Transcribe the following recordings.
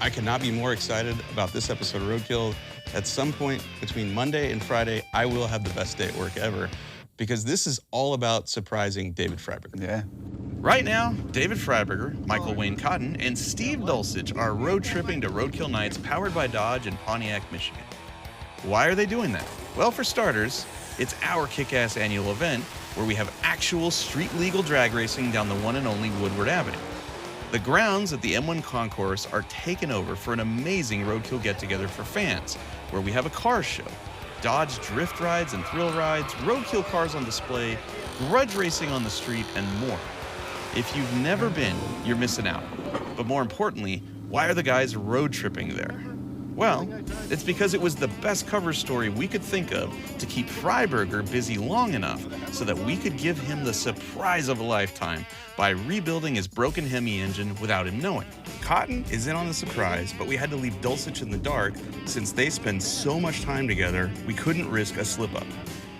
I cannot be more excited about this episode of Roadkill. At some point between Monday and Friday, I will have the best day at work ever, because this is all about surprising David Freiburger. Yeah. Right now, David Freiburger, Michael Wayne Cotten, and Steve Dulcich are road tripping to Roadkill Nights powered by Dodge in Pontiac, Michigan. Why are they doing that? Well, for starters, it's our kick-ass annual event where we have actual street-legal drag racing down the one and only Woodward Avenue. The grounds at the M1 Concourse are taken over for an amazing Roadkill get-together for fans, where we have a car show, Dodge drift rides and thrill rides, Roadkill cars on display, grudge racing on the street, and more. If you've never been, you're missing out. But more importantly, why are the guys road tripping there? Well, it's because it was the best cover story we could think of to keep Freiburger busy long enough so that we could give him the surprise of a lifetime by rebuilding his broken Hemi engine without him knowing. Cotten is in on the surprise, but we had to leave Dulcich in the dark since they spend so much time together, we couldn't risk a slip-up.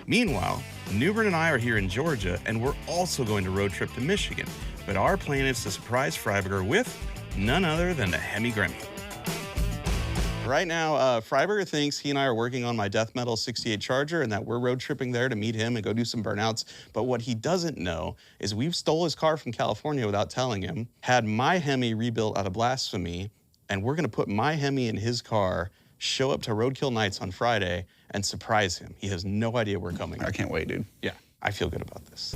Meanwhile, Newbern and I are here in Georgia, and we're also going to road trip to Michigan, but our plan is to surprise Freiburger with none other than the Hemi Gremmie. Right now, Freiburger thinks he and I are working on my death metal 68 Charger and that we're road tripping there to meet him and go do some burnouts. But what he doesn't know is we've stole his car from California without telling him, had my Hemi rebuilt out of Blasphemi, and we're gonna put my Hemi in his car, show up to Roadkill Nights on Friday, and surprise him. He has no idea we're coming. I can't wait, dude. Yeah, I feel good about this.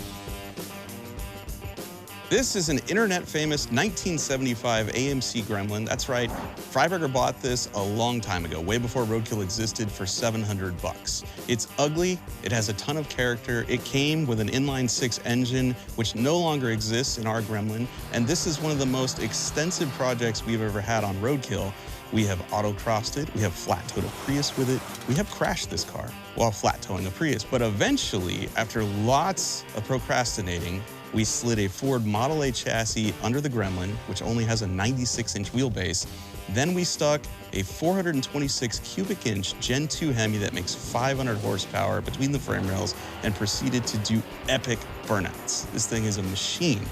This is an internet-famous 1975 AMC Gremlin. That's right, Freiburger bought this a long time ago, way before Roadkill existed, for $700. It's ugly, it has a ton of character, it came with an inline-6 engine, which no longer exists in our Gremlin, and this is one of the most extensive projects we've ever had on Roadkill. We have autocrossed it, we have flat-towed a Prius with it, we have crashed this car while flat-towing a Prius. But eventually, after lots of procrastinating, we slid a Ford Model A chassis under the Gremlin, which only has a 96-inch wheelbase. Then we stuck a 426 cubic inch Gen 2 Hemi that makes 500 horsepower between the frame rails and proceeded to do epic burnouts. This thing is a machine.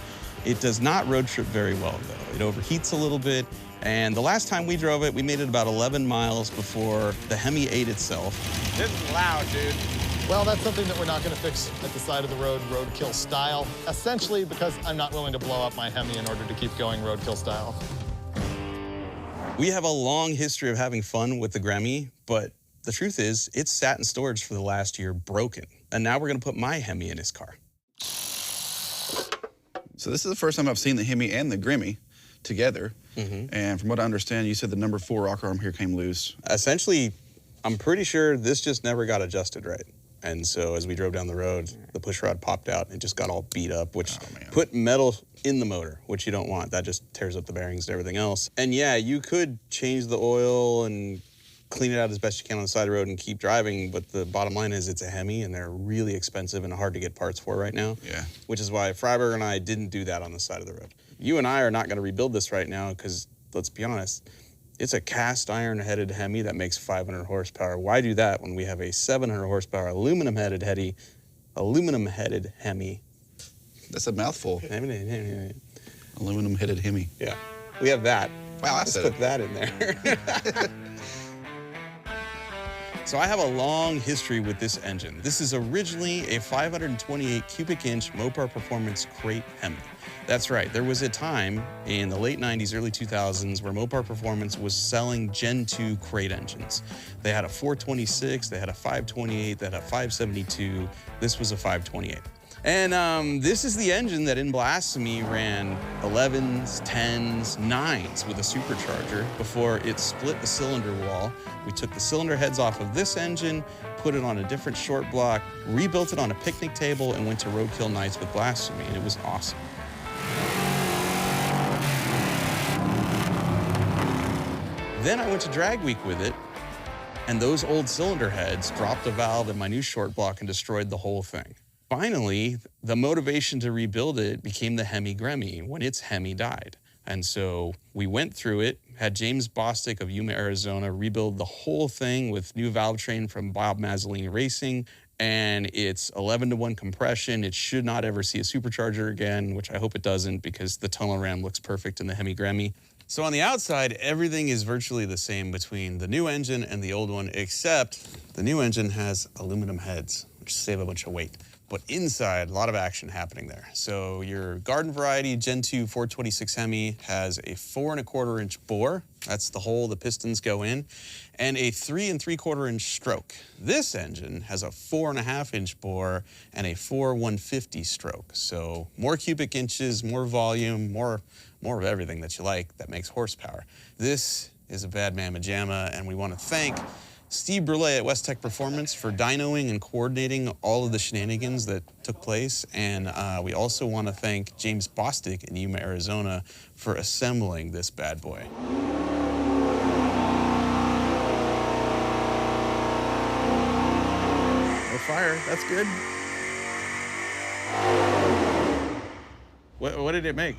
It does not road trip very well though. It overheats a little bit, and the last time we drove it, we made it about 11 miles before the Hemi ate itself. This is loud, dude. Well, that's something that we're not going to fix at the side of the road, roadkill style, essentially because I'm not willing to blow up my Hemi in order to keep going roadkill style. We have a long history of having fun with the Gremmie, but the truth is, it's sat in storage for the last year broken. And now we're going to put my Hemi in his car. So this is the first time I've seen the Hemi and the Gremmie together. And from what I understand, you said the number 4 rocker arm here came loose. Essentially, I'm pretty sure this just never got adjusted right. And so as we drove down the road, the push rod popped out and it just got all beat up, which put metal in the motor, which you don't want. That just tears up the bearings and everything else. And yeah, you could change the oil and clean it out as best you can on the side of the road and keep driving, but the bottom line is it's a Hemi and they're really expensive and hard to get parts for right now. Yeah. Which is why Freiburger and I didn't do that on the side of the road. You and I are not going to rebuild this right now because, let's be honest, it's a cast iron headed Hemi that makes 500 horsepower. Why do that when we have a 700 horsepower aluminum headed Hemi? That's a mouthful. Aluminum headed Hemi. Yeah, we have that. Wow, I Let's said put that in there. So I have a long history with this engine. This is originally a 528 cubic inch Mopar Performance crate Hemi. That's right, there was a time in the late 90s, early 2000s where Mopar Performance was selling Gen 2 crate engines. They had a 426, they had a 528, they had a 572. This was a 528. And this is the engine that in Blasphemi ran 11s, 10s, 9s with a supercharger before it split the cylinder wall. We took the cylinder heads off of this engine, put it on a different short block, rebuilt it on a picnic table, and went to Roadkill Nights with Blasphemi, and it was awesome. Then I went to Drag Week with it, and those old cylinder heads dropped a valve in my new short block and destroyed the whole thing. Finally, the motivation to rebuild it became the Hemi Gremmie when its Hemi died. And so we went through it, had James Bostic of Yuma, Arizona, rebuild the whole thing with new valve train from Bob Mazzolini Racing, and it's 11-to-1 compression. It should not ever see a supercharger again, which I hope it doesn't because the tunnel ram looks perfect in the Hemi Gremmie. So on the outside, everything is virtually the same between the new engine and the old one, except the new engine has aluminum heads, which save a bunch of weight. But inside, a lot of action happening there. So your garden variety Gen 2 426 Hemi has a 4 1/4 inch bore. That's the hole the pistons go in, and a 3 3/4 inch stroke. This engine has a 4 1/2 inch bore and a 4 150 stroke. So more cubic inches, more volume, more of everything that you like that makes horsepower. This is a bad mamma jamma, and we want to thank Steve Brule at West Tech Performance for dynoing and coordinating all of the shenanigans that took place. And we also want to thank James Bostic in Yuma, Arizona for assembling this bad boy. No fire, that's good. What did it make?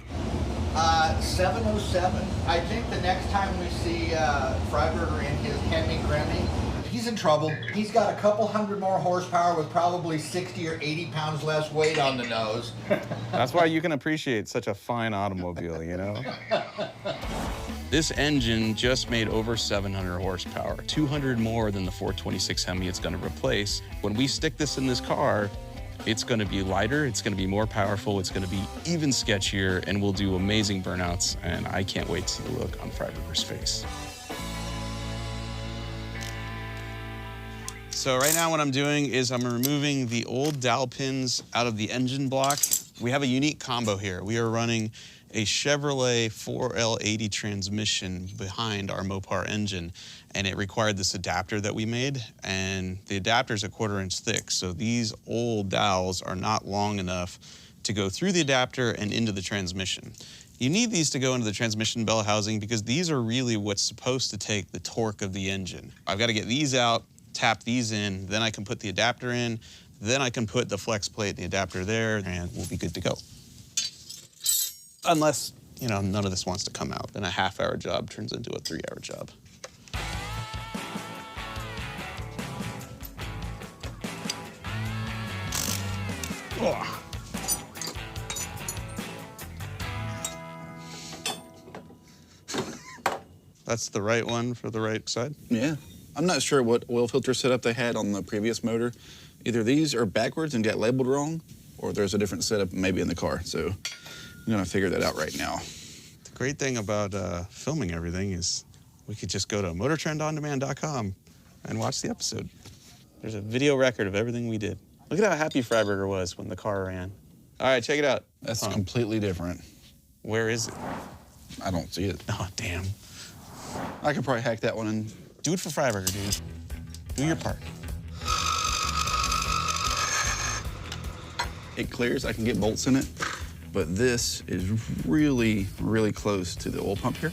707. I think the next time we see Freiburger in his Hemi Gremmie, he's in trouble. He's got a couple hundred more horsepower with probably 60 or 80 pounds less weight on the nose. That's why you can appreciate such a fine automobile, you know? This engine just made over 700 horsepower, 200 more than the 426 Hemi it's gonna replace. When we stick this in this car, it's gonna be lighter, it's gonna be more powerful, it's gonna be even sketchier, and we'll do amazing burnouts, and I can't wait to see the look on Freiburger's face. So right now what I'm doing is I'm removing the old dowel pins out of the engine block. We have a unique combo here. We are running a Chevrolet 4L80 transmission behind our Mopar engine, and it required this adapter that we made, and the adapter is a 1/4 inch thick, so these old dowels are not long enough to go through the adapter and into the transmission. You need these to go into the transmission bell housing because these are really what's supposed to take the torque of the engine. I've got to get these out, tap these in, then I can put the adapter in, then I can put the flex plate and the adapter there, and we'll be good to go. Unless, you know, none of this wants to come out, then a half-hour job turns into a 3-hour job. Oh. That's the right one for the right side? Yeah. I'm not sure what oil filter setup they had on the previous motor. Either these are backwards and got labeled wrong, or there's a different setup maybe in the car. So I'm gonna figure that out right now. The great thing about filming everything is we could just go to motortrendondemand.com and watch the episode. There's a video record of everything we did. Look at how happy Freiburger was when the car ran. All right, check it out. That's completely different. Where is it? I don't see it. Oh, damn. I could probably hack that one in. Do it for Freiburger, dude. Do your part. It clears, I can get bolts in it, but this is really, really close to the oil pump here.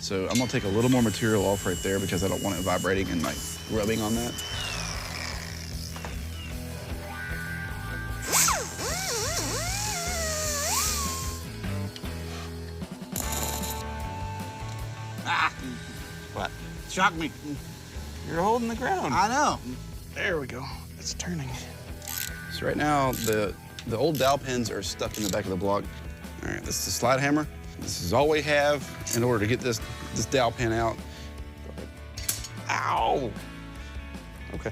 So I'm gonna take a little more material off right there because I don't want it vibrating and like rubbing on that. Ah! What? Shocked me. You're holding the ground. I know. There we go. It's turning. So right now, the old dowel pins are stuck in the back of the block. All right, this is the slide hammer. This is all we have in order to get this dowel pin out. Ow! Okay.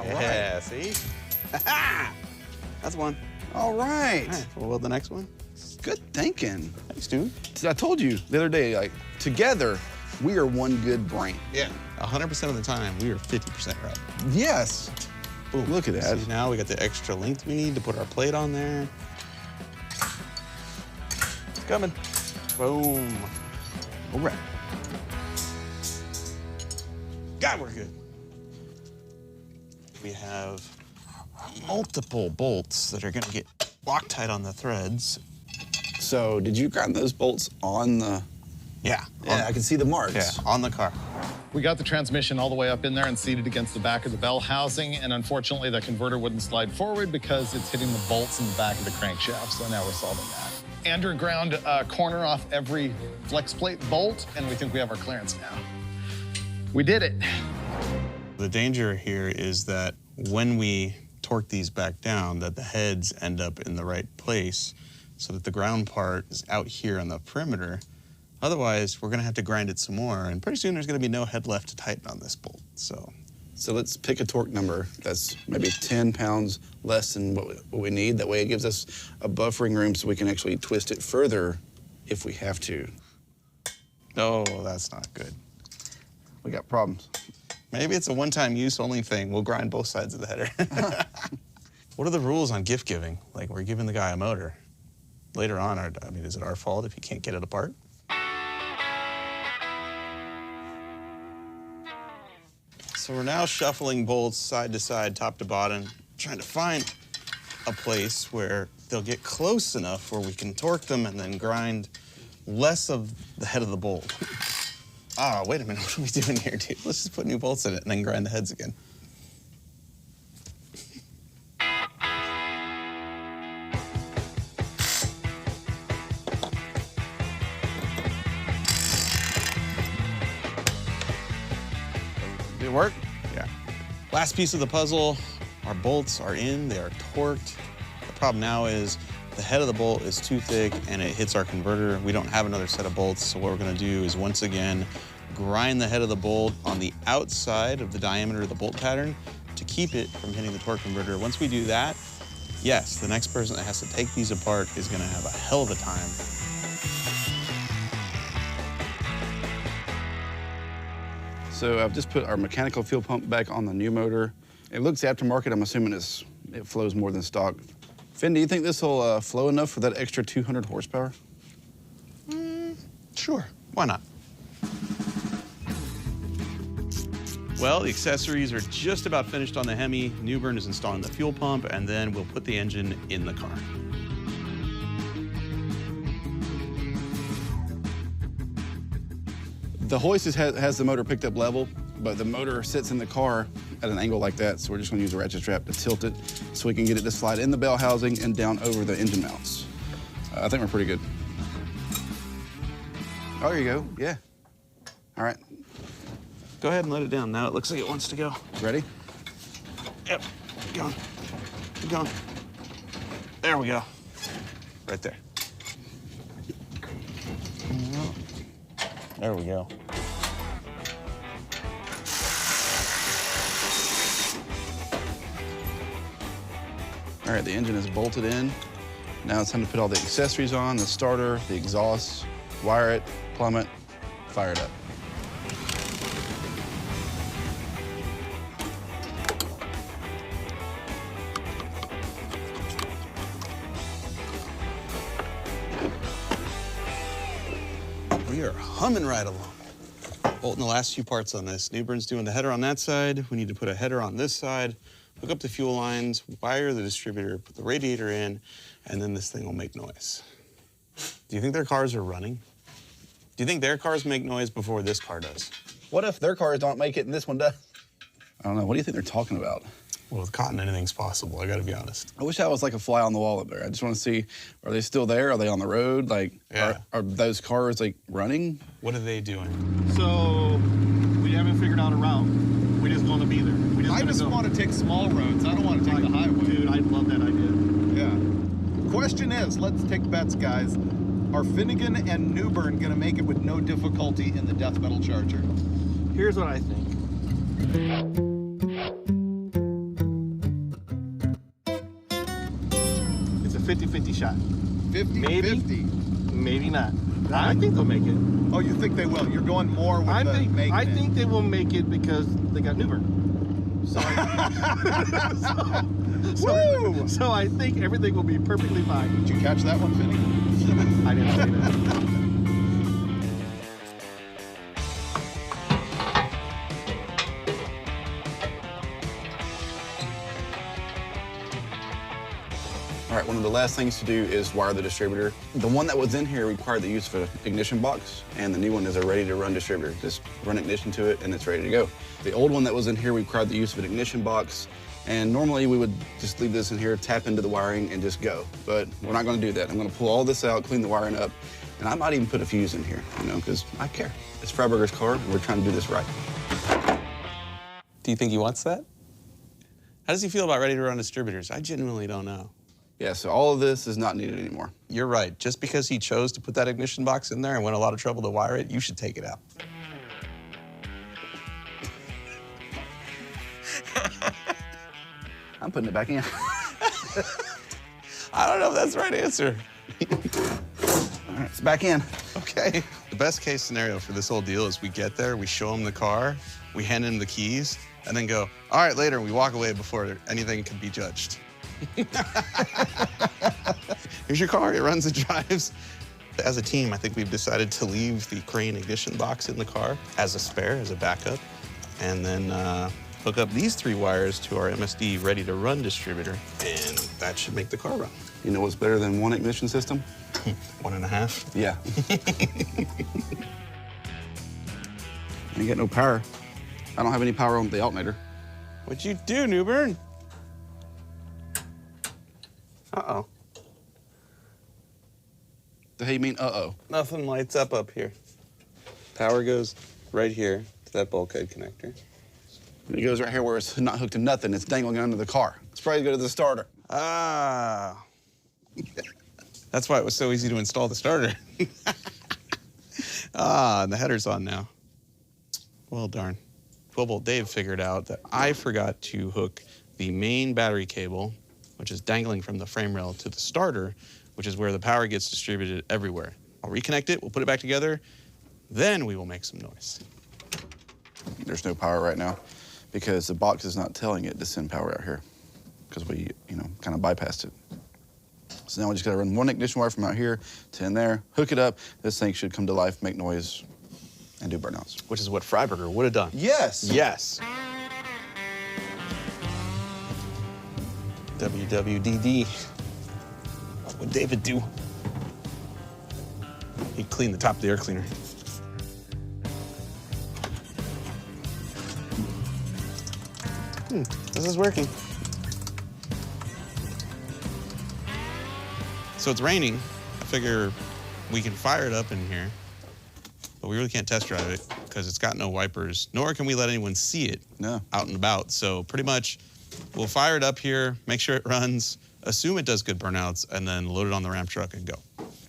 Yeah, see? That's one. All right. All right, we'll weld the next one. Good thinking. Thanks, dude. I told you the other day, like, together, we are one good brain. Yeah. 100% of the time, we are 50% right. Yes. Boom. Look at that. See, now we got the extra length we need to put our plate on there. It's coming. Boom. All right. God, we're good. We have multiple bolts that are gonna get Loctite on the threads. So did you grind those bolts on the... Yeah. Yeah, I can see the marks. Yeah, on the car. We got the transmission all the way up in there and seated against the back of the bell housing, and unfortunately the converter wouldn't slide forward because it's hitting the bolts in the back of the crankshaft, so now we're solving that. Andrew ground a corner off every flex plate bolt, and we think we have our clearance now. We did it. The danger here is that when we torque these back down, that the heads end up in the right place so that the ground part is out here on the perimeter. Otherwise, we're gonna have to grind it some more, and pretty soon there's gonna be no head left to tighten on this bolt, so. So let's pick a torque number that's maybe 10 pounds less than what we need. That way it gives us a buffering room so we can actually twist it further if we have to. Oh, that's not good. We got problems. Maybe it's a one-time use only thing. We'll grind both sides of the header. What are the rules on gift giving? Like, we're giving the guy a motor. Later on, I mean, is it our fault if he can't get it apart? So we're now shuffling bolts side to side, top to bottom, trying to find a place where they'll get close enough where we can torque them and then grind less of the head of the bolt. Ah, wait a minute, what are we doing here, dude? Let's just put new bolts in it and then grind the heads again. Did it work? Yeah. Last piece of the puzzle, our bolts are in, they are torqued. The problem now is the head of the bolt is too thick and it hits our converter. We don't have another set of bolts, so what we're gonna do is once again, grind the head of the bolt on the outside of the diameter of the bolt pattern to keep it from hitting the torque converter. Once we do that, yes, the next person that has to take these apart is gonna have a hell of a time. So I've just put our mechanical fuel pump back on the new motor. It looks aftermarket. I'm assuming it flows more than stock. Finn, do you think this will flow enough for that extra 200 horsepower? Sure, why not? Well, the accessories are just about finished on the Hemi. Newbern is installing the fuel pump, and then we'll put the engine in the car. The hoist has the motor picked up level, but the motor sits in the car at an angle like that, so we're just gonna use a ratchet strap to tilt it so we can get it to slide in the bell housing and down over the engine mounts. I think we're pretty good. Oh, there you go, yeah. All right. Go ahead and let it down. Now it looks like it wants to go. Ready? Yep, keep going, keep going. There we go, right there. There we go. All right, the engine is bolted in. Now it's time to put all the accessories on, the starter, the exhaust, wire it, plumb it, fire it up. We are humming right along. Bolting the last few parts on this. Newbern's doing the header on that side. We need to put a header on this side, hook up the fuel lines, wire the distributor, put the radiator in, and then this thing will make noise. Do you think their cars are running? Do you think their cars make noise before this car does? What if their cars don't make it and this one does? I don't know. What do you think they're talking about? Well, with Cotten, anything's possible, I gotta be honest. I wish I was like a fly on the wall up there. I just want to see, are they still there? Are they on the road? Like, Yeah. are those cars like running? What are they doing? So we haven't figured out a route. We just want to be there. I just want to take small roads. I don't want to take the highway. Dude, I love that idea. Yeah. Question is, let's take bets, guys. Are Finnegan and Newbern going to make it with no difficulty in the death metal charger? Here's what I think. It's a 50-50 shot. 50-50. Maybe not. I think they'll make it. Oh, you think they will? You're going more with the make I think they will make it because they got Newbern. So so I think everything will be perfectly fine. Did you catch that one, Finnegan? I didn't say that. All right, one of the last things to do is wire the distributor. The one that was in here required the use of an ignition box, and the new one is a ready-to-run distributor. Just run ignition to it, and it's ready to go. The old one that was in here required the use of an ignition box, and normally we would just leave this in here, tap into the wiring, and just go. But we're not gonna do that. I'm gonna pull all this out, clean the wiring up, and I might even put a fuse in here, you know, because I care. It's Freiburger's car, and we're trying to do this right. Do you think he wants that? How does he feel about ready-to-run distributors? I genuinely don't know. Yeah, so all of this is not needed anymore. You're right. Just because he chose to put that ignition box in there and went a lot of trouble to wire it, you should take it out. I'm putting it back in. I don't know if that's the right answer. All right, it's back in. Okay. The best case scenario for this whole deal is we get there, we show him the car, we hand him the keys, and then go, all right, later, and we walk away before anything can be judged. Here's your car, it runs and drives. As a team, I think we've decided to leave the crane ignition box in the car as a spare, as a backup, and then hook up these 3 wires to our MSD ready-to-run distributor, and that should make the car run. You know what's better than one ignition system? 1.5. Yeah. Ain't got no power. I don't have any power on the alternator. What'd you do, Newbern? Uh-oh. The hell you mean, uh-oh? Nothing lights up here. Power goes right here to that bulkhead connector. It goes right here where it's not hooked to nothing. It's dangling under the car. It's probably go to the starter. Ah. That's why it was so easy to install the starter. And the header's on now. Well, darn. 12-volt Dave figured out that I forgot to hook the main battery cable, which is dangling from the frame rail, to the starter, which is where the power gets distributed everywhere. I'll reconnect it, we'll put it back together, then we will make some noise. There's no power right now because the box is not telling it to send power out here because we, kind of bypassed it. So now we just gotta run one ignition wire from out here to in there, hook it up. This thing should come to life, make noise, and do burnouts. Which is what Freiburger would have done. Yes. Yes. WWDD. What would David do? He'd clean the top of the air cleaner. This is working. So it's raining. I figure we can fire it up in here, but we really can't test drive it because it's got no wipers, nor can we let anyone see it out and about. So pretty much we'll fire it up here, make sure it runs, assume it does good burnouts, and then load it on the ramp truck and go.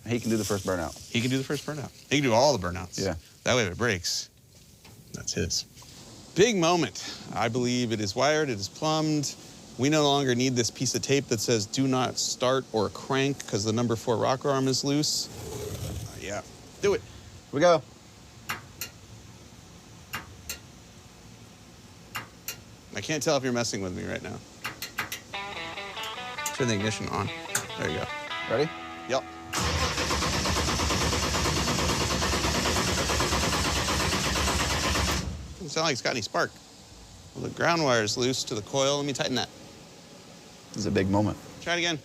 He can do the first burnout. He can do the first burnout. He can do all the burnouts. Yeah. That way if it breaks, that's his. Big moment. I believe it is wired, it is plumbed. We no longer need this piece of tape that says do not start or crank because the number 4 rocker arm is loose. Yeah, do it. Here we go. I can't tell if you're messing with me right now. Turn the ignition on. There you go. Ready? Yep. Doesn't sound like it's got any spark. Well, the ground wire is loose to the coil. Let me tighten that. This is a big moment. Try it again.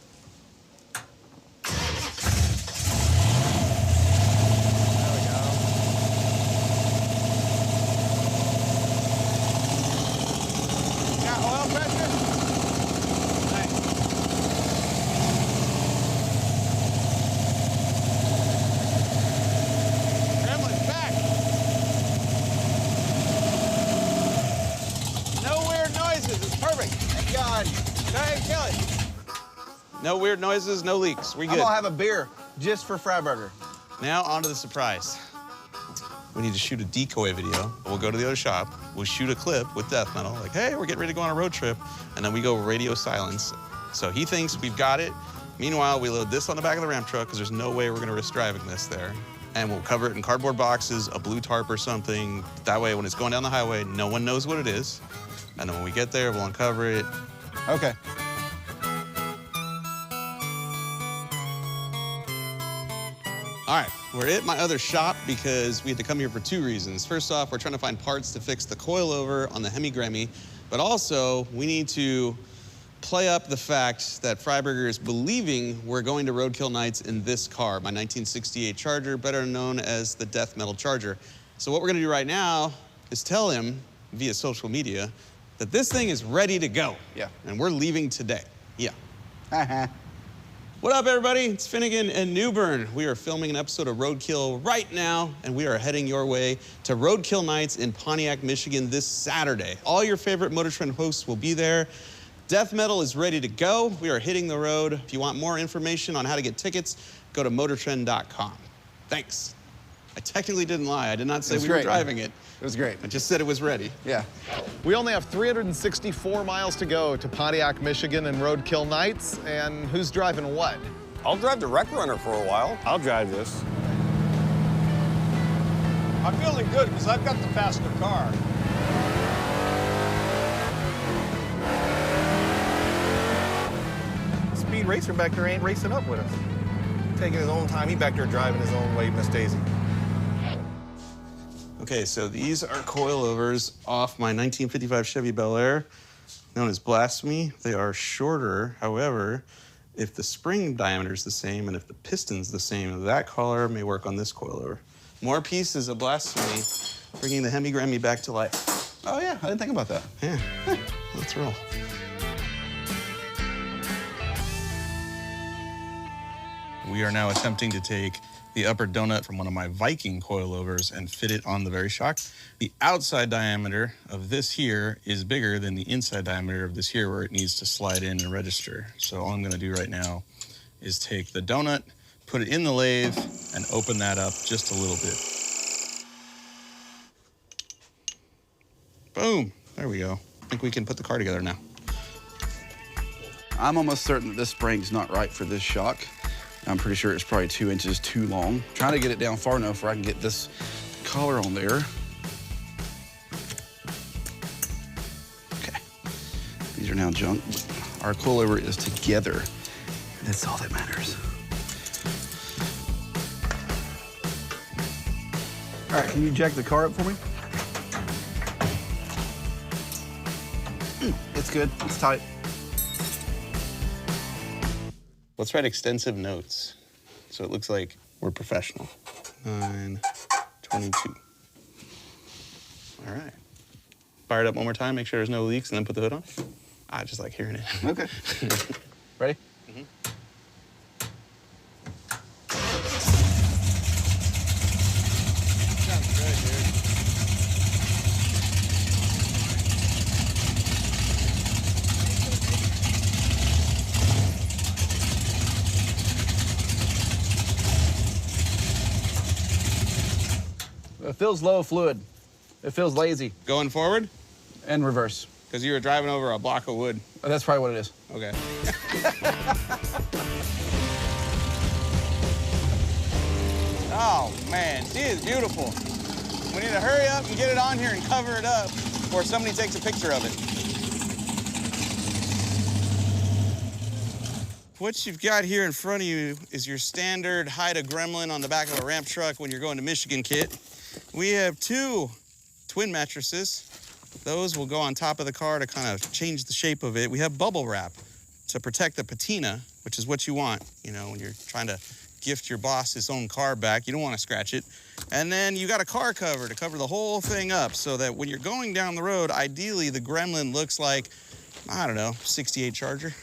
No weird noises, no leaks. We good. I'm gonna have a beer just for Freiburger. Now on to the surprise. We need to shoot a decoy video. We'll go to the other shop. We'll shoot a clip with death metal, like, hey, we're getting ready to go on a road trip. And then we go radio silence. So he thinks we've got it. Meanwhile, we load this on the back of the ramp truck because there's no way we're gonna risk driving this there. And we'll cover it in cardboard boxes, a blue tarp or something. That way, when it's going down the highway, no one knows what it is. And then when we get there, we'll uncover it. Okay. All right, we're at my other shop because we had to come here for 2 reasons. First off, we're trying to find parts to fix the coilover on the Hemi Gremmie, but also we need to play up the fact that Freiburger is believing we're going to Roadkill Nights in this car, my 1968 Charger, better known as the Death Metal Charger. So what we're gonna do right now is tell him via social media that this thing is ready to go. Yeah. And we're leaving today. Yeah. Uh-huh. What up, everybody? It's Finnegan and Newbern. We are filming an episode of Roadkill right now, and we are heading your way to Roadkill Nights in Pontiac, Michigan this Saturday. All your favorite Motor Trend hosts will be there. Death metal is ready to go. We are hitting the road. If you want more information on how to get tickets, go to motortrend.com. Thanks. I technically didn't lie. I did not say we were driving it. It was great. I just said it was ready. Yeah. We only have 364 miles to go to Pontiac, Michigan and Roadkill Nights. And who's driving what? I'll drive the Wreck Runner for a while. I'll drive this. I'm feeling good because I've got the faster car. Speed racer back there ain't racing up with us. Taking his own time. He back there driving his own way, Miss Daisy. Okay, so these are coilovers off my 1955 Chevy Bel Air, known as Blasphemi. They are shorter. However, if the spring diameter is the same and if the piston's the same, that collar may work on this coilover. More pieces of Blasphemi, bringing the Hemi Gremmie back to life. Oh, yeah, I didn't think about that. Yeah, let's roll. We are now attempting to take the upper donut from one of my Viking coilovers and fit it on the very shock. The outside diameter of this here is bigger than the inside diameter of this here where it needs to slide in and register. So all I'm gonna do right now is take the donut, put it in the lathe, and open that up just a little bit. Boom, there we go. I think we can put the car together now. I'm almost certain that this spring's not right for this shock. I'm pretty sure it's probably 2 inches too long. Trying to get it down far enough where I can get this collar on there. Okay, these are now junk. Our coilover is together. That's all that matters. All right, can you jack the car up for me? It's good, it's tight. Let's write extensive notes so it looks like we're professional. 9:22. All right. Fire it up one more time, make sure there's no leaks, and then put the hood on. I just like hearing it. Okay. Ready? Mm-hmm. Sounds good, dude. It feels low fluid. It feels lazy. Going forward? And reverse. Because you were driving over a block of wood. Oh, that's probably what it is. Okay. Oh, man, she is beautiful. We need to hurry up and get it on here and cover it up before somebody takes a picture of it. What you've got here in front of you is your standard hide a gremlin on the back of a ramp truck when you're going to Michigan kit. We have 2 twin mattresses. Those will go on top of the car to kind of change the shape of it. We have bubble wrap to protect the patina, which is what you want, you know, when you're trying to gift your boss his own car back. You don't want to scratch it. And then you got a car cover to cover the whole thing up so that when you're going down the road, ideally the Gremlin looks like, I don't know, 68 Charger.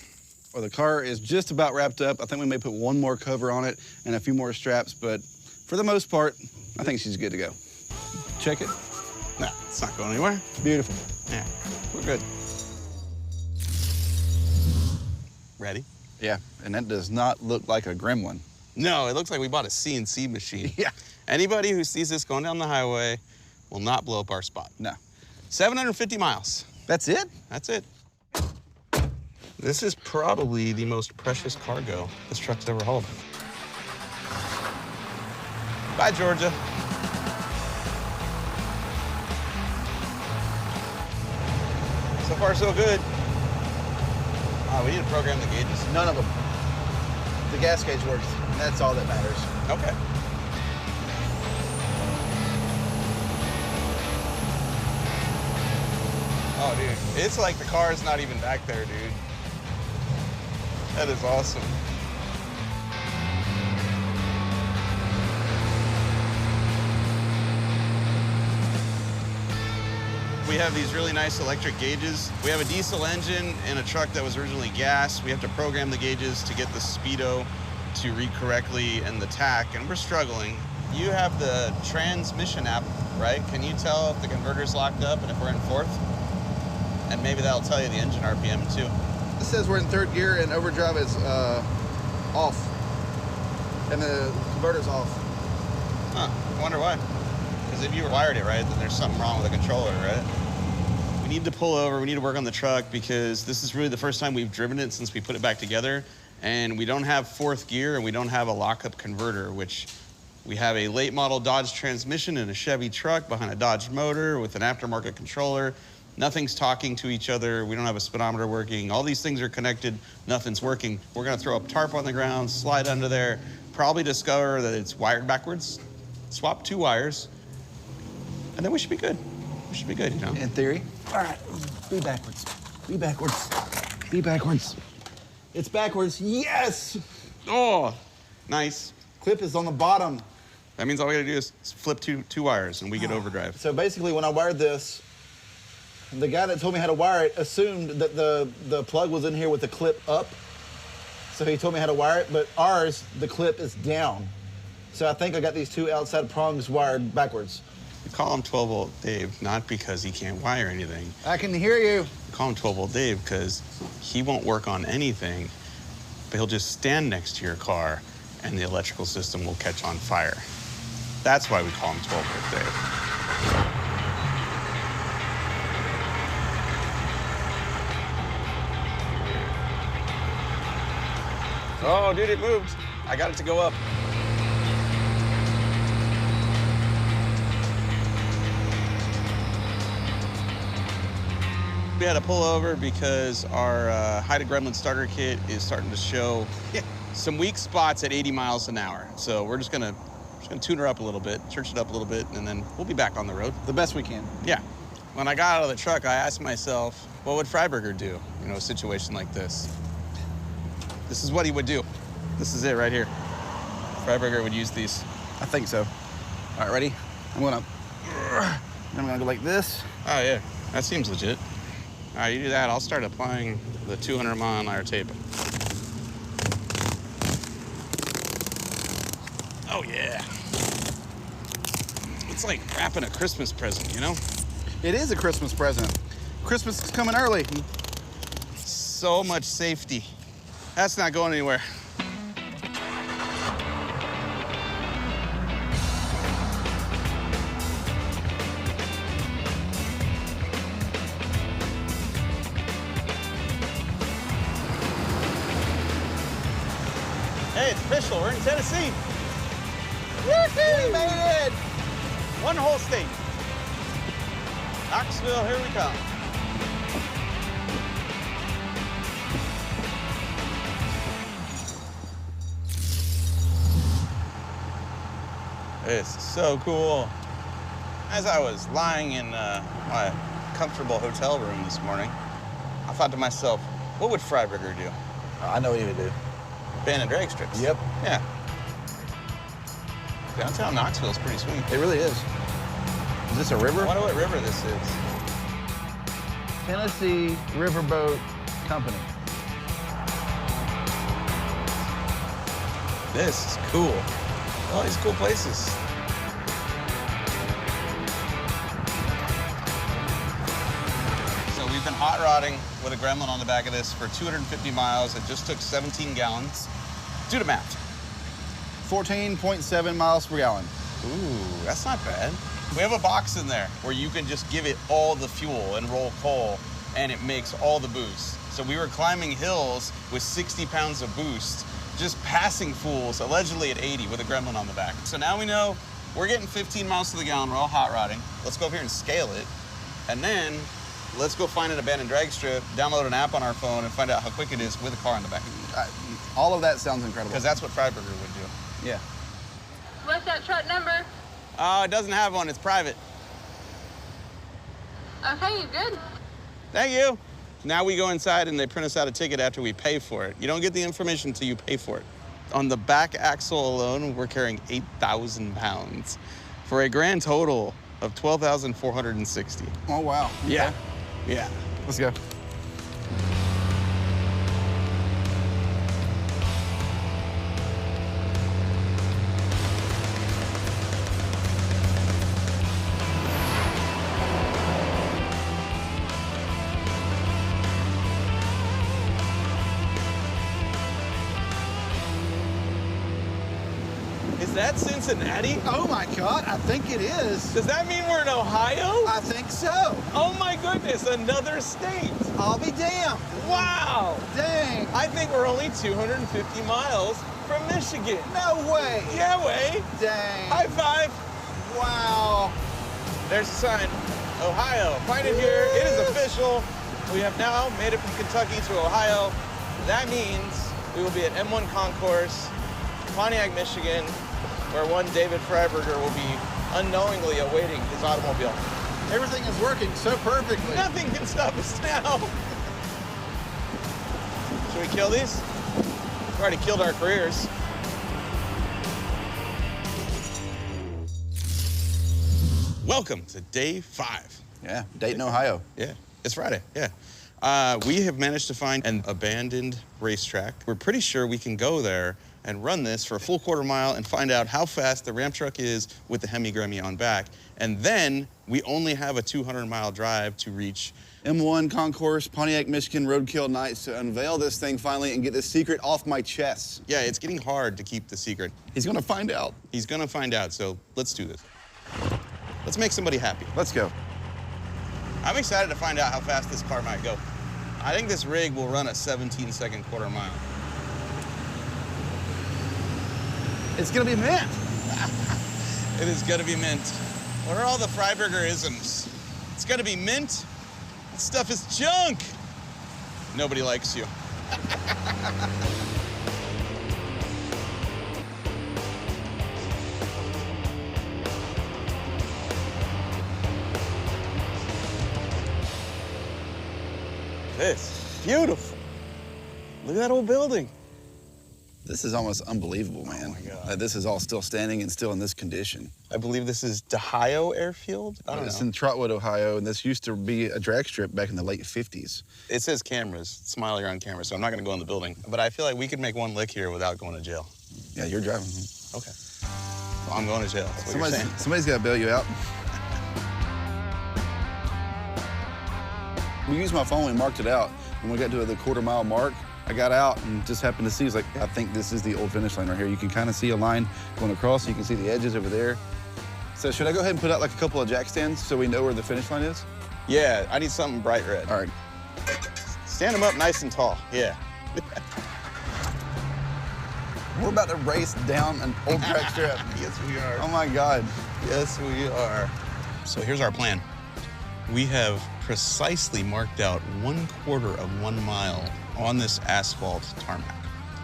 Well, the car is just about wrapped up. I think we may put one more cover on it and a few more straps, but for the most part, I think she's good to go. Check it. No, it's not going anywhere. Beautiful. Yeah, we're good. Ready? Yeah, and that does not look like a gremlin. No, it looks like we bought a CNC machine. Yeah. Anybody who sees this going down the highway will not blow up our spot. No. 750 miles. That's it? That's it. This is probably the most precious cargo this truck's ever hauled. Bye, Georgia. So far, so good. We need to program the gauges. None of them. The gas gauge works, and that's all that matters. Okay. Oh, dude, it's like the car's not even back there, dude. That is awesome. We have these really nice electric gauges. We have a diesel engine and a truck that was originally gas. We have to program the gauges to get the speedo to read correctly and the tach, and we're struggling. You have the transmission app, right? Can you tell if the converter's locked up and if we're in fourth? And maybe that'll tell you the engine RPM too. It says we're in 3rd gear and overdrive is off. And the converter's off. Huh, I wonder why. Because if you wired it right, then there's something wrong with the controller, right? We need to pull over, we need to work on the truck because this is really the first time we've driven it since we put it back together. And we don't have 4th gear and we don't have a lockup converter, which we have a late model Dodge transmission in a Chevy truck behind a Dodge motor with an aftermarket controller. Nothing's talking to each other. We don't have a speedometer working. All these things are connected. Nothing's working. We're gonna throw a tarp on the ground, slide under there, probably discover that it's wired backwards, swap 2 wires, and then we should be good. We should be good, you know? In theory. All right, be backwards. Be backwards. Be backwards. It's backwards. Yes! Oh, nice. Clip is on the bottom. That means all we gotta do is flip two wires and we get overdrive. So basically, when I wired this, the guy that told me how to wire it assumed that the plug was in here with the clip up. So he told me how to wire it, but ours, the clip is down. So I think I got these 2 outside prongs wired backwards. We call him 12-volt Dave, not because he can't wire anything. I can hear you. We call him 12-volt Dave because he won't work on anything, but he'll just stand next to your car and the electrical system will catch on fire. That's why we call him 12-volt Dave. Oh, dude, it moved. I got it to go up. We had to pull over because our Hide Gremlin starter kit is starting to show some weak spots at 80 miles an hour. So we're just gonna tune her up a little bit, church it up a little bit, and then we'll be back on the road. The best we can. Yeah. When I got out of the truck, I asked myself, what would Freiburger do, in a situation like this? This is what he would do. This is it right here. Freiburger would use these. I think so. All right, ready? I'm gonna go like this. Oh, yeah. That seems legit. All right, you do that. I'll start applying the 200-mile-an-hour tape. Oh, yeah. It's like wrapping a Christmas present, you know? It is a Christmas present. Christmas is coming early. So much safety. That's not going anywhere. Hey, it's official. We're in Tennessee. Woohoo! We made it! One whole state. Knoxville, here we come. It's so cool. As I was lying in my comfortable hotel room this morning, I thought to myself, what would Freiburger do? I know what he would do. Ban and drag strips. Yep. Yeah. Downtown Knoxville's pretty sweet. It really is. Is this a river? I wonder what river this is. Tennessee Riverboat Company. This is cool. All these cool places. So we've been hot rodding with a Gremlin on the back of this for 250 miles. It just took 17 gallons. Do the math. 14.7 miles per gallon. Ooh, that's not bad. We have a box in there where you can just give it all the fuel and roll coal, and it makes all the boost. So we were climbing hills with 60 pounds of boost, just passing fools, allegedly at 80 with a Gremlin on the back. So now we know we're getting 15 miles to the gallon. We're all hot rodding. Let's go over here and scale it. And then let's go find an abandoned drag strip, download an app on our phone, and find out how quick it is with a car in the back. All of that sounds incredible. Because that's what Freiburger would do. Yeah. What's that truck number? It doesn't have one. It's private. Okay, you good? Thank you. Now we go inside and they print us out a ticket after we pay for it. You don't get the information until you pay for it. On the back axle alone, we're carrying 8,000 pounds for a grand total of 12,460. Oh, wow. Yeah. Yeah. Let's go. that Cincinnati? Oh my God, I think it is. Does that mean we're in Ohio? I think so. Oh my goodness, another state. I'll be damned. Wow. Dang. I think we're only 250 miles from Michigan. No way. Yeah, way. Dang. High five. Wow. There's a sign. Ohio. Find it here. It is official. We have now made it from Kentucky to Ohio. That means we will be at M1 Concourse, Pontiac, Michigan, where one David Freiburger will be unknowingly awaiting his automobile. Everything is working so perfectly. Nothing can stop us now. Should we kill these? We've already killed our careers. Welcome to day 5. Yeah, Dayton, Ohio. Yeah, it's Friday, yeah. We have managed to find an abandoned racetrack. We're pretty sure we can go there and run this for a full quarter mile and find out how fast the Ramp Truck is with the Hemi Gremmie on back. And then we only have a 200-mile drive to reach M1 Concourse, Pontiac, Michigan, Roadkill Nights to unveil this thing finally and get this secret off my chest. Yeah, it's getting hard to keep the secret. He's gonna find out. He's gonna find out, so let's do this. Let's make somebody happy. Let's go. I'm excited to find out how fast this car might go. I think this rig will run a 17-second quarter mile. It's gonna be mint. It is gonna be mint. What are all the Freiburger-isms? It's gonna be mint. That stuff is junk. Nobody likes you. This is beautiful. Look at that old building. This is almost unbelievable, man. Oh my God. That this is all still standing and still in this condition. I believe this is Ohio Airfield. I don't It's know. in Trotwood, Ohio, and this used to be a drag strip back in the late 50s. It says cameras, smiley on camera, so I'm not gonna go in the building. But I feel like we could make one lick here without going to jail. Yeah, you're driving. Okay. Well, I'm going to jail. That's what you're saying. Somebody's got to bail you out. We used my phone and marked it out. When we got to the quarter-mile mark, I got out and just happened to see, it's like, I think this is the old finish line right here. You can kind of see a line going across. You can see the edges over there. So should I go ahead and put out like a couple of jack stands so we know where the finish line is? Yeah, I need something bright red. All right. Stand them up nice and tall. Yeah. We're about to race down an old track strip. Yes, we are. Oh my God. Yes, we are. So here's our plan. We have precisely marked out 1/4 of 1 mile on this asphalt tarmac.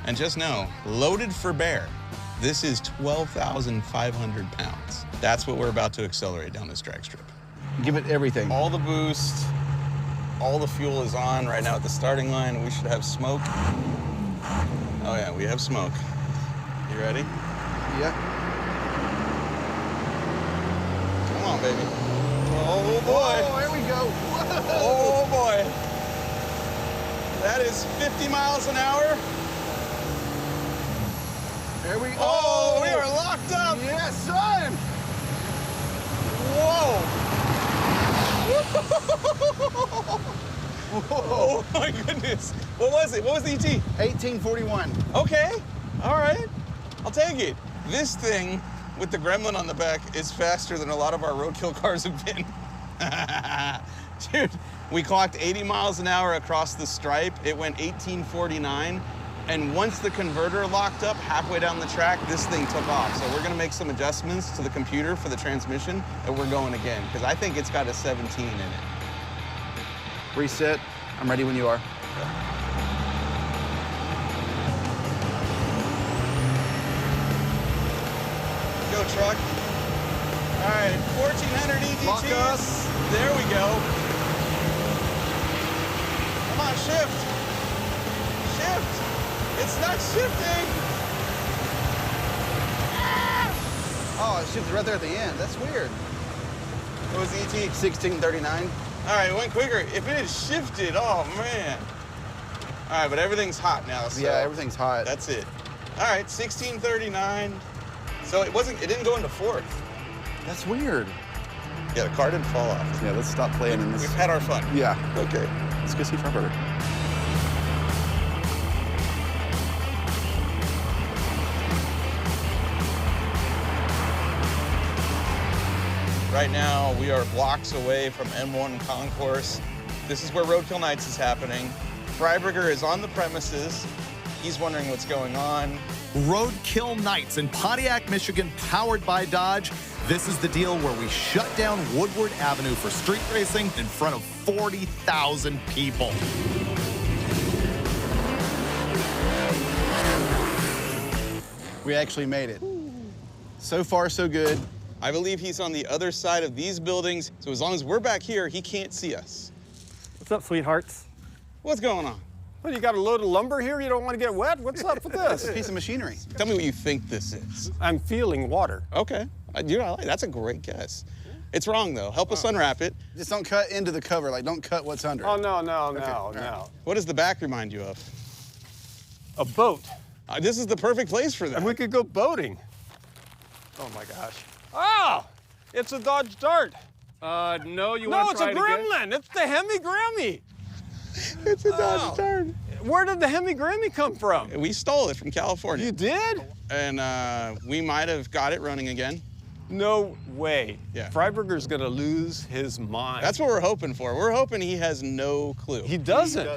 And just know, loaded for bear, this is 12,500 pounds. That's what we're about to accelerate down this drag strip. Give it everything. All the boost, all the fuel is on right now at the starting line. We should have smoke. Oh yeah, we have smoke. You ready? Yeah. Come on, baby. Oh boy. Oh, there we go. Whoa. Oh boy. That is 50 miles an hour. There we go. Oh, we are locked up. Yes, son. Oh my goodness. What was it? What was the ET? 1841. Okay. All right. I'll take it. This thing with the gremlin on the back is faster than a lot of our roadkill cars have been. Dude, we clocked 80 miles an hour across the stripe. It went 1849. And once the converter locked up halfway down the track, this thing took off. So we're gonna make some adjustments to the computer for the transmission, and we're going again, because I think it's got a 17 in it. Reset. I'm ready when you are. Go, truck. All right, 1,400 EDGs. Lock up. There we go. Come on, shift. Shift. It's not shifting. Ah! Oh, it shifted right there at the end. That's weird. What was the ET? 1639. All right, it went quicker. If it had shifted, oh man. All right, but everything's hot now, so. Yeah, everything's hot. That's it. All right, 1639. So it didn't go into fourth. That's weird. Yeah, the car didn't fall off. Yeah, let's stop playing in this. We've had our fun. Yeah. Okay. Let's go see Freiburger. Right now, we are blocks away from M1 Concourse. This is where Roadkill Nights is happening. Freiburger is on the premises. He's wondering what's going on. Roadkill Nights in Pontiac, Michigan, powered by Dodge. This is the deal where we shut down Woodward Avenue for street racing in front of 40,000 people. We actually made it. So far, so good. I believe he's on the other side of these buildings, so as long as we're back here, he can't see us. What's up, sweethearts? What's going on? Well, you got a load of lumber here? You don't want to get wet? What's up with It's a this? piece of machinery. Tell me what you think this is. I'm feeling water. Okay. That's a great guess. It's wrong, though. Help us unwrap it. Just don't cut into the cover, like don't cut what's under Oh, it. no. What does the back remind you of? A boat. This is the perfect place for that. And we could go boating. Oh, my gosh. Oh, it's a Dodge Dart. No, you No, want it's to a try it again? Gremlin. It's the Hemi Gremmie. It's a Dodge Dart. Where did the Hemi Gremmie come from? We stole it from California. You did? And we might have got it running again. No way. Yeah. Freiburger's gonna lose his mind. That's what we're hoping for. We're hoping he has no clue. He doesn't.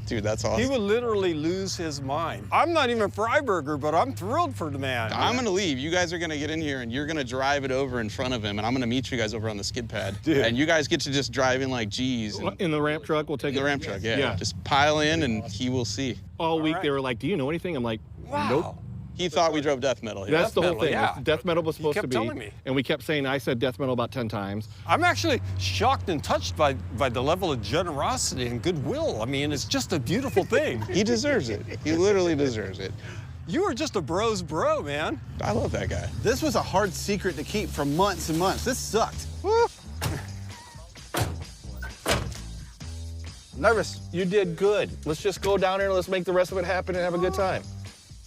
Dude, that's awesome. He would literally lose his mind. I'm not even Freiburger, but I'm thrilled for the man. I'm gonna leave. You guys are gonna get in here and you're gonna drive it over in front of him, and I'm gonna meet you guys over on the skid pad. Dude. And you guys get to just drive in like G's. And In the ramp truck, we'll take the it. ramp truck, yeah. Yeah. Just pile in and he will see. All week they were like, do you know anything? I'm like, nope. He thought we drove death metal here. That's the whole metal, thing. yeah. Death metal was supposed to kept be. telling me. And we kept saying, I said death metal about 10 times. I'm actually shocked and touched by the level of generosity and goodwill. I mean, it's just a beautiful thing. He deserves it. He literally deserves it. You are just a bro's bro, man. I love that guy. This was a hard secret to keep for months and months. This sucked. Woo. Nervous. You did good. Let's just go down there and let's make the rest of it happen and have a good time.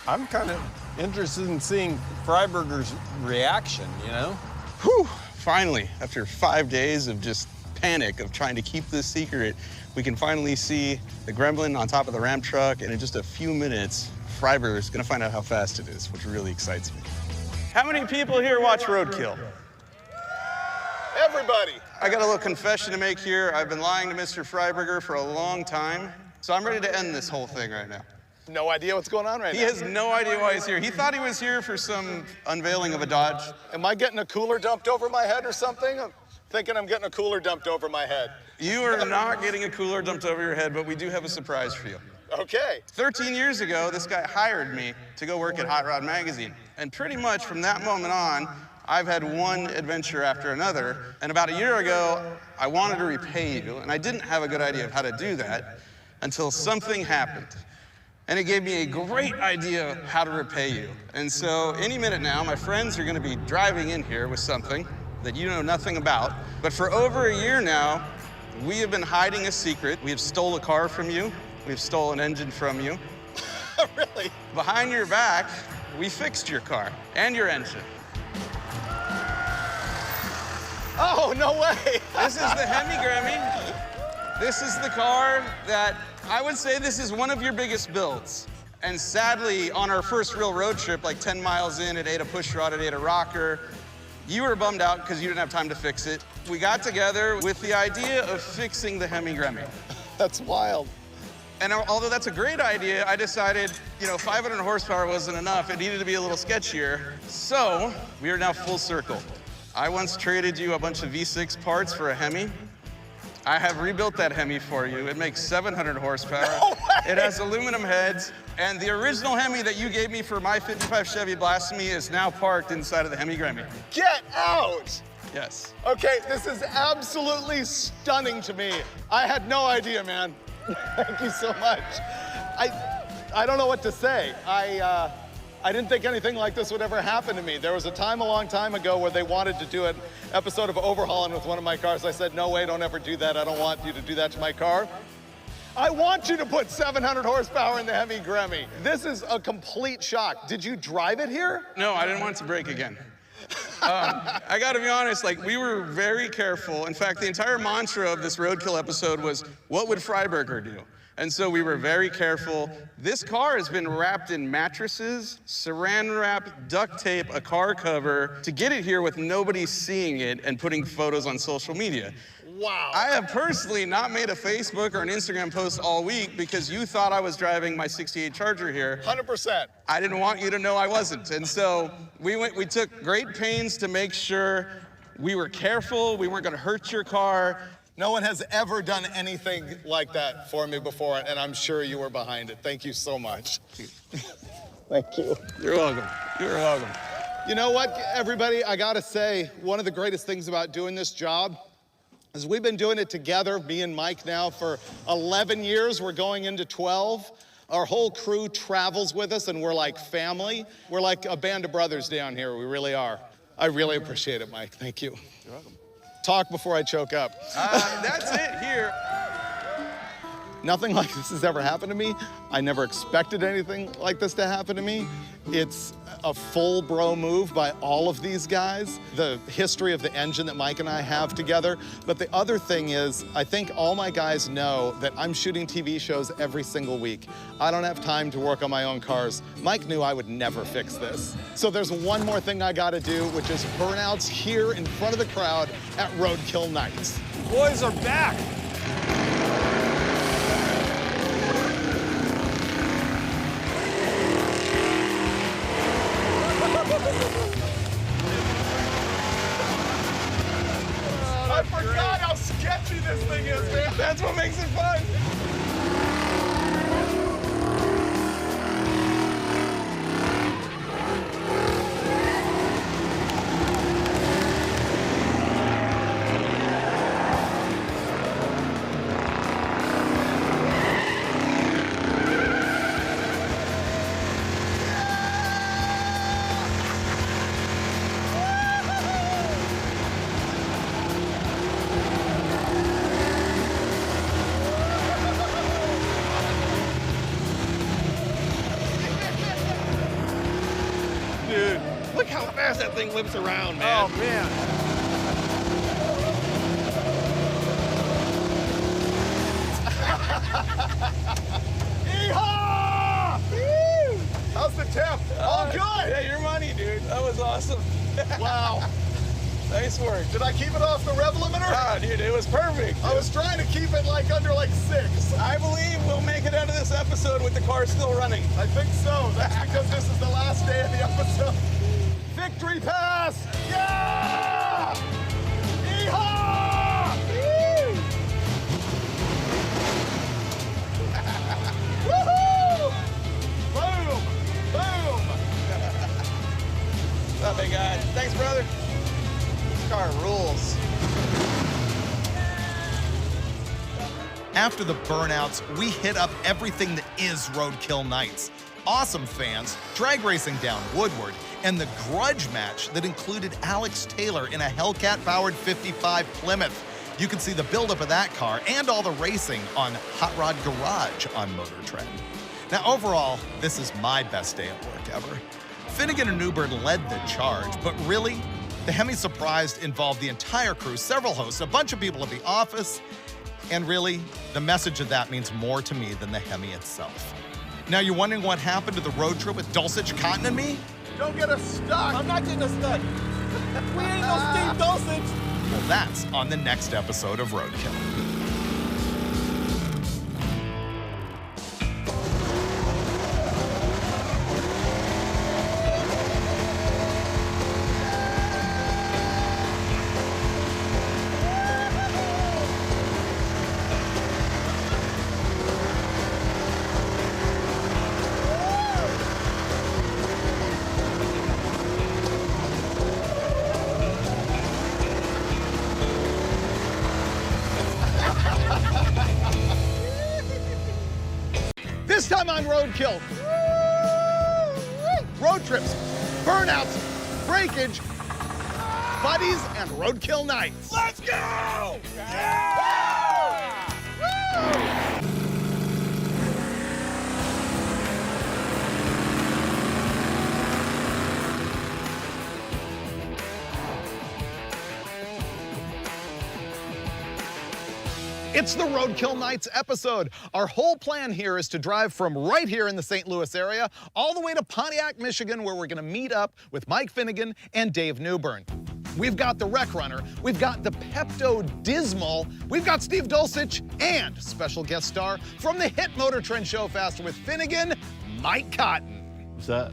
I'm kind of interested in seeing Freiburger's reaction, you know? Whew. Finally, after 5 days of just panic of trying to keep this secret, we can finally see the Gremlin on top of the ramp truck, and in just a few minutes, Freiburger's gonna find out how fast it is, which really excites me. How many people here watch Roadkill? Everybody. I got a little confession to make here. I've been lying to Mr. Freiburger for a long time, so I'm ready to end this whole thing right now. No idea what's going on right He now. has no idea why he's here. He thought he was here for some unveiling of a Dodge. Am I getting a cooler dumped over my head or something? I'm thinking I'm getting a cooler dumped over my head. You are not getting a cooler dumped over your head, but we do have a surprise for you. Okay. 13 years ago, this guy hired me to go work at Hot Rod Magazine. And pretty much from that moment on, I've had one adventure after another. And about a year ago, I wanted to repay you, and I didn't have a good idea of how to do that until something happened. And it gave me a great idea of how to repay you. And so any minute now, my friends are gonna be driving in here with something that you know nothing about. But for over a year now, we have been hiding a secret. We have stole a car from you. We've stolen an engine from you. Really? Behind your back, we fixed your car and your engine. Oh, no way. This is the Hemi Gremmie. This is the car that I would say this is one of your biggest builds. And sadly, on our first real road trip, like 10 miles in, it ate a push rod, it ate a rocker. You were bummed out because you didn't have time to fix it. We got together with the idea of fixing the Hemi Gremmie. That's wild. And although that's a great idea, I decided, 500 horsepower wasn't enough. It needed to be a little sketchier. So we are now full circle. I once traded you a bunch of V6 parts for a Hemi. I have rebuilt that Hemi for you. It makes 700 horsepower. No way! It has aluminum heads. And the original Hemi that you gave me for my 55 Chevy Blasphemi is now parked inside of the Hemi Gremmie. Get out! Yes. Okay, this is absolutely stunning to me. I had no idea, man. Thank you so much. I don't know what to say. I didn't think anything like this would ever happen to me. There was a time a long time ago where they wanted to do an episode of overhauling with one of my cars. I said, no way, don't ever do that. I don't want you to do that to my car. I want you to put 700 horsepower in the Hemi Gremmie. This is a complete shock. Did you drive it here? No, I didn't want it to break again. I gotta be honest, we were very careful. In fact, the entire mantra of this Roadkill episode was, what would Freiburger do? And so we were very careful. This car has been wrapped in mattresses, saran wrap, duct tape, a car cover to get it here with nobody seeing it and putting photos on social media. Wow. I have personally not made a Facebook or an Instagram post all week because you thought I was driving my 68 Charger here. 100%. I didn't want you to know I wasn't. And so we took great pains to make sure we were careful, we weren't gonna hurt your car. No one has ever done anything like that for me before, and I'm sure you were behind it. Thank you so much. Thank you. You're welcome. You're welcome. You know what, everybody? I gotta say, one of the greatest things about doing this job is we've been doing it together, me and Mike now, for 11 years. We're going into 12. Our whole crew travels with us, and we're like family. We're like a band of brothers down here. We really are. I really appreciate it, Mike. Thank you. You're welcome. Talk before I choke up. That's it here. Nothing like this has ever happened to me. I never expected anything like this to happen to me. It's a full bro move by all of these guys, the history of the engine that Mike and I have together. But the other thing is, I think all my guys know that I'm shooting TV shows every single week. I don't have time to work on my own cars. Mike knew I would never fix this. So there's one more thing I gotta do, which is burnouts here in front of the crowd at Roadkill Nights. Boys are back. I forgot how sketchy this thing is, man. That's what makes it fun. Dude, look how fast that thing whips around, man. Oh, man. Yeehaw! Woo! How's the temp? All good. Yeah, your money, dude. That was awesome. Wow. Nice work. Did I keep it off the rev limiter? Ah, dude, it was perfect. I was trying to keep it like under like 6. I believe we'll make it out of this episode with the car still running. I think so. That's because this is the last day of the episode. Victory pass! Yeah! Yeehaw! Woo! Woohoo! Boom! Boom! What's up, big guy? Thanks, brother. This car rules. After the burnouts, we hit up everything that is Roadkill Nights. Awesome fans, drag racing down Woodward, and the grudge match that included Alex Taylor in a Hellcat-powered 55 Plymouth. You can see the buildup of that car and all the racing on Hot Rod Garage on Motor Trend. Now, overall, this is my best day at work ever. Finnegan and Newbern led the charge, but really, the Hemi Surprised involved the entire crew, several hosts, a bunch of people at the office, and really, the message of that means more to me than the Hemi itself. Now, you're wondering what happened to the road trip with Dulcich, Cotten, and me? Don't get us stuck. I'm not getting us stuck. We ain't no Steve Dulcich. Well, that's on the next episode of Roadkill. This time on Roadkill. Road trips, burnouts, breakage, buddies, and Roadkill Nights. Let's go! It's the Roadkill Nights episode. Our whole plan here is to drive from right here in the St. Louis area all the way to Pontiac, Michigan, where we're gonna meet up with Mike Finnegan and Dave Newbern. We've got the Wreck Runner, we've got the Pepto Dismal, we've got Steve Dulcich, and special guest star from the hit Motor Trend show Faster with Finnegan, Mike Cotten. What's that?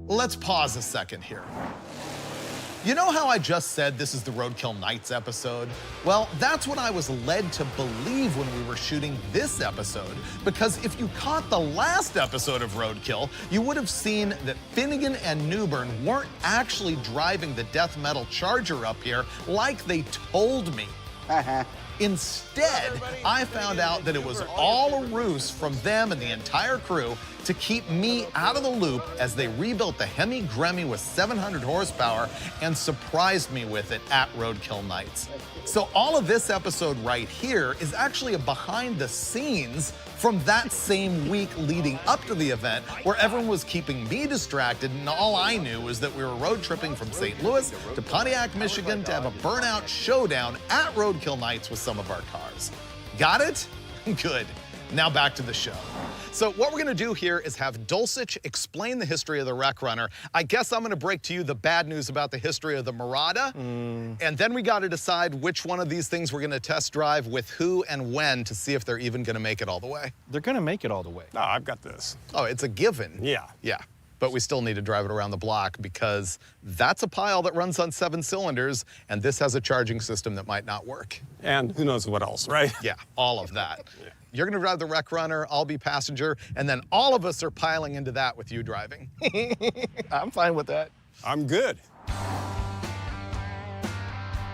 Let's pause a second here. You know how I just said this is the Roadkill Nights episode? Well, that's what I was led to believe when we were shooting this episode, because if you caught the last episode of Roadkill, you would have seen that Finnegan and Newbern weren't actually driving the death metal Charger up here like they told me. Instead, I found out that it was all a ruse from them and the entire crew to keep me out of the loop as they rebuilt the Hemi Gremmie with 700 horsepower and surprised me with it at Roadkill Nights. So all of this episode right here is actually a behind the scenes from that same week leading up to the event where everyone was keeping me distracted and all I knew was that we were road tripping from St. Louis to Pontiac, Michigan to have a burnout showdown at Roadkill Nights with some of our cars. Got it? Good. Now back to the show. So what we're gonna do here is have Dulcich explain the history of the Wreck Runner. I guess I'm gonna break to you the bad news about the history of the Murata. And then we gotta decide which one of these things we're gonna test drive with who and when to see if they're even gonna make it all the way. They're gonna make it all the way. No, I've got this. Oh, it's a given. Yeah. Yeah. But we still need to drive it around the block because that's a pile that runs on 7 cylinders, and this has a charging system that might not work. And who knows what else, right? Yeah, all of that. Yeah. You're gonna drive the Wreck Runner, I'll be passenger, and then all of us are piling into that with you driving. I'm fine with that. I'm good.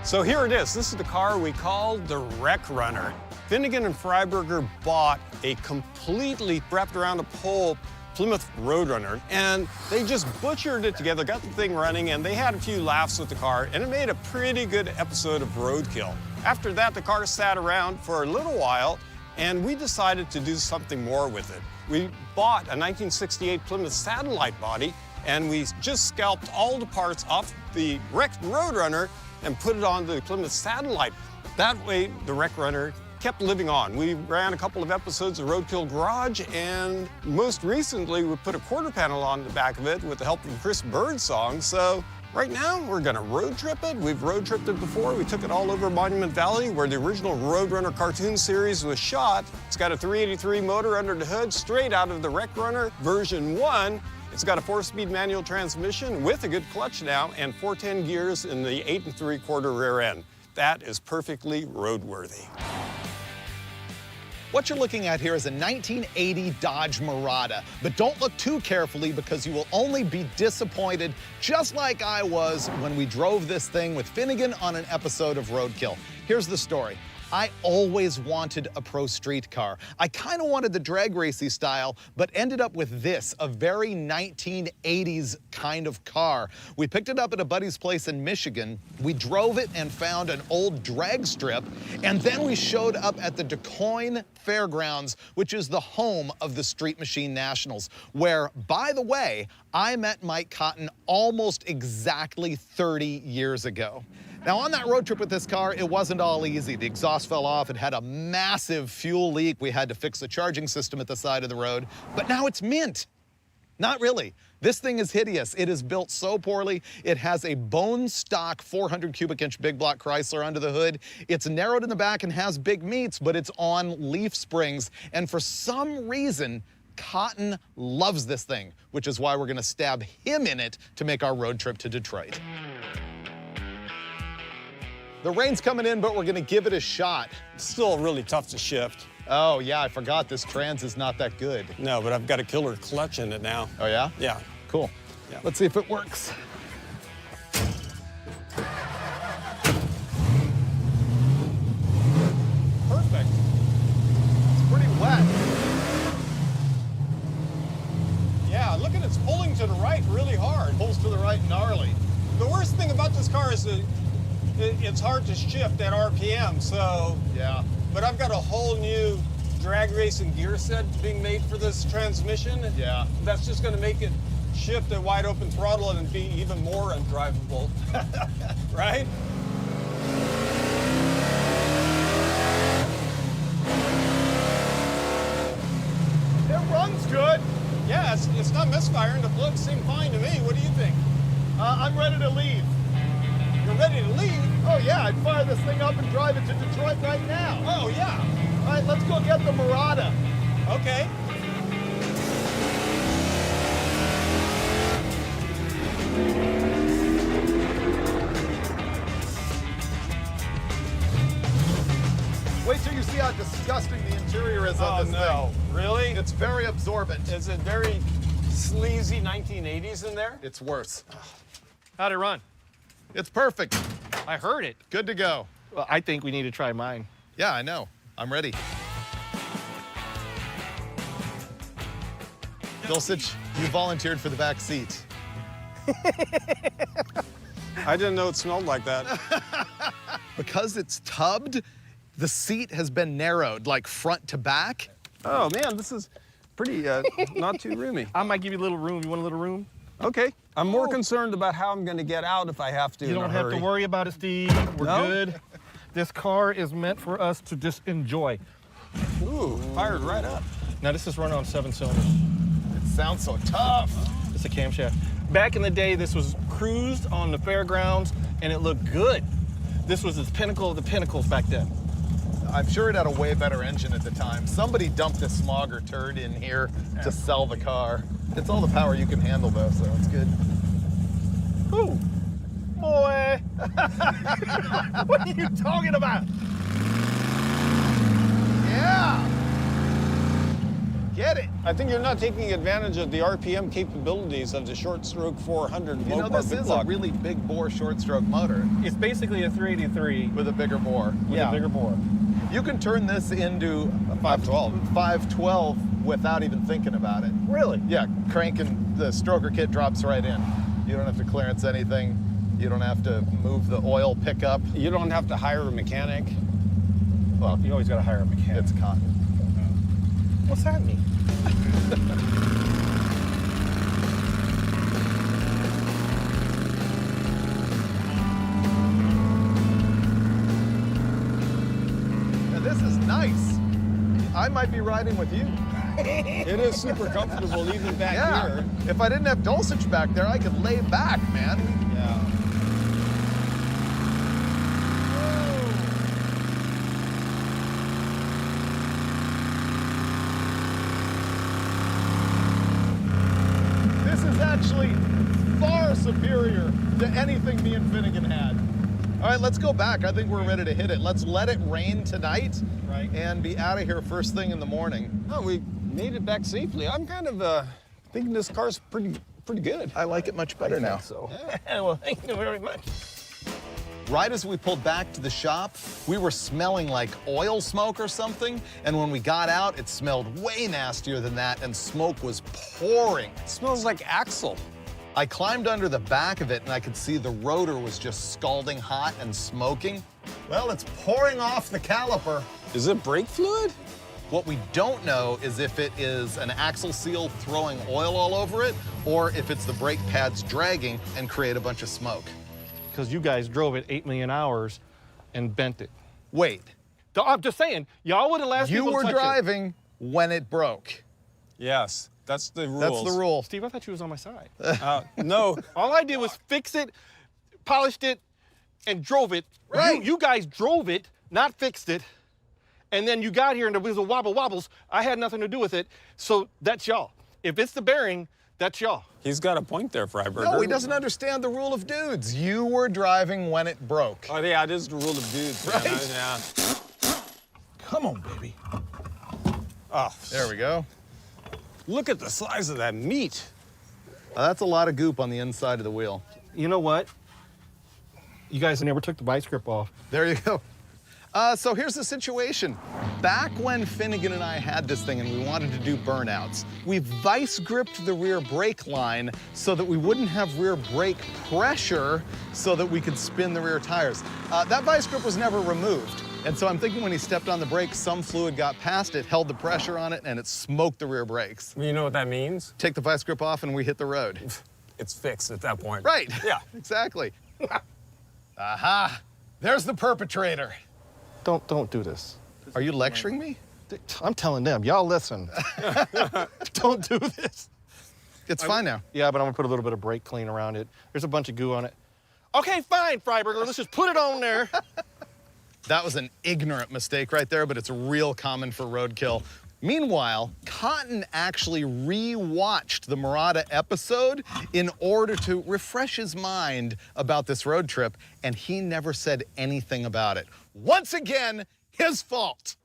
So here it is. This is the car we call the Wreck Runner. Finnegan and Freiburger bought a completely wrapped around a pole Plymouth Roadrunner, and they just butchered it together, got the thing running, and they had a few laughs with the car, and it made a pretty good episode of Roadkill. After that, the car sat around for a little while, and we decided to do something more with it. We bought a 1968 Plymouth Satellite body, and we just scalped all the parts off the wrecked Roadrunner and put it on the Plymouth Satellite. That way, the Wreck Runner kept living on. We ran a couple of episodes of Roadkill Garage, and most recently we put a quarter panel on the back of it with the help of Chris Bird's song. So right now we're gonna road trip it. We've road tripped it before. We took it all over Monument Valley where the original Roadrunner cartoon series was shot. It's got a 383 motor under the hood straight out of the Wreck Runner version 1. It's got a 4-speed manual transmission with a good clutch now and 410 gears in the 8 3/4 rear end. That is perfectly roadworthy. What you're looking at here is a 1980 Dodge Murata, but don't look too carefully because you will only be disappointed, just like I was when we drove this thing with Finnegan on an episode of Roadkill. Here's the story. I always wanted a pro street car. I kind of wanted the drag racy style, but ended up with this, a very 1980s kind of car. We picked it up at a buddy's place in Michigan. We drove it and found an old drag strip, and then we showed up at the DuQuoin Fairgrounds, which is the home of the Street Machine Nationals, where, by the way, I met Mike Cotten almost exactly 30 years ago. Now, on that road trip with this car, it wasn't all easy. The exhaust fell off. It had a massive fuel leak. We had to fix the charging system at the side of the road. But now it's mint. Not really. This thing is hideous. It is built so poorly. It has a bone stock 400 cubic inch big block Chrysler under the hood. It's narrowed in the back and has big meats, but it's on leaf springs. And for some reason, Cotten loves this thing, which is why we're gonna stab him in it to make our road trip to Detroit. The rain's coming in, but we're gonna give it a shot. It's still really tough to shift. Oh yeah, I forgot this trans is not that good. No, but I've got a killer clutch in it now. Oh yeah? Yeah. Cool. Yeah. Let's see if it works. Perfect. It's pretty wet. Yeah, look at it's pulling to the right really hard. Pulls to the right gnarly. The worst thing about this car is that it's hard to shift at RPM, so... Yeah. But I've got a whole new drag racing gear set being made for this transmission. Yeah. That's just gonna make it shift at wide open throttle and be even more undrivable. Right? good? Yeah, it's not misfiring. The plugs seem fine to me. What do you think? I'm ready to leave. You're ready to leave? Oh, yeah, I'd fire this thing up and drive it to Detroit right now. Oh, yeah. All right, let's go get the Murata. Okay. Wait till you see how disgusting the interior is on this thing. Really? It's very absorbent. Is it very sleazy 1980s in there? It's worse. How'd it run? It's perfect. I heard it. Good to go. Well, I think we need to try mine. Yeah, I know. I'm ready. Dulcich, you volunteered for the back seat. I didn't know it smelled like that. Because it's tubbed, the seat has been narrowed, like front to back. Oh, man, this is pretty, not too roomy. I might give you a little room. You want a little room? Okay. I'm more concerned about how I'm going to get out if I have to. You don't have to worry about it, Steve. We're good. This car is meant for us to just enjoy. Ooh, fired right up. Now, this is run on 7 cylinders. It sounds so tough. It's a camshaft. Back in the day, this was cruised on the fairgrounds, and it looked good. This was the pinnacle of the pinnacles back then. I'm sure it had a way better engine at the time. Somebody dumped a smogger turd in here to sell the car. It's all the power you can handle, though, so it's good. Ooh, boy. What are you talking about? Yeah. Get it. I think you're not taking advantage of the RPM capabilities of the short stroke 400 You know, this is a really big bore short stroke motor. It's basically a 383 with a bigger bore. with a bigger bore. You can turn this into a 512. 512 without even thinking about it. Really? Yeah, crank and the stroker kit drops right in. You don't have to clearance anything. You don't have to move the oil pickup. You don't have to hire a mechanic. Well, You always got to hire a mechanic. it's Cotten. What's that mean? Now, this is nice. I might be riding with you. It is super comfortable even back here. If I didn't have Dulcich back there, I could lay back, man. Yeah. This is actually far superior to anything me and Finnegan had. All right, let's go back. I think we're ready to hit it. Let's let it rain tonight and be out of here first thing in the morning. Oh, we made it back safely. I'm kind of thinking this car's pretty good. I like it much better now. So, well, thank you very much. Right as we pulled back to the shop, we were smelling like oil smoke or something, and when we got out, it smelled way nastier than that, and smoke was pouring. It smells like axle. I climbed under the back of it, and I could see the rotor was just scalding hot and smoking. Well, it's pouring off the caliper. Is it brake fluid? What we don't know is if it is an axle seal throwing oil all over it, or if it's the brake pads dragging and create a bunch of smoke. Because you guys drove it 8 million hours and bent it. Wait. I'm just saying, y'all were the last You people to were touch driving when it broke. Yes, that's the rules. That's the rule. Steve, I thought you was on my side. No. All I did was fix it, polished it, and drove it. Right. You guys drove it, not fixed it. And then you got here and there was a wobbles. I had nothing to do with it. So that's y'all. If it's the bearing, that's y'all. He's got a point there, Freiburger. No, he doesn't understand the rule of dudes. You were driving when it broke. Oh, yeah, it is the rule of dudes. Right? Man. Yeah. Come on, baby. Oh, There we go. look at the size of that meat. That's a lot of goop on the inside of the wheel. You know what? You guys never took the vice grip off. There you go. So here's the situation. Back when Finnegan and I had this thing and we wanted to do burnouts, we vice gripped the rear brake line so that we wouldn't have rear brake pressure so that we could spin the rear tires. That vice grip was never removed. And so I'm thinking when he stepped on the brake, some fluid got past it, held the pressure on it, and it smoked the rear brakes. You know what that means? Take the vice grip off and we hit the road. It's fixed at that point. Right. Yeah. Exactly. Aha. There's the perpetrator. Don't do this. Are you lecturing me? I'm telling them, y'all listen. Don't do this. It's fine now. Yeah, but I'm gonna put a little bit of brake clean around it. There's a bunch of goo on it. Okay, fine, Freiburger, let's just put it on there. That was an ignorant mistake right there, but it's real common for roadkill. Meanwhile, Cotten actually re-watched the Murata episode in order to refresh his mind about this road trip, and he never said anything about it. Once again, his fault.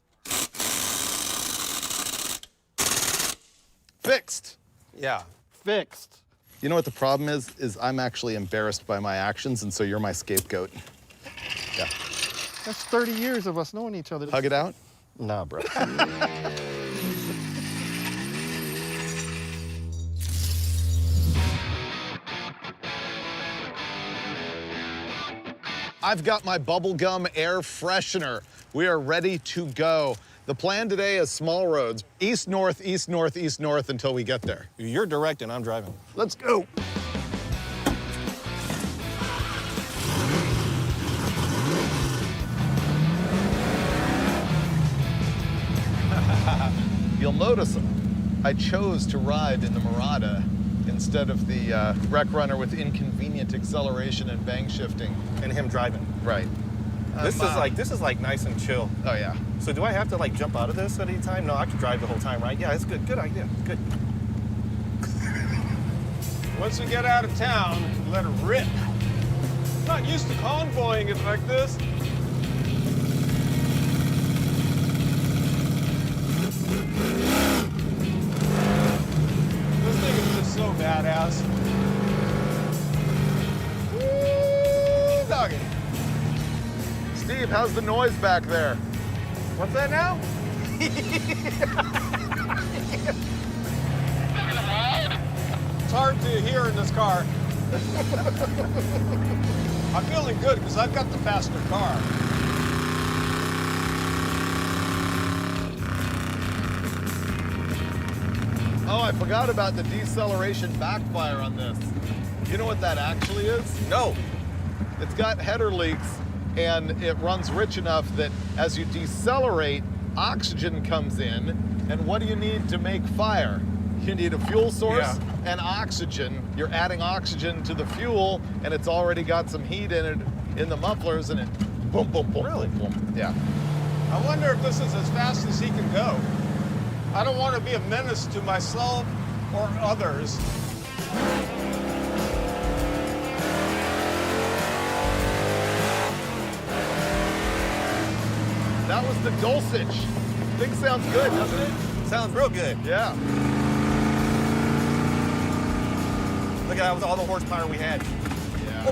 Fixed. Yeah. Fixed. You know what the problem is? I'm actually embarrassed by my actions, and so you're my scapegoat. Yeah. That's 30 years of us knowing each other. Hug it out? Nah, bro. I've got my bubblegum air freshener. We are ready to go. The plan today is small roads, east, north, east, north, east, north until we get there. You're directing, I'm driving. Let's go. You'll notice I chose to ride in the Murata instead of the Wreck Runner with inconvenient acceleration and bang shifting. And him driving. Right. This is like nice and chill. Oh yeah. So do I have to like jump out of this at any time? No, I can drive the whole time, right? Yeah, it's good. Good idea. Good. Once we get out of town, let her rip. Not used to convoying it like this. This thing is just so badass. Woo, doggy. Steve, how's the noise back there? What's that now? It's hard to hear in this car. I'm feeling good because I've got the faster car. Oh, I forgot about the deceleration backfire on this. You know what that actually is? No. It's got header leaks, and it runs rich enough that as you decelerate, oxygen comes in, and what do you need to make fire? You need a fuel source and oxygen. You're adding oxygen to the fuel, and it's already got some heat in it, in the mufflers, and it boom, boom, boom, Really? boom, boom. Yeah. I wonder if this is as fast as he can go. I don't want to be a menace to myself or others. That was the Dulcich. Thing sounds good, doesn't it? Sounds real good. Yeah. Look at that, was all the horsepower we had. Yeah.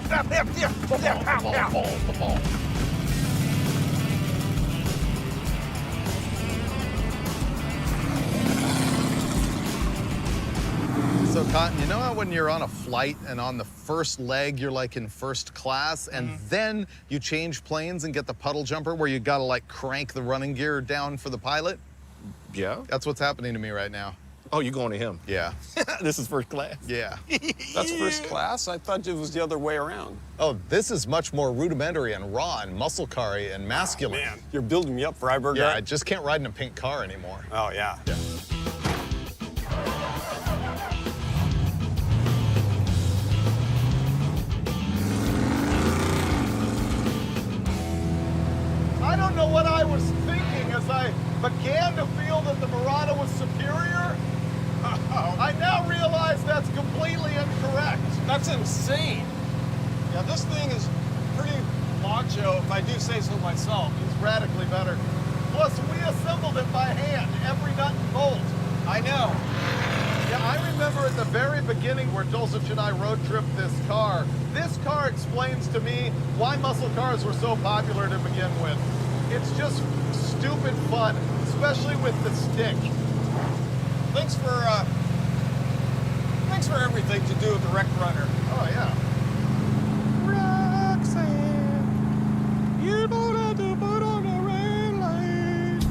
So Cotten, you know how when you're on a flight and on the first leg you're like in first class, and then you change planes and get the puddle jumper where you gotta like crank the running gear down for the pilot? Yeah? That's what's happening to me right now. Oh, you going to him? Yeah. This is first class. Yeah. That's first class? I thought it was the other way around. Oh, this is much more rudimentary and raw and muscle car-y and masculine. Man, you're building me up, Freiburger. Yeah, I just can't ride in a pink car anymore. Oh, yeah. Yeah. I don't know what I was thinking as I began to feel that the Murata was superior. I now realize that's completely incorrect. That's insane. Yeah, this thing is pretty macho, if I do say so myself. It's radically better. Plus, we assembled it by hand, every nut and bolt. I know. Yeah, I remember at the very beginning where Dulcich and I road tripped this car. This car explains to me why muscle cars were so popular to begin with. It's just stupid fun, especially with the stick. Thanks for everything to do with the Wreck Runner. Oh, yeah. Roxanne, you don't have to put on the red light.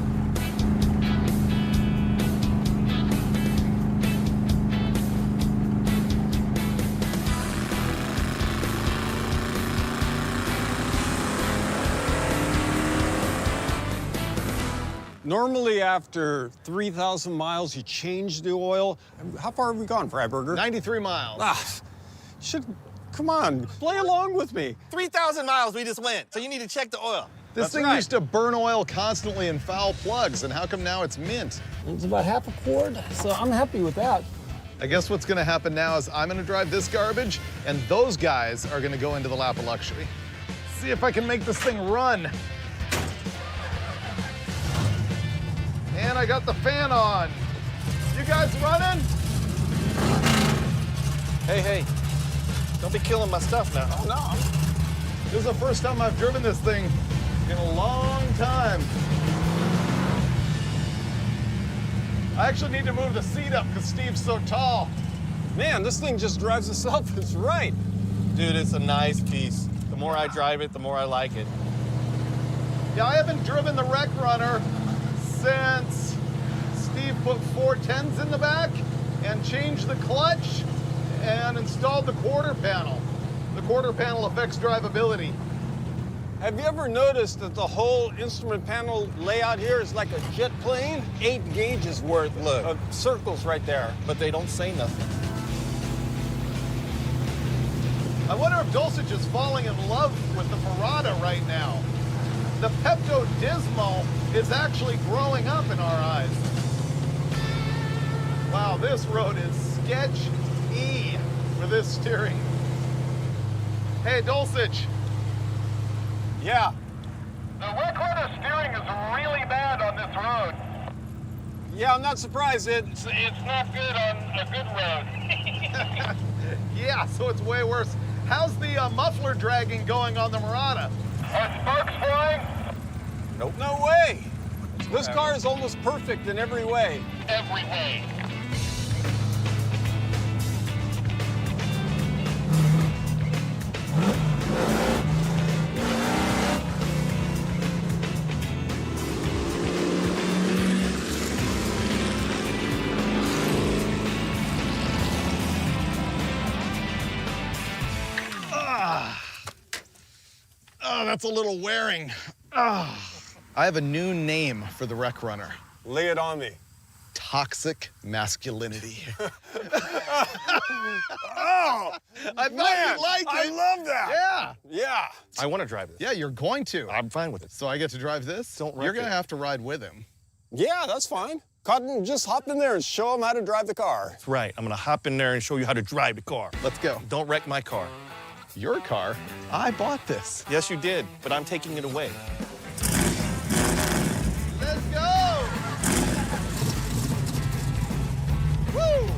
Normally, after 3,000 miles, you change the oil. How far have we gone, Freiburger? 93 miles. Come on, play along with me. 3,000 miles we just went, so you need to check the oil. This thing used to burn oil constantly in foul plugs, and how come now it's mint? It's about half a quart, so I'm happy with that. I guess what's gonna happen now is I'm gonna drive this garbage, and those guys are gonna go into the lap of luxury. See if I can make this thing run. And I got the fan on. You guys running? Hey, don't be killing my stuff now. Oh, no. This is the first time I've driven this thing in a long time. I actually need to move the seat up because Steve's so tall. Man, this thing just drives itself. It's right. Dude, it's a nice piece. The more I drive it, the more I like it. Yeah, I haven't driven the Wreck Runner since Steve put 410s in the back and changed the clutch and installed the quarter panel. The quarter panel affects drivability. Have you ever noticed that the whole instrument panel layout here is like a jet plane? 8 gauges worth of circles right there. But they don't say nothing. I wonder if Dulcich is falling in love with the Parada right now. The Pepto-Dismal is actually growing up in our eyes. Wow, this road is sketch-y for this steering. Hey, Dulcich. Yeah. The Wreck-Runner steering is really bad on this road. Yeah, I'm not surprised. It's not good on a good road. Yeah, so it's way worse. How's the muffler dragging going on the Murata? Are sparks flying? Nope. No way. This car is almost perfect in every way. Every way. Oh, that's a little wearing. I have a new name for the Wreck Runner. Lay it on me. Toxic masculinity. Oh, I thought you'd like it. I love that. Yeah. Yeah. I want to drive this. Yeah, you're going to. I'm fine with it. So I get to drive this? Don't wreck You're going it. to have to ride with him. Yeah, that's fine. Cotten, just hop in there and show him how to drive the car. That's right. I'm going to hop in there and show you how to drive the car. Let's go. Don't wreck my car. Your car? I bought this. Yes, you did, but I'm taking it away. Let's go! Woo!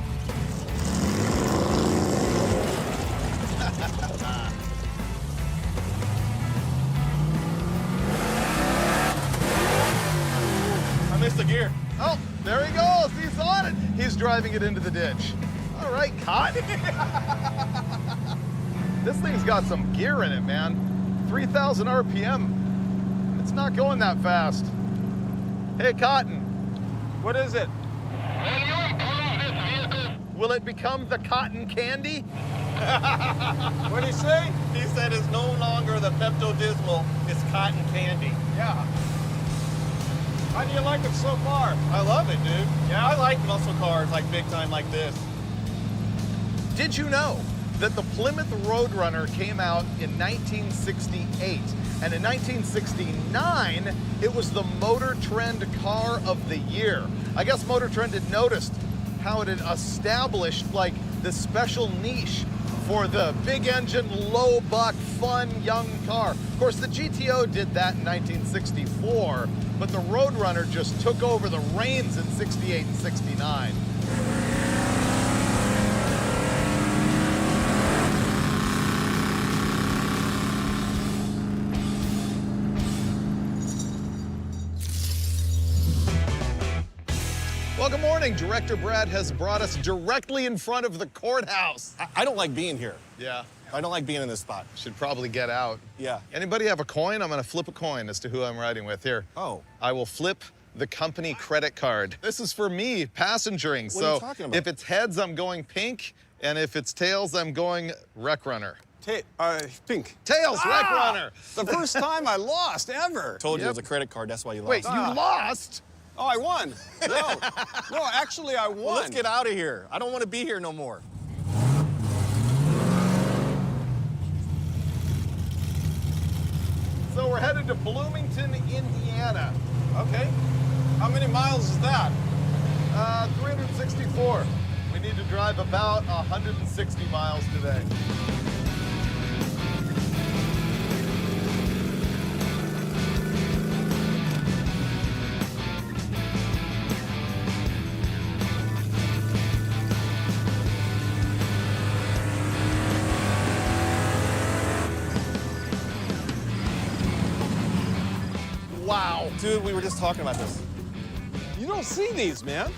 I missed the gear. Oh, there he goes. He's on it. He's driving it into the ditch. All right, Cotten. This thing's got some gear in it, man. 3,000 RPM. It's not going that fast. Hey, Cotten. What is it? When you improve this vehicle, will it become the cotton candy? What did he say? He said it's no longer the Pepto-Dismal, it's cotton candy. Yeah. How do you like it so far? I love it, dude. Yeah, I like muscle cars like big time like this. Did you know that the Plymouth Roadrunner came out in 1968? And in 1969, it was the Motor Trend Car of the Year. I guess Motor Trend had noticed how it had established like this special niche for the big engine, low buck, fun, young car. Of course, the GTO did that in 1964, but the Roadrunner just took over the reins in 68 and 69. Well, good morning. Director Brad has brought us directly in front of the courthouse. I don't like being here. Yeah. I don't like being in this spot. Should probably get out. Yeah. Anybody have a coin? I'm gonna flip a coin as to who I'm riding with here. Oh. I will flip the company credit card. This is for me, passengering. What are you talking about? If it's heads, I'm going pink, and if it's tails, I'm going Wreck Runner. Pink. Tails, Wreck Runner. The first time I lost ever. Told you it Yep. was a credit card, that's why you lost. Wait, you lost? Oh, I won. No, actually, I won. Well, let's get out of here. I don't want to be here no more. So we're headed to Bloomington, Indiana. Okay. How many miles is that? 364. We need to drive about 160 miles today. Wow. Dude, we were just talking about this. You don't see these, man.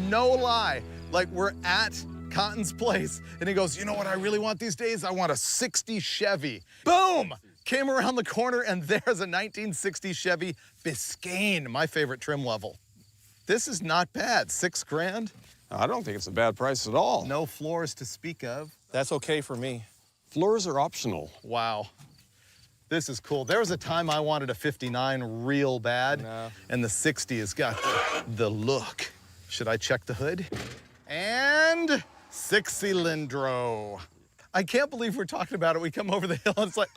No lie. Like, we're at Cotten's place, and he goes, you know what I really want these days? I want a 60 Chevy. Boom! Came around the corner, and there's a 1960 Chevy Biscayne, my favorite trim level. This is not bad. $6 grand. I don't think it's a bad price at all. No floors to speak of. That's okay for me. Floors are optional. Wow. This is cool. There was a time I wanted a 59 real bad, and the 60 has got the look. Should I check the hood? And 6-cylindro. I can't believe we're talking about it. We come over the hill and it's like,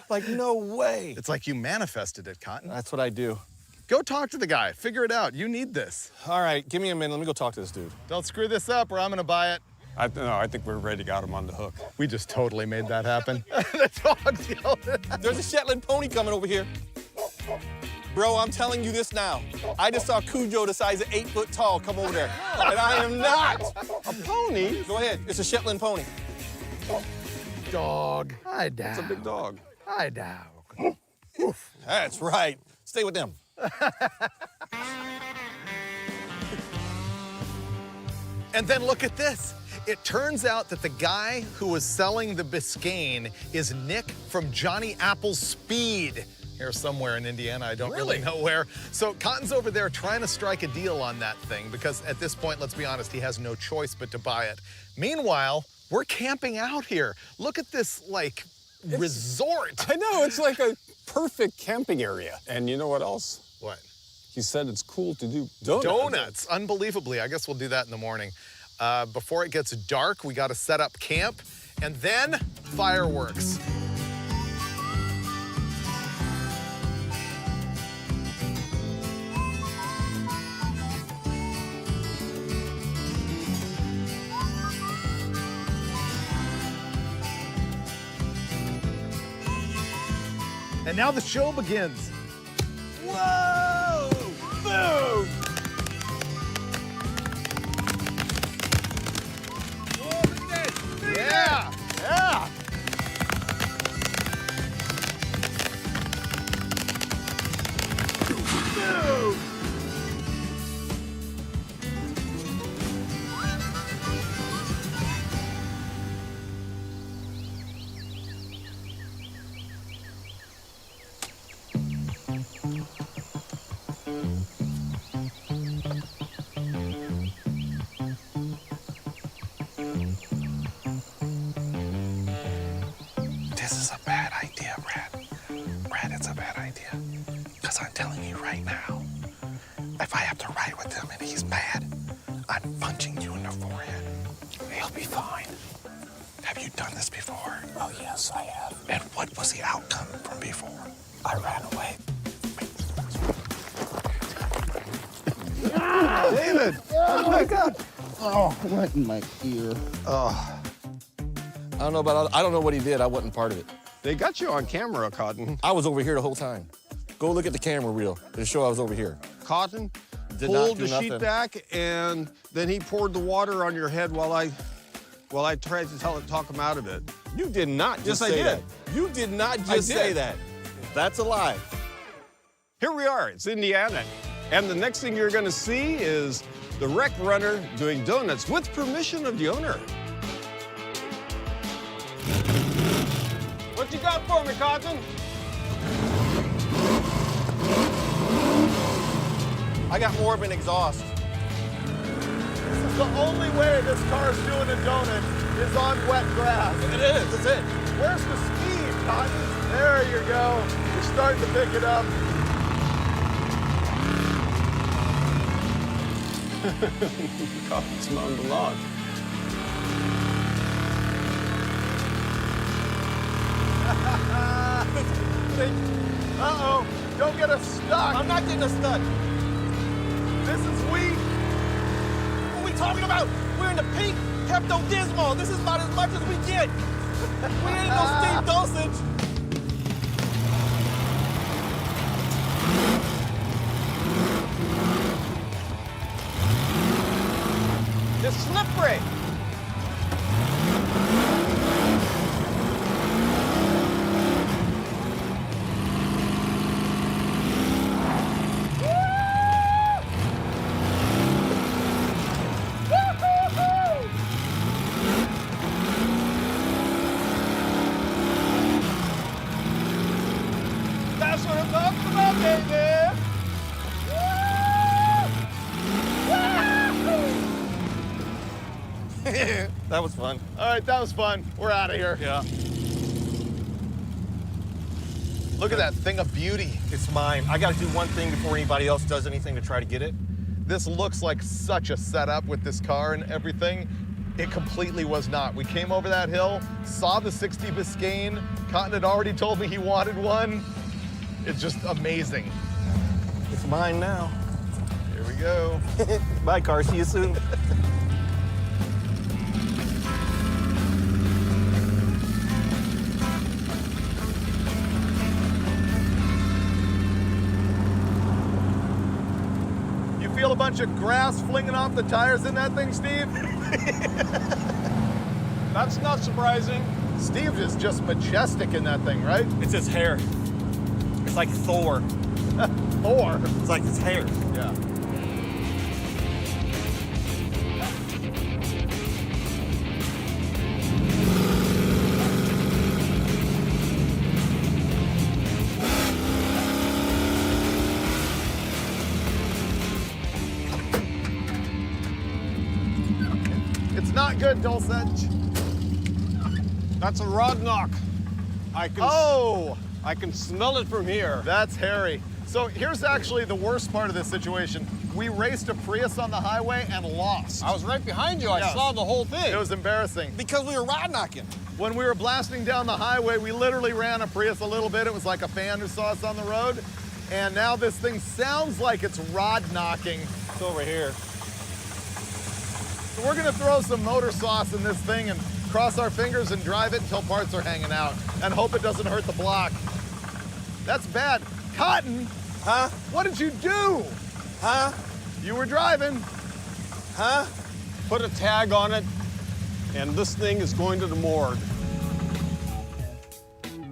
like, no way. It's like you manifested it, Cotten. That's what I do. Go talk to the guy. Figure it out. You need this. All right, give me a minute. Let me go talk to this dude. Don't screw this up or I'm gonna buy it. I think we're ready to got him on the hook. We just totally made that happen. The dog's yelling. There's a Shetland pony coming over here. Bro, I'm telling you this now. I just saw Cujo the size of 8 foot tall come over there. And I am not a pony. Go ahead, it's a Shetland pony. Dog. Hi, dog. It's a big dog. Hi, dog. That's right. Stay with them. And then look at this. It turns out that the guy who was selling the Biscayne is Nick from Johnny Apple's Speed. Here somewhere in Indiana, I don't really know where. So Cotten's over there trying to strike a deal on that thing because at this point, let's be honest, he has no choice but to buy it. Meanwhile, we're camping out here. Look at this, like, resort. I know, it's like a perfect camping area. And you know what else? What? He said it's cool to do donuts. Donuts, unbelievably. I guess we'll do that in the morning. Before it gets dark, we got to set up camp, and then fireworks. And now the show begins. Whoa! Boom! Yeah! Yeah! Boom! This is a bad idea, Brad. Brad, it's a bad idea. Because I'm telling you right now, if I have to ride with him and he's mad, I'm punching you in the forehead. He'll be fine. Have you done this before? Oh, yes, I have. And what was the outcome from before? I ran away. David! Oh, my God. Oh, right in my ear. Oh. I don't know what he did. I wasn't part of it. They got you on camera, Cotten. I was over here the whole time. Go look at the camera reel. It'll show I was over here. Cotten Did not pulled do the sheet nothing. back, and then he poured the water on your head while I tried to talk him out of it. You did not just Yes, I say did. that. You did not just say did. that. That's a lie. Here we are, it's Indiana. And the next thing you're gonna see is the wreck runner doing donuts with permission of the owner. What you got for me, Cotten? I got more of an exhaust. This is the only way this car's doing a donut is on wet grass. It is, that's it. Where's the speed, Cotten? There you go. You're starting to pick it up. Cotten's mowing the lawn. Uh-oh, don't get us stuck. I'm not getting us stuck. This is weak. What are we talking about? We're in the peak Pepto-Dismal. This is about as much as we get. We ain't no Steve Dulcich. It's slippery. That's what I'm talking about, baby. That was fun. All right, that was fun. We're out of here. Yeah. Look at that thing of beauty. It's mine. I got to do one thing before anybody else does anything to try to get it. This looks like such a setup with this car and everything. It completely was not. We came over that hill, saw the 60 Biscayne. Cotten had already told me he wanted one. It's just amazing. It's mine now. Here we go. Bye, car. See you soon. You feel a bunch of grass flinging off the tires in that thing, Steve? That's not surprising. Steve is just majestic in that thing, right? It's his hair. It's like Thor. Thor? It's like his hair. Yeah. It's not good, Dulcich. That's a rod knock. I can smell it from here. That's hairy. So here's actually the worst part of this situation. We raced a Prius on the highway and lost. I was right behind you. I Yes. saw the whole thing. It was embarrassing. Because we were rod knocking. When we were blasting down the highway, we literally ran a Prius a little bit. It was like a fan who saw us on the road. And now this thing sounds like it's rod knocking. It's over here. So we're gonna throw some motor sauce in this thing and cross our fingers and drive it until parts are hanging out and hope it doesn't hurt the block. That's bad. Cotten, Huh? what did you do? Huh? You were driving. Huh? Put a tag on it, and this thing is going to the morgue.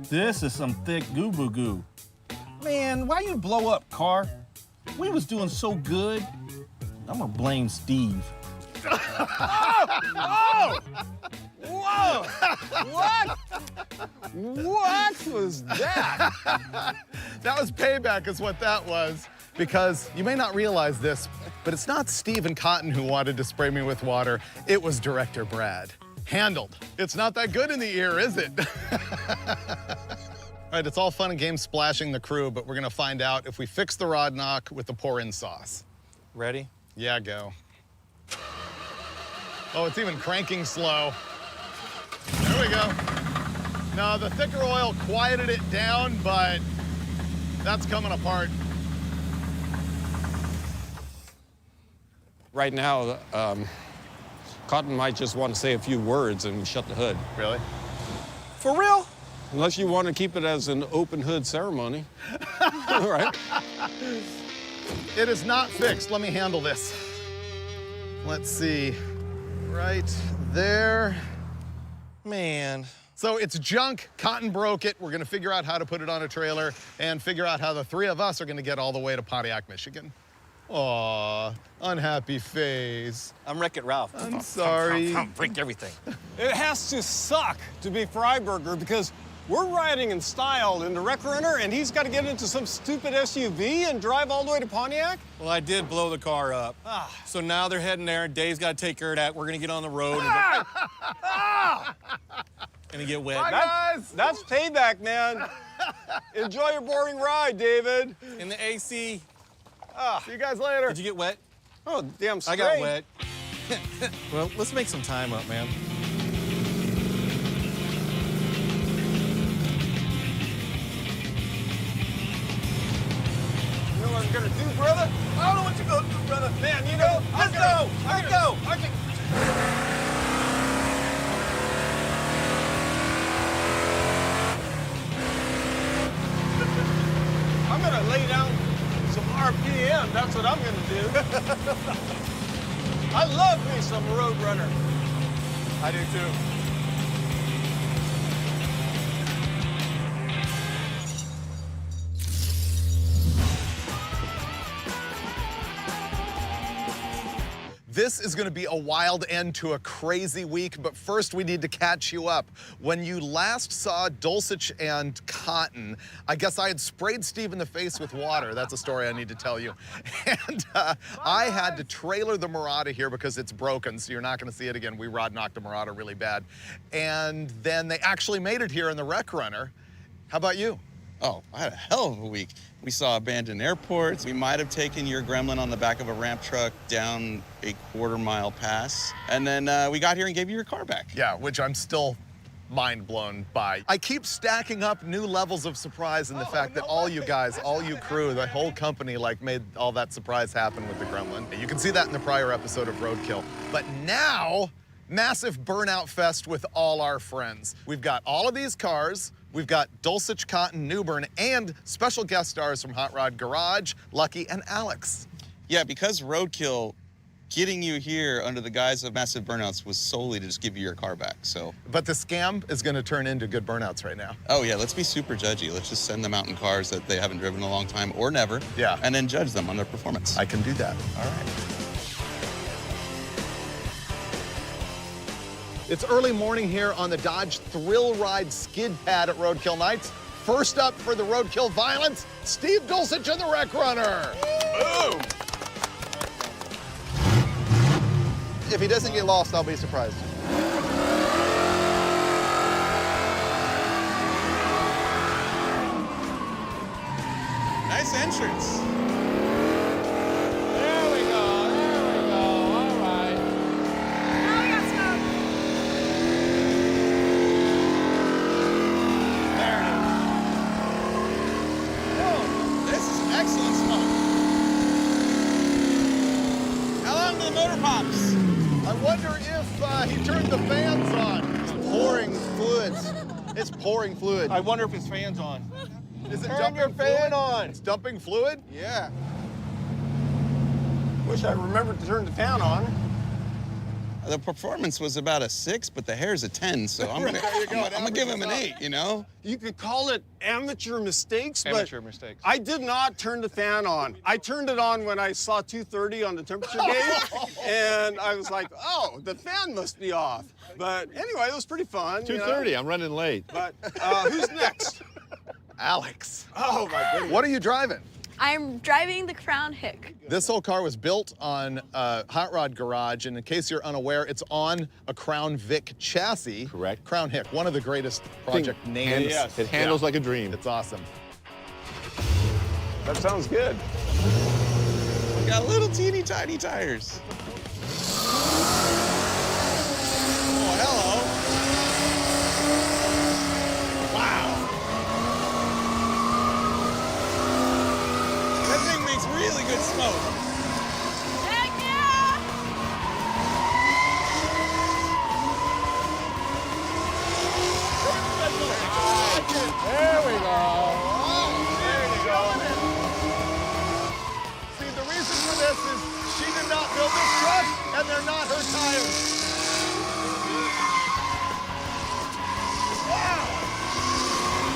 This is some thick goo-boo-goo. Man, why you blow up, car? We was doing so good. I'm gonna blame Steve. Oh! Whoa! What? What was that? That was payback is what that was. Because you may not realize this, but it's not Steve and Cotten who wanted to spray me with water. It was Director Brad. Handled. It's not that good in the ear, is it? All right, it's all fun and games splashing the crew, but we're gonna find out if we fix the rod knock with the pour-in sauce. Ready? Yeah, go. Oh, it's even cranking slow. There we go. No, the thicker oil quieted it down, but that's coming apart. Right now, Cotten might just want to say a few words and shut the hood. Really? For real? Unless you want to keep it as an open hood ceremony. All right. It is not fixed. Let me handle this. Let's see. Right there. Man. So it's junk. Cotten broke it. We're going to figure out how to put it on a trailer and figure out how the three of us are going to get all the way to Pontiac, Michigan. Aw, unhappy face. I'm Wreck-It Ralph. I'm sorry. Break everything. It has to suck to be Freiburger because we're riding in style in the Wreck Runner and he's got to get into some stupid SUV and drive all the way to Pontiac? Well, I did blow the car up. So now they're heading there. Dave's got to take care of that. We're going to get on the road. Gonna get wet. Bye, guys. That's payback, man. Enjoy your boring ride, David. In the AC. See you guys later. Did you get wet? Oh, damn straight. I got wet. Well, let's make some time up, man. You know what I'm gonna do, brother? I don't know what you're gonna do, brother. Man, you know, Let's go. Let's go. I'm gonna lay down some RPM. That's what I'm gonna do. I love me some Roadrunner. I do too. This is going to be a wild end to a crazy week, but first we need to catch you up. When you last saw Dulcich and Cotten, I guess I had sprayed Steve in the face with water. That's a story I need to tell you. And I had to trailer the Murata here because it's broken, so you're not going to see it again. We rod knocked the Murata really bad. And then they actually made it here in the Wreck Runner. How about you? Oh, I had a hell of a week. We saw abandoned airports. We might have taken your gremlin on the back of a ramp truck down a quarter-mile pass. And then we got here and gave you your car back. Yeah, which I'm still mind blown by. I keep stacking up new levels of surprise in the fact that all you guys, all you crew, the whole company like made all that surprise happen with the gremlin. You can see that in the prior episode of Roadkill. But now, massive burnout fest with all our friends. We've got all of these cars. We've got Dulcich, Cotten, Newbern, and special guest stars from Hot Rod Garage, Lucky, and Alex. Yeah, because Roadkill, getting you here under the guise of massive burnouts was solely to just give you your car back, so. But the scam is gonna turn into good burnouts right now. Oh yeah, let's be super judgy. Let's just send them out in cars that they haven't driven in a long time or never. Yeah. And then judge them on their performance. I can do that. All right. It's early morning here on the Dodge Thrill Ride skid pad at Roadkill Nights. First up for the Roadkill violence, Steve Dulcich and the Wreck Runner. Boom! If he doesn't get lost, I'll be surprised. Nice entrance. There we go, all right. Now we got smoke. There it is. Whoa, this is excellent smoke. How long do the motor pops? I wonder if he turned the fans on. It's pouring fluids. It's pouring fluid. I wonder if his fan's on. Is it Turn dumping your fan fluid? on. It's dumping fluid? Yeah. Wish I remembered to turn the fan on. The performance was about a 6, but the hair's a 10, so I'm gonna give him an 8, you know? You could call it amateur mistakes, Amateur but mistakes. I did not turn the fan on. I turned it on when I saw 230 on the temperature gauge, and I was like, oh, the fan must be off. But anyway, it was pretty fun. 2:30, I'm running late. But who's next? Alex. Oh, my goodness. What are you driving? I'm driving the Crown Hick. This whole car was built on Hot Rod Garage, and in case you're unaware, it's on a Crown Vic chassis. Correct. Crown Hick, one of the greatest project names. Yes. It handles like a dream. It's awesome. That sounds good. We got little teeny tiny tires. Oh, hello. Wow. That thing makes really good smoke. Heck yeah! There we go. There you go. See, the reason for this is she did not build this truck, and they're not her tires. Wow!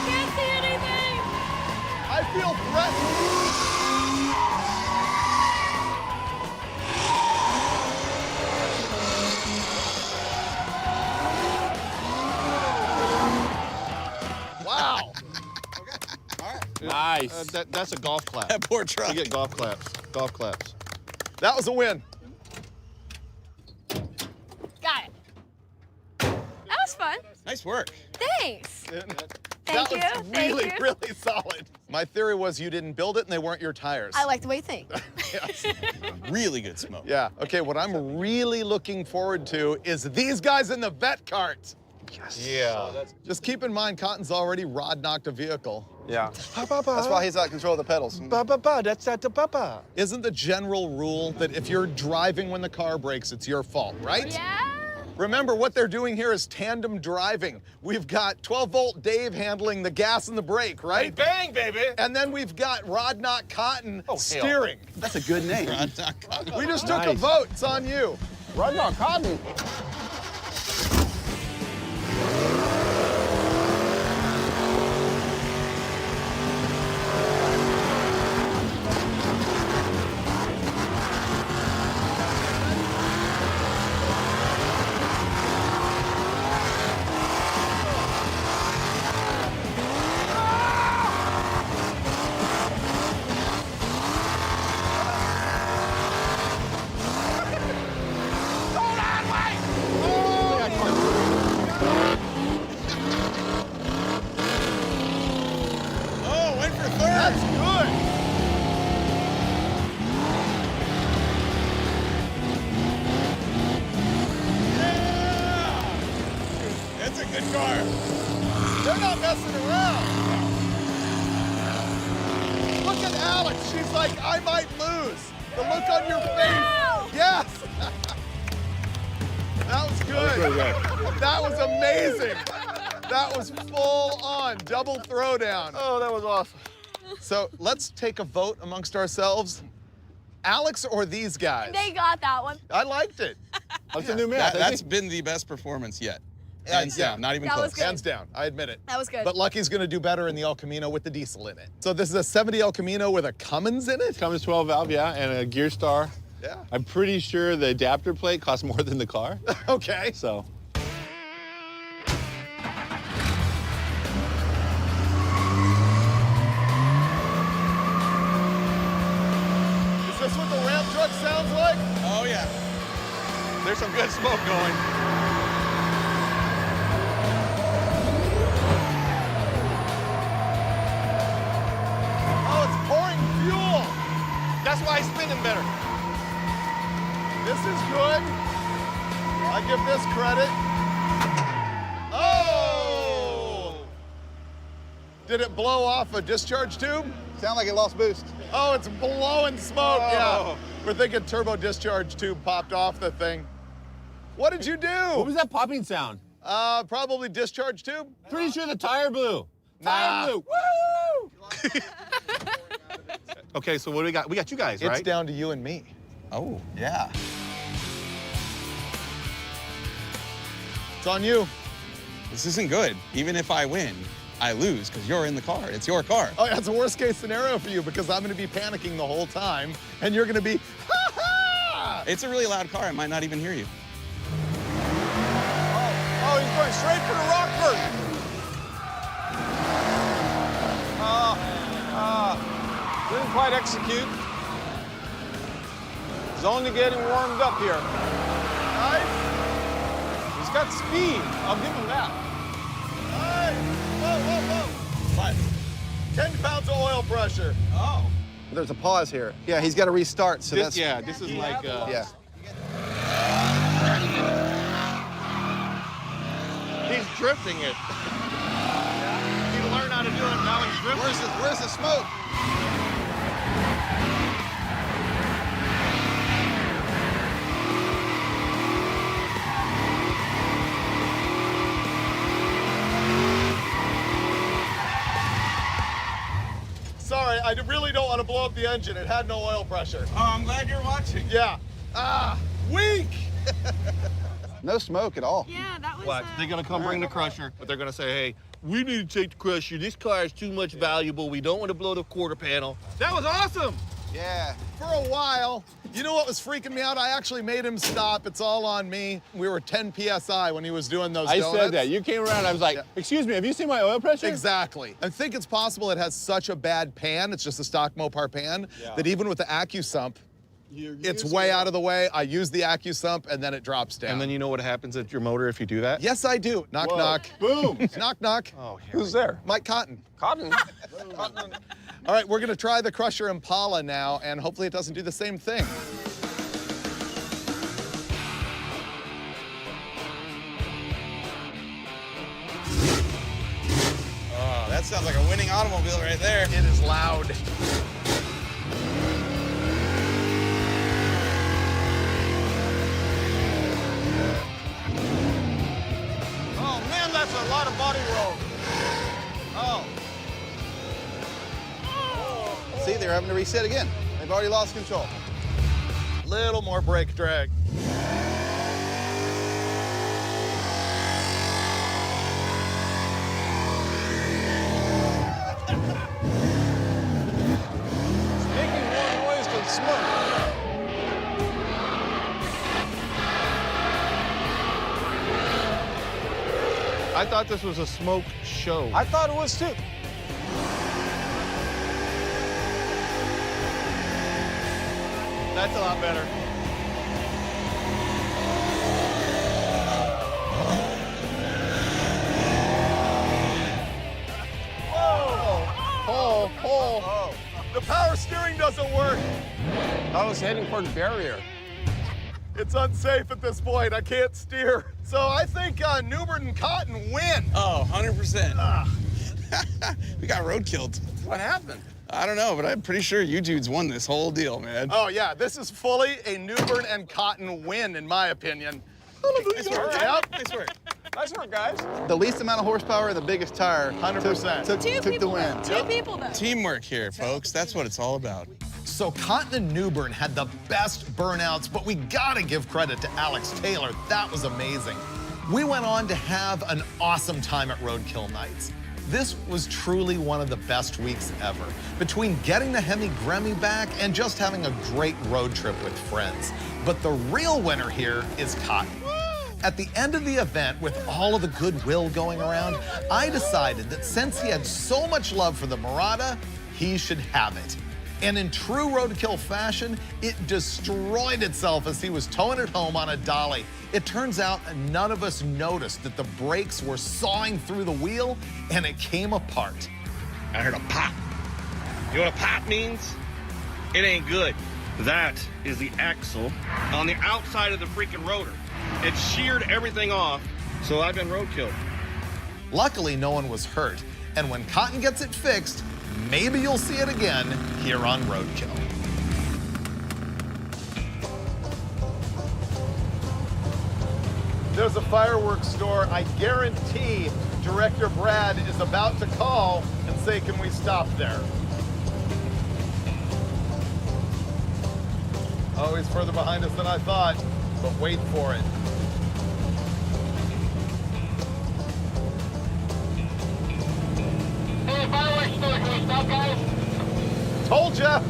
Can't see anything! I feel threatened. Wow. Nice. That's a golf clap. That poor truck. You get golf claps. Golf claps. That was a win. Got it. That was fun. Nice work. Thanks. Thank you. That was Thank really, you. really solid. My theory was you didn't build it and they weren't your tires. I like the way you think. Really good smoke. Yeah, okay, what I'm really looking forward to is these guys in the vet cart. Yes. Yeah. Just keep in mind, Cotton's already rod knocked a vehicle. Yeah. That's why he's out of control of the pedals. That's at the papa. Isn't the general rule that if you're driving when the car brakes, it's your fault, right? Yeah. Remember, what they're doing here is tandem driving. We've got 12-volt Dave handling the gas and the brake, right? Bang, baby. And then we've got Rod Knock Cotton steering. That's a good name. We just took a vote. It's on you. Rod Knock Cotten. That's good. That's a good car. They're not messing around. Look at Alex. She's like, I might lose. The look on your face. Yes. That was good. That was amazing. That was full on double throwdown. Oh, that was awesome. So let's take a vote amongst ourselves. Alex or these guys? They got that one. I liked it. That's a new math. That's been the best performance yet. Hands down, not even That was close. good. Hands down, I admit it. That was good. But Lucky's gonna do better in the El Camino with the diesel in it. So this is a 70 El Camino with a Cummins in it? Cummins 12 valve, yeah, and a gear star. Yeah. I'm pretty sure the adapter plate costs more than the car. Okay. So. Is this what the Ramp Truck sounds like? Oh, yeah. There's some good smoke going. Oh, it's pouring fuel. That's why it's spinning better. This is good. I give this credit. Oh! Did it blow off a discharge tube? Sound like it lost boost. Oh, it's blowing smoke, yeah. We're thinking turbo discharge tube popped off the thing. What did you do? What was that popping sound? Probably discharge tube. Pretty sure the tire blew. Nah. Tire blew. Woo! Okay, so what do we got? We got you guys, It's right? down to you and me. Oh. Yeah. It's on you. This isn't good. Even if I win, I lose because you're in the car. It's your car. Oh, that's a worst case scenario for you because I'm going to be panicking the whole time and you're going to be, ha ha! It's a really loud car. I might not even hear you. Oh, he's going straight for the Rockford. Didn't quite execute. He's only getting warmed up here. Nice. He's got speed. I'll give him that. Nice. Whoa, whoa, whoa. What? 10 pounds of oil pressure. Oh. There's a pause here. Yeah, he's got to restart, so that's... Yeah, this is like... Yeah. He's drifting it. He learned how to do it, now he's drifting. Where's the smoke? Sorry, I really don't want to blow up the engine. It had no oil pressure. Oh, I'm glad you're watching. Yeah. Weak. No smoke at all. Yeah, that was. What? They're gonna come bring the crusher, but they're gonna say, hey, we need to take the crusher. This car is too much valuable. We don't want to blow the quarter panel. That was awesome. Yeah. For a while. You know what was freaking me out? I actually made him stop. It's all on me. We were 10 PSI when he was doing those I donuts. said that. You came around, I was like, excuse me, have you seen my oil pressure? Exactly. I think it's possible it has such a bad pan, it's just a stock Mopar pan, that even with the AccuSump, It's way out of the way. I use the AccuSump, and then it drops down. And then you know what happens at your motor if you do that? Yes, I do. Knock, Whoa. knock. Boom. Knock, knock. Oh, Who's there? Mike Cotten. Cotten. All right, we're going to try the Crusher Impala now, and hopefully it doesn't do the same thing. Oh, that sounds like a winning automobile right there. It is loud. Oh man, that's a lot of body roll. Oh. See, they're having to reset again. They've already lost control. Little more brake drag. Making more noise than smoke. I thought this was a smoke show. I thought it was too. That's a lot better. Oh. The power steering doesn't work. I was heading for the barrier. It's unsafe at this point. I can't steer. So I think Newbern and Cotten win. Oh, 100%. We got roadkilled. What happened? I don't know, but I'm pretty sure you dudes won this whole deal, man. Oh, yeah, this is fully a Newbern and Cotten win, in my opinion. Nice work. Yep. Nice work. Nice work, guys. The least amount of horsepower and the biggest tire 100%. took the win. Two people, though. Teamwork here, folks. That's what it's all about. So Cotten and Newbern had the best burnouts, but we gotta give credit to Alex Taylor. That was amazing. We went on to have an awesome time at Roadkill Nights. This was truly one of the best weeks ever, between getting the Hemi Gremmie back and just having a great road trip with friends. But the real winner here is Cotten. At the end of the event, with all of the goodwill going around, I decided that since he had so much love for the Murata, he should have it. And in true roadkill fashion, it destroyed itself as he was towing it home on a dolly. It turns out none of us noticed that the brakes were sawing through the wheel and it came apart. I heard a pop. You know what a pop means? It ain't good. That is the axle on the outside of the freaking rotor. It sheared everything off, so I've been roadkilled. Luckily, no one was hurt. And when Cotten gets it fixed, maybe you'll see it again here on Roadkill. There's a fireworks store. I guarantee Director Brad is about to call and say, can we stop there? Oh, he's further behind us than I thought, but wait for it. Hey, fireworks store, can we stop, guys? Told ya!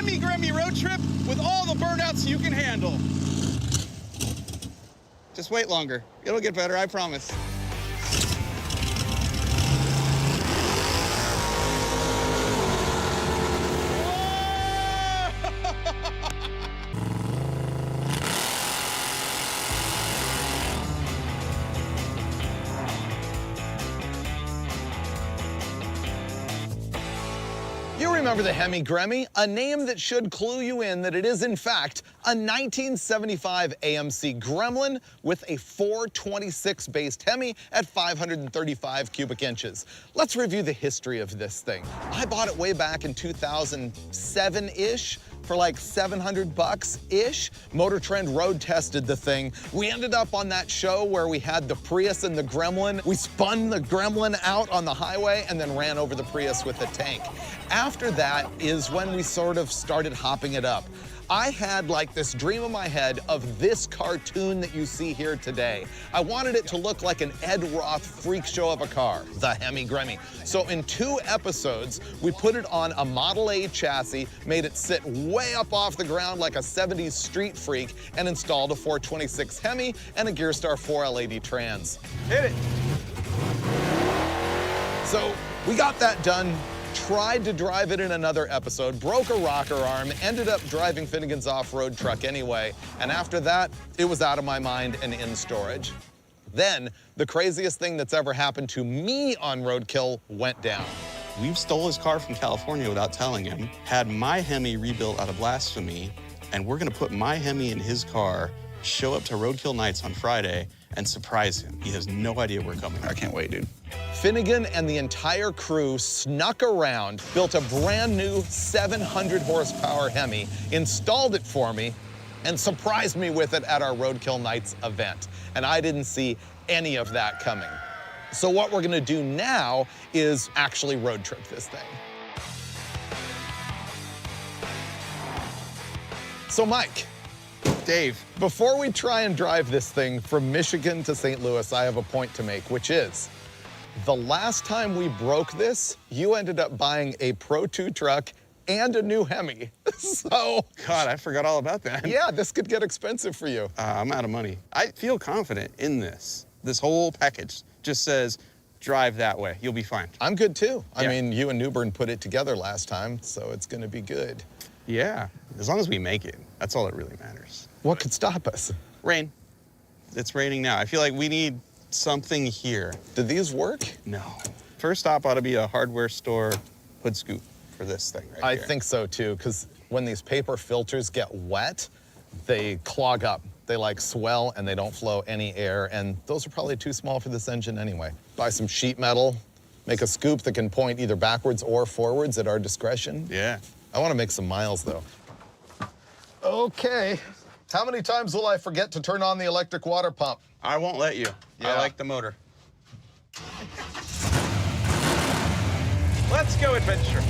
Hemi Gremmie road trip with all the burnouts you can handle. Just wait longer. It'll get better, I promise. You remember the Hemi Gremmie, a name that should clue you in that it is, in fact, a 1975 AMC Gremlin with a 426-based Hemi at 535 cubic inches. Let's review the history of this thing. I bought it way back in 2007-ish for like 700 bucks-ish. Motor Trend road tested the thing. We ended up on that show where we had the Prius and the Gremlin. We spun the Gremlin out on the highway and then ran over the Prius with the tank. After that is when we sort of started hopping it up. I had like this dream in my head of this cartoon that you see here today. I wanted it to look like an Ed Roth freak show of a car, the Hemi Gremmie. So in 2 episodes, we put it on a Model A chassis, made it sit way up off the ground like a 70s street freak, and installed a 426 Hemi and a Gearstar 4L80 trans. Hit it. So we got that done. Tried to drive it in another episode, broke a rocker arm, ended up driving Finnegan's off-road truck anyway, and after that, it was out of my mind and in storage. Then, the craziest thing that's ever happened to me on Roadkill went down. We stole his car from California without telling him, had my Hemi rebuilt out of Blasphemi, and we're gonna put my Hemi in his car, show up to Roadkill Nights on Friday, and surprise him. He has no idea we're coming. I can't wait, dude. Finnegan and the entire crew snuck around, built a brand new 700 horsepower Hemi, installed it for me, and surprised me with it at our Roadkill Nights event. And I didn't see any of that coming. So what we're gonna do now is actually road trip this thing. So Mike. Dave. Before we try and drive this thing from Michigan to St. Louis, I have a point to make, which is, the last time we broke this, you ended up buying a Pro 2 truck and a new Hemi. So. God, I forgot all about that. Yeah, this could get expensive for you. I'm out of money. I feel confident in this. This whole package just says, drive that way. You'll be fine. I'm good too. Yeah. I mean, you and Newbern put it together last time, so it's gonna be good. Yeah, as long as we make it. That's all that really matters. What could stop us? Rain. It's raining now. I feel like we need something here. Do these work? No. First stop ought to be a hardware store hood scoop for this thing right I here. think so too, because when these paper filters get wet, they clog up. They like swell and they don't flow any air, and those are probably too small for this engine anyway. Buy some sheet metal, make a scoop that can point either backwards or forwards at our discretion. Yeah. I want to make some miles though. Okay. How many times will I forget to turn on the electric water pump? I won't let you. Yeah. I like the motor. Let's go adventure.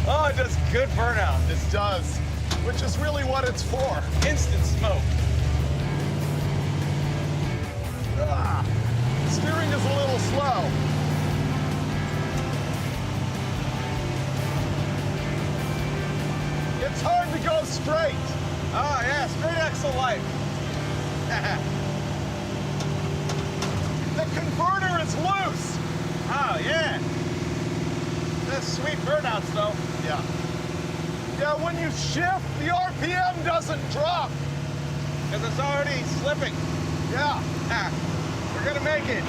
Oh, it does good burnout. This does, which is really what it's for. Instant smoke. Steering is a little slow. It's hard to go straight. Oh, yeah, straight axle life. The converter is loose. Oh, yeah. That's sweet burnouts, though. Yeah. Yeah, when you shift, the RPM doesn't drop. Because it's already slipping. Yeah. We're gonna make it.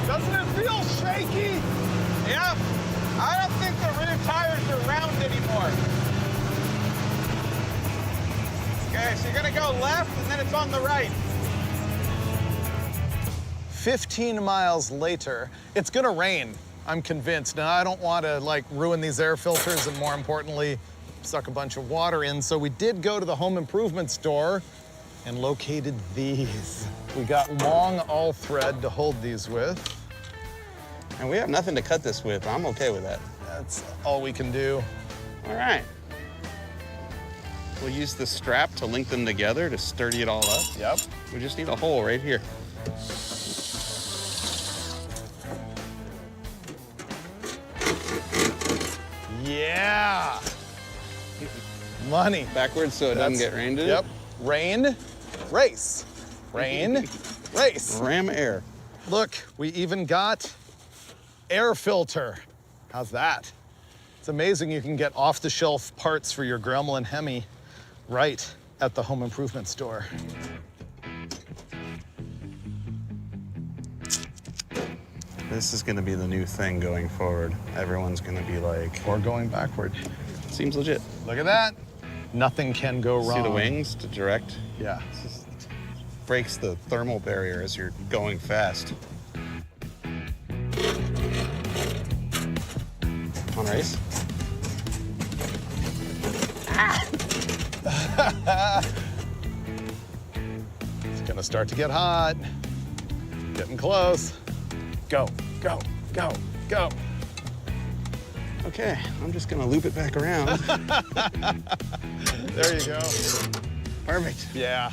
Doesn't it feel shaky? Yeah. I don't think the rear tires are round anymore. Okay, so you're gonna go left and then it's on the right. 15 miles later, it's gonna rain, I'm convinced. Now, I don't want to like ruin these air filters and more importantly, suck a bunch of water in. So we did go to the home improvement store and located these. We got long all thread to hold these with. And we have nothing to cut this with. I'm okay with that. That's all we can do. All right. We'll use the strap to link them together to sturdy it all up. Yep. We just need a hole right here. Yeah. Money. Backwards so it doesn't get rained in. Yep. Rain, race. Rain, race. Ram air. Look, we even got air filter. How's that? It's amazing you can get off-the-shelf parts for your Gremlin Hemi right at the home improvement store. This is gonna be the new thing going forward. Everyone's gonna be like... Or going backward. Seems legit. Look at that. Nothing can go wrong. See the wings to direct? Yeah. This just breaks the thermal barrier as you're going fast. On race? It's gonna start to get hot. Getting close. Go, go, go, go. Okay, I'm just gonna loop it back around. There you go. Perfect. Yeah.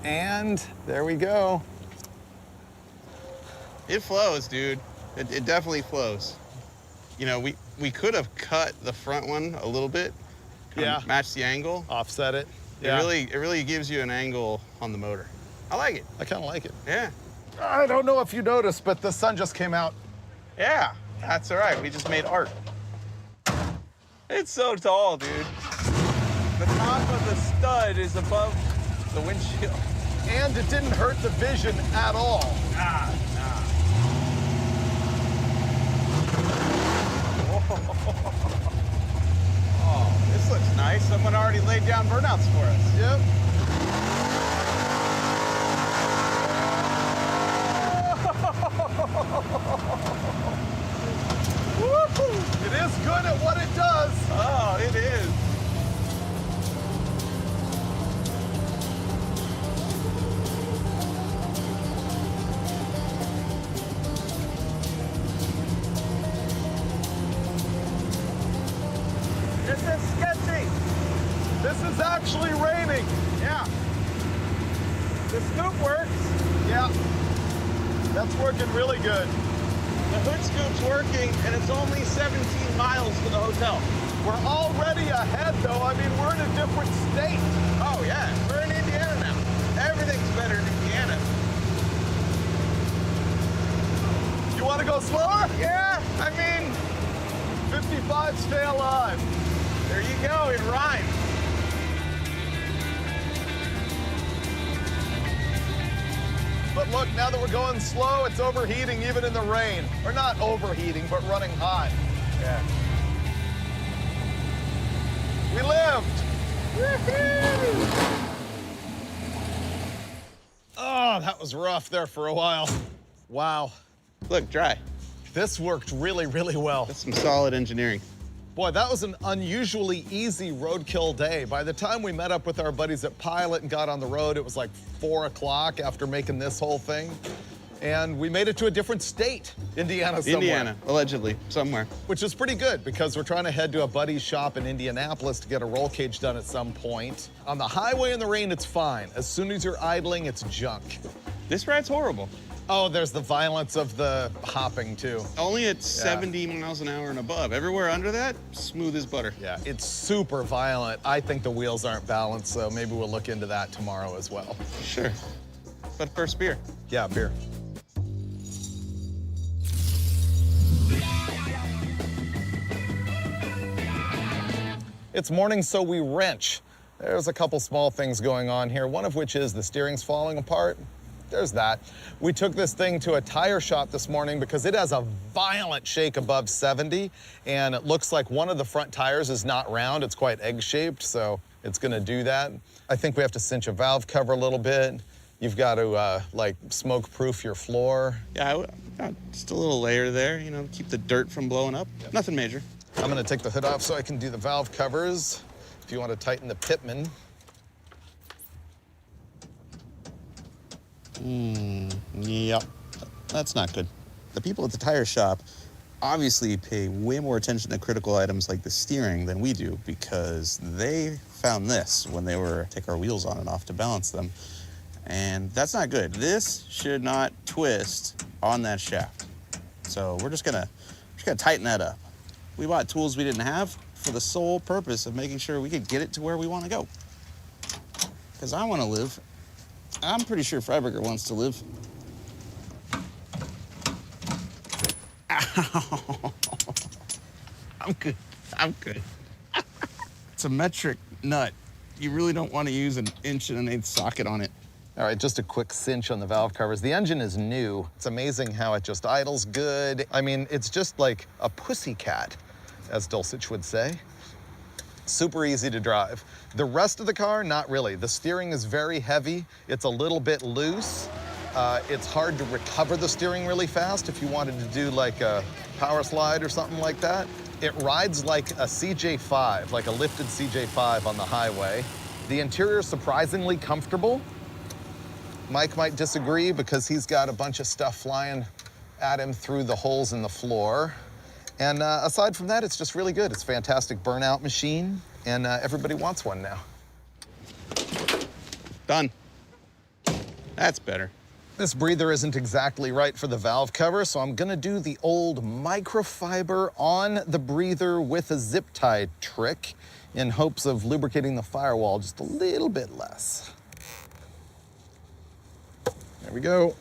And there we go. It flows, dude. It definitely flows. You know, we could have cut the front one a little bit. Yeah. Match the angle. Offset it. Yeah. It really gives you an angle on the motor. I like it. I kind of like it. Yeah. I don't know if you noticed, but the sun just came out. Yeah, that's all right. We just made art. It's so tall, dude. The top of the stud is above the windshield. And it didn't hurt the vision at all. Nah. Oh, this looks nice. Someone already laid down burnouts for us. Yep. It is good at what it does. Oh, it is. This is sketchy. This is actually raining. Yeah. The scoop works. Yeah. That's working really good. The hood scoop's working, and it's only 17 miles to the hotel. We're already ahead, though. I mean, we're in a different state. Oh, yeah. We're in Indiana now. Everything's better in Indiana. You want to go slower? Yeah, I mean... 55, stay alive. There you go, it rhymes. But look, now that we're going slow, it's overheating even in the rain. Or not overheating, but running hot. Yeah. We lived. Oh, that was rough there for a while. Wow. Look, dry. This worked really, really well. That's some solid engineering. Boy, that was an unusually easy roadkill day. By the time we met up with our buddies at Pilot and got on the road, it was like 4 o'clock after making this whole thing. And we made it to a different state, Indiana somewhere. Indiana, allegedly, somewhere. Which is pretty good because we're trying to head to a buddy's shop in Indianapolis to get a roll cage done at some point. On the highway in the rain, it's fine. As soon as you're idling, it's junk. This ride's horrible. Oh, there's the violence of the hopping, too. Only at 70 miles an hour and above. Everywhere under that, smooth as butter. Yeah, it's super violent. I think the wheels aren't balanced, so maybe we'll look into that tomorrow as well. Sure. But first, beer. Yeah, beer. It's morning, so we wrench. There's a couple small things going on here, one of which is the steering's falling apart. There's that. We took this thing to a tire shop this morning because it has a violent shake above 70, and it looks like one of the front tires is not round. It's quite egg-shaped, so it's gonna do that. I think we have to cinch a valve cover a little bit. You've got to, like, smoke-proof your floor. Yeah, just a little layer there, you know, keep the dirt from blowing up. Yep. Nothing major. I'm gonna take the hood off so I can do the valve covers. If you want to tighten the pitman. Yep. That's not good. The people at the tire shop obviously pay way more attention to critical items like the steering than we do, because they found this when they were taking our wheels on and off to balance them. And that's not good. This should not twist on that shaft. So we're just gonna tighten that up. We bought tools we didn't have for the sole purpose of making sure we could get it to where we want to go. Because I want to live. I'm pretty sure Freiburger wants to live. Ow. I'm good. I'm good. It's a metric nut. You really don't want to use an 1.1/8" socket on it. All right, just a quick cinch on the valve covers. The engine is new. It's amazing how it just idles good. I mean, it's just like a pussycat, as Dulcich would say. Super easy to drive. The rest of the car, not really. The steering is very heavy. It's a little bit loose. It's hard to recover the steering really fast if you wanted to do like a power slide or something like that. It rides like a CJ5, like a lifted CJ5 on the highway. The interior is surprisingly comfortable. Mike might disagree because he's got a bunch of stuff flying at him through the holes in the floor. And aside from that, it's just really good. It's a fantastic burnout machine, and everybody wants one now. Done. That's better. This breather isn't exactly right for the valve cover, so I'm gonna do the old microfiber on the breather with a zip tie trick in hopes of lubricating the firewall just a little bit less. There we go.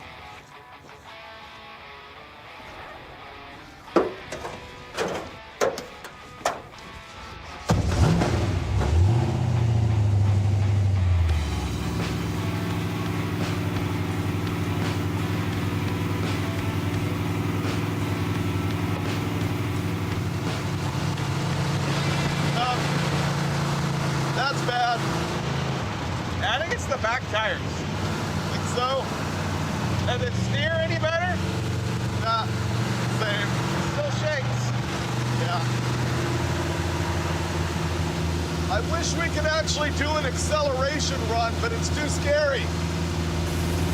That's bad. I think it's the back tires. Think so? Does it steer any better? Nah, same. Still shakes. Yeah. I wish we could actually do an acceleration run, but it's too scary.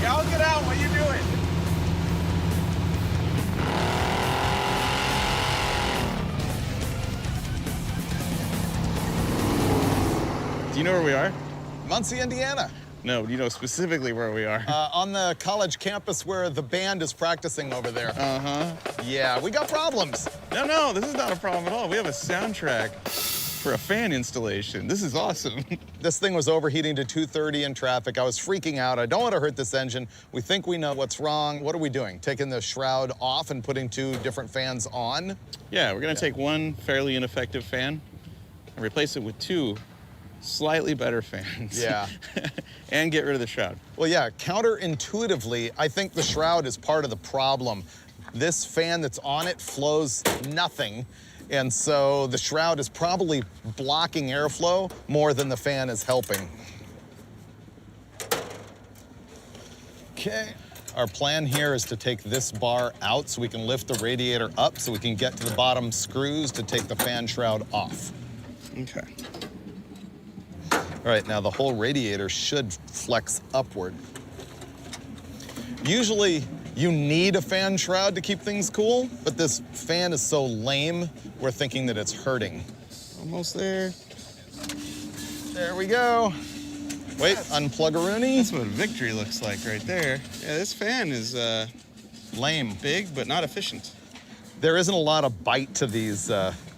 Yeah, I'll get out while you do it. Do you know where we are? Muncie, Indiana. No, you know specifically where we are. On the college campus where the band is practicing over there. Uh-huh. Yeah, we got problems. No, this is not a problem at all. We have a soundtrack for a fan installation. This is awesome. This thing was overheating to 230 in traffic. I was freaking out. I don't want to hurt this engine. We think we know what's wrong. What are we doing? Taking the shroud off and putting 2 different fans on? Yeah, we're gonna take one fairly ineffective fan and replace it with 2 slightly better fans. Yeah. And get rid of the shroud. Well, yeah, counterintuitively, I think the shroud is part of the problem. This fan that's on it flows nothing, and so the shroud is probably blocking airflow more than the fan is helping. Okay. Our plan here is to take this bar out so we can lift the radiator up so we can get to the bottom screws to take the fan shroud off. Okay. All right, now the whole radiator should flex upward. Usually you need a fan shroud to keep things cool, but this fan is so lame, we're thinking that it's hurting. Almost there. There we go. Wait, unplug-a-rooney. That's what victory looks like right there. Yeah, this fan is lame. Big, but not efficient. There isn't a lot of bite to these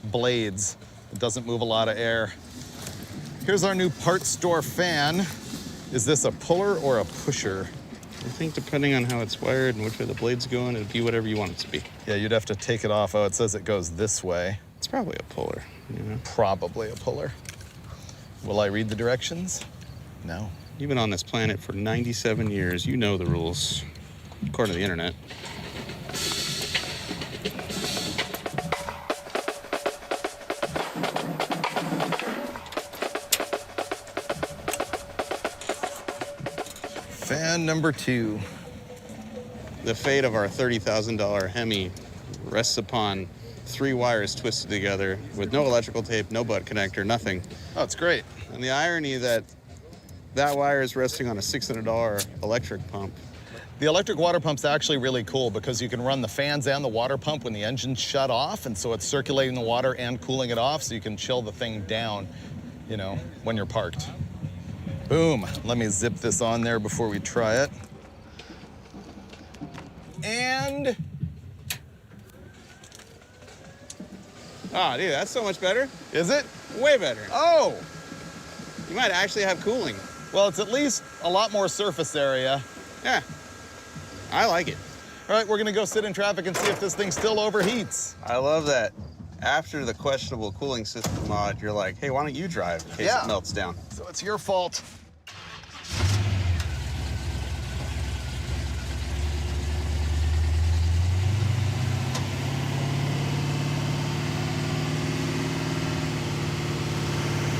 blades. It doesn't move a lot of air. Here's our new parts store fan. Is this a puller or a pusher? I think depending on how it's wired and which way the blade's going, it'd be whatever you want it to be. Yeah, you'd have to take it off. Oh, it says it goes this way. It's probably a puller, you know? Probably a puller. Will I read the directions? No. You've been on this planet for 97 years. You know the rules, according to the internet. Fan number 2. The fate of our $30,000 Hemi rests upon 3 wires twisted together with no electrical tape, no butt connector, nothing. Oh, it's great. And the irony that wire is resting on a $600 electric pump. The electric water pump's actually really cool because you can run the fans and the water pump when the engine's shut off, and so it's circulating the water and cooling it off, so you can chill the thing down, you know, when you're parked. Boom. Let me zip this on there before we try it. And... Oh, dude, that's so much better. Is it? Way better. Oh! You might actually have cooling. Well, it's at least a lot more surface area. Yeah, I like it. All right, we're gonna go sit in traffic and see if this thing still overheats. I love that. After the questionable cooling system mod, you're like, hey, why don't you drive in case it melts down? So it's your fault.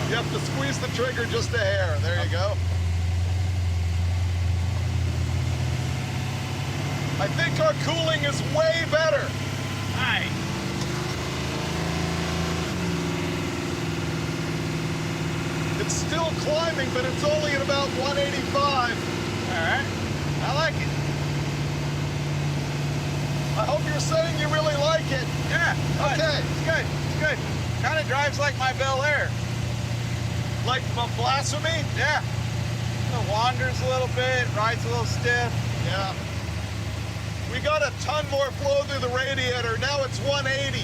You have to squeeze the trigger just a hair. There you go. I think our cooling is way better. Hi. It's still climbing, but it's only at about 185. All right, I like it. I hope you're saying you really like it. Yeah, okay. It's good, it's good. Kind of drives like my Bel Air. Like the Blasphemi? Yeah. It wanders a little bit, rides a little stiff. Yeah. We got a ton more flow through the radiator. Now it's 180.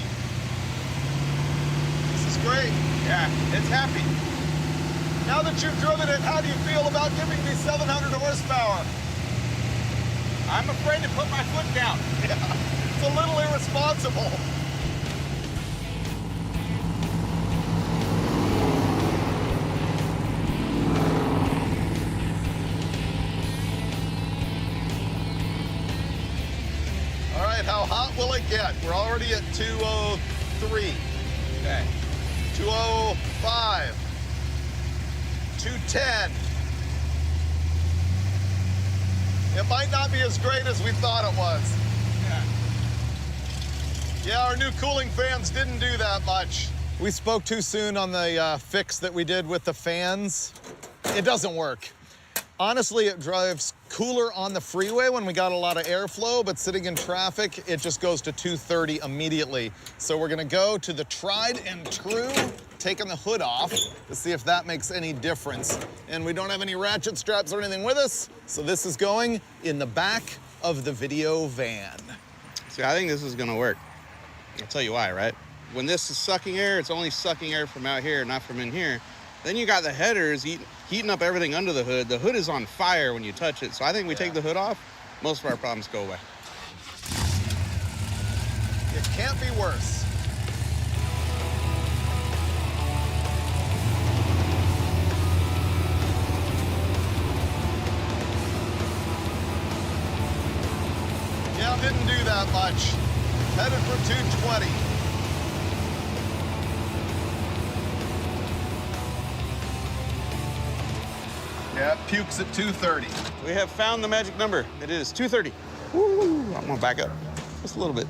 This is great. Yeah, it's happy. Now that you've driven it, how do you feel about giving me 700 horsepower? I'm afraid to put my foot down. Yeah, it's a little irresponsible. All right, how hot will it get? We're already at 203. Okay. 205. 210. It might not be as great as we thought it was. Yeah, our new cooling fans didn't do that much. We spoke too soon on the fix that we did with the fans. It doesn't work. Honestly, it drives cooler on the freeway when we got a lot of airflow, but sitting in traffic, it just goes to 230 immediately. So we're gonna go to the tried and true, taking the hood off to see if that makes any difference. And we don't have any ratchet straps or anything with us, so this is going in the back of the video van. See, I think this is gonna work. I'll tell you why, right? When this is sucking air, it's only sucking air from out here, not from in here. Then you got the headers heating up everything under the hood. The hood is on fire when you touch it. So I think we take the hood off, most of our problems go away. It can't be worse. Yeah, didn't do that much. Headed for 220. Yeah, pukes at 230. We have found the magic number. It is 230. Woo! I'm gonna back up just a little bit.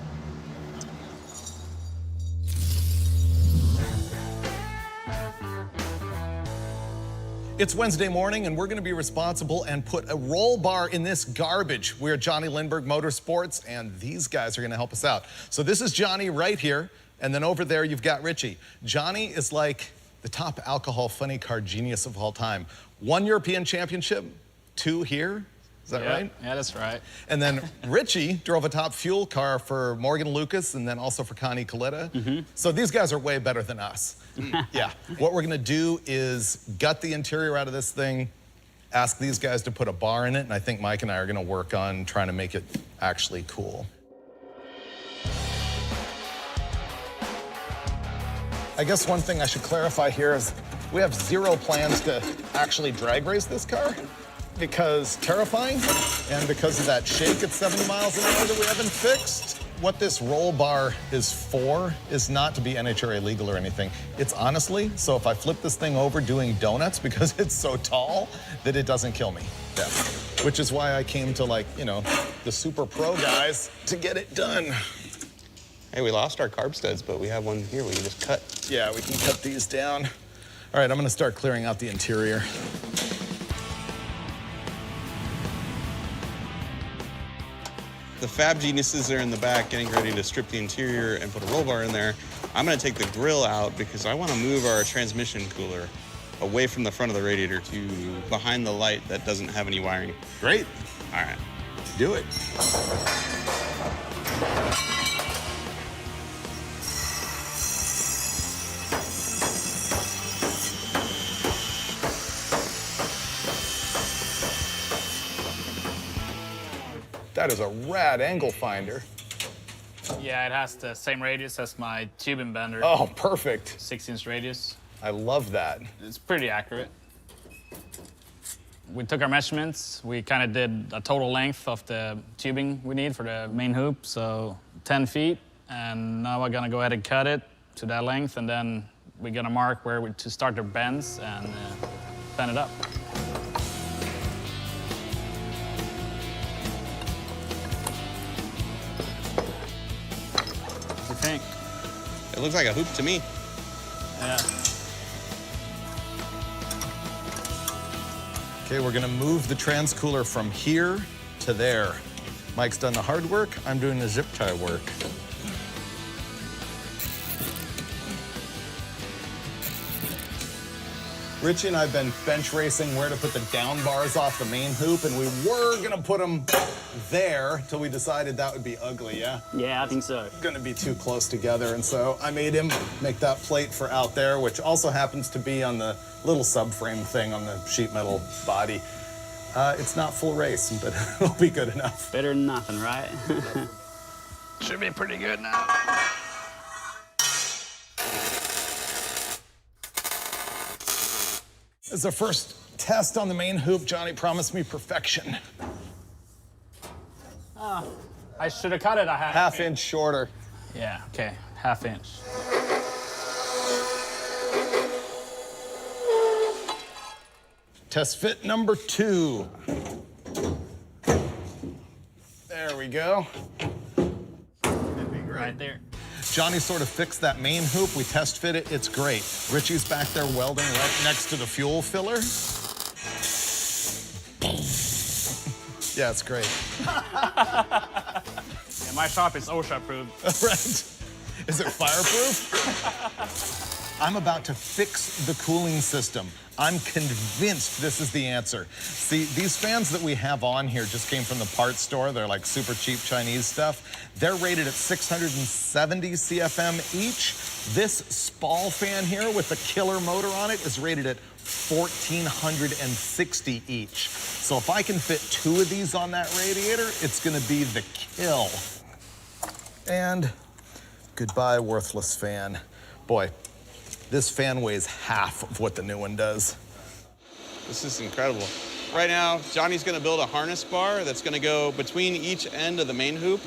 It's Wednesday morning, and we're going to be responsible and put a roll bar in this garbage. We're Johnny Lindbergh Motorsports, and these guys are going to help us out. So this is Johnny right here, and then over there you've got Richie. Johnny is like the top alcohol funny car genius of all time. 1 European championship, 2 here. Is that right? Yeah, that's right. And then Richie drove a top fuel car for Morgan Lucas and then also for Connie Coletta. So these guys are way better than us. Yeah. What we're gonna do is gut the interior out of this thing, ask these guys to put a bar in it, and I think Mike and I are gonna work on trying to make it actually cool. I guess one thing I should clarify here is we have 0 plans to actually drag race this car, because terrifying and because of that shake at 70 miles an hour that we haven't fixed. What this roll bar is for is not to be NHRA legal or anything. It's honestly, so if I flip this thing over doing donuts because it's so tall that it doesn't kill me. Yeah. Which is why I came to, like, you know, the super pro guys to get it done. Hey, we lost our carb studs, but we have one here we can just cut. Yeah, we can cut these down. All right, I'm gonna start clearing out the interior. the fab geniuses are in the back getting ready to strip the interior and put a roll bar in there. I'm gonna take the grill out because I wanna move our transmission cooler away from the front of the radiator to behind the light that doesn't have any wiring. Great. All right. Do it. That is a rad angle finder. Yeah, it has the same radius as my tubing bender. Oh, perfect. 16-inch radius. I love that. It's pretty accurate. We took our measurements. We kind of did a total length of the tubing we need for the main hoop, so 10 feet. And now we're gonna go ahead and cut it to that length, and then we're gonna mark where to start the bends and bend it up. What do you think? It looks like a hoop to me. Yeah. Okay, we're gonna move the transcooler from here to there. Mike's done the hard work, I'm doing the zip tie work. Richie and I have been bench racing where to put the down bars off the main hoop, and we were gonna put them there till we decided that would be ugly, yeah? Yeah, I think so. Gonna be too close together, and so I made him make that plate for out there, which also happens to be on the little subframe thing on the sheet metal body. It's not full race, but it'll be good enough. Better than nothing, right? Should be pretty good now. As our first test on the main hoop, Johnny promised me perfection. I should have cut it a Half inch shorter. Yeah, okay, ½ inch. Test fit number 2. There we go. Right there. Johnny sort of fixed that main hoop. We test fit it. It's great. Richie's back there welding right next to the fuel filler. Yeah, it's great. Yeah, my shop is OSHA approved. Right. Is it fireproof? I'm about to fix the cooling system. I'm convinced this is the answer. See, these fans that we have on here just came from the parts store. They're like super cheap Chinese stuff. They're rated at 670 CFM each. This Spall fan here with the killer motor on it is rated at 1,460 each. So if I can fit 2 of these on that radiator, it's gonna be the kill. And goodbye, worthless fan. Boy, this fan weighs half of what the new one does. This is incredible. Right now, Johnny's gonna build a harness bar that's gonna go between each end of the main hoop.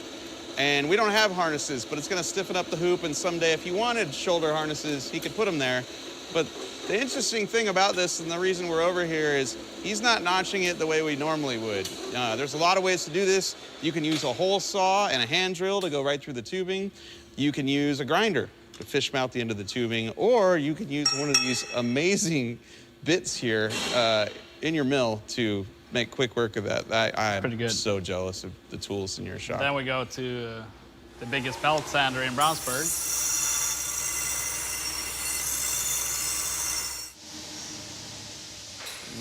And we don't have harnesses, but it's gonna stiffen up the hoop, and someday if he wanted shoulder harnesses, he could put them there. But the interesting thing about this, and the reason we're over here, is he's not notching it the way we normally would. There's a lot of ways to do this. You can use a hole saw and a hand drill to go right through the tubing. You can use a grinder to fish mount the end of the tubing, or you can use one of these amazing bits here in your mill to make quick work of that. I'm so jealous of the tools in your shop. Then we go to the biggest belt sander in Brownsburg.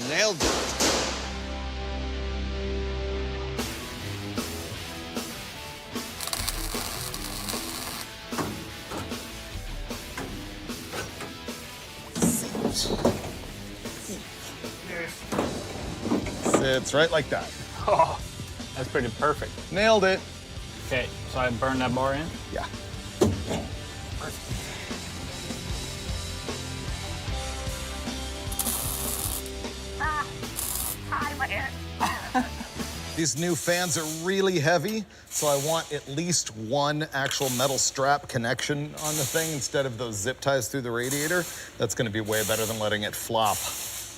Nailed it. Sits right like that. Oh, that's pretty perfect. Nailed it. Okay, so I burned that bar in? Yeah. These new fans are really heavy, so I want at least one actual metal strap connection on the thing instead of those zip ties through the radiator. That's gonna be way better than letting it flop.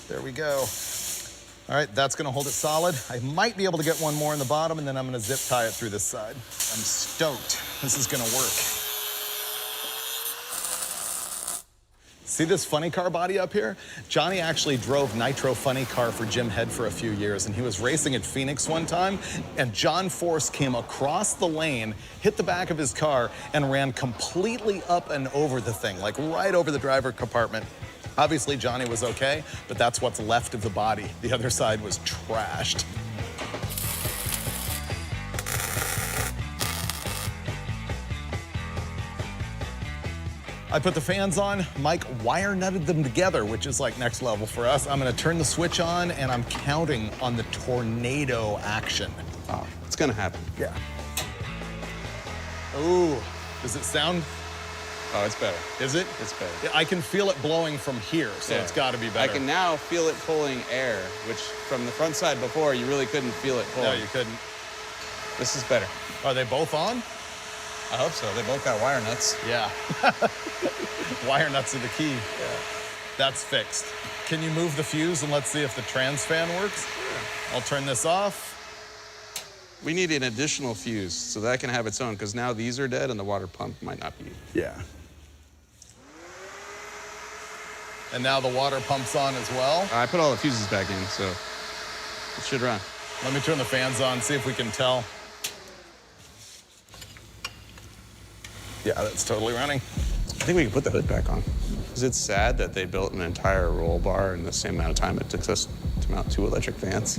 There we go. All right, that's gonna hold it solid. I might be able to get one more in the bottom, and then I'm gonna zip tie it through this side. I'm stoked. This is gonna work. See this funny car body up here? Johnny actually drove Nitro Funny Car for Jim Head for a few years, and he was racing at Phoenix one time, and John Force came across the lane, hit the back of his car, and ran completely up and over the thing, like right over the driver compartment. Obviously, Johnny was okay, but that's what's left of the body. The other side was trashed. I put the fans on, Mike wire nutted them together, which is like next level for us. I'm gonna turn the switch on and I'm counting on the tornado action. Oh, it's gonna happen. Yeah. Ooh, does it sound? Oh, it's better. Is it? It's better. I can feel it blowing from here, so it's gotta be better. I can now feel it pulling air, which from the front side before, you really couldn't feel it pulling. No, you couldn't. This is better. Are they both on? I hope so. They both got wire nuts. Yeah. Wire nuts are the key. Yeah. That's fixed. Can you move the fuse and let's see if the trans fan works? Sure. I'll turn this off. We need an additional fuse so that can have its own, because now these are dead and the water pump might not be. Yeah. And now the water pump's on as well. I put all the fuses back in, so it should run. Let me turn the fans on, see if we can tell. Yeah, that's totally running. I think we can put the hood back on. Because it's sad that they built an entire roll bar in the same amount of time it took us to mount 2 electric fans.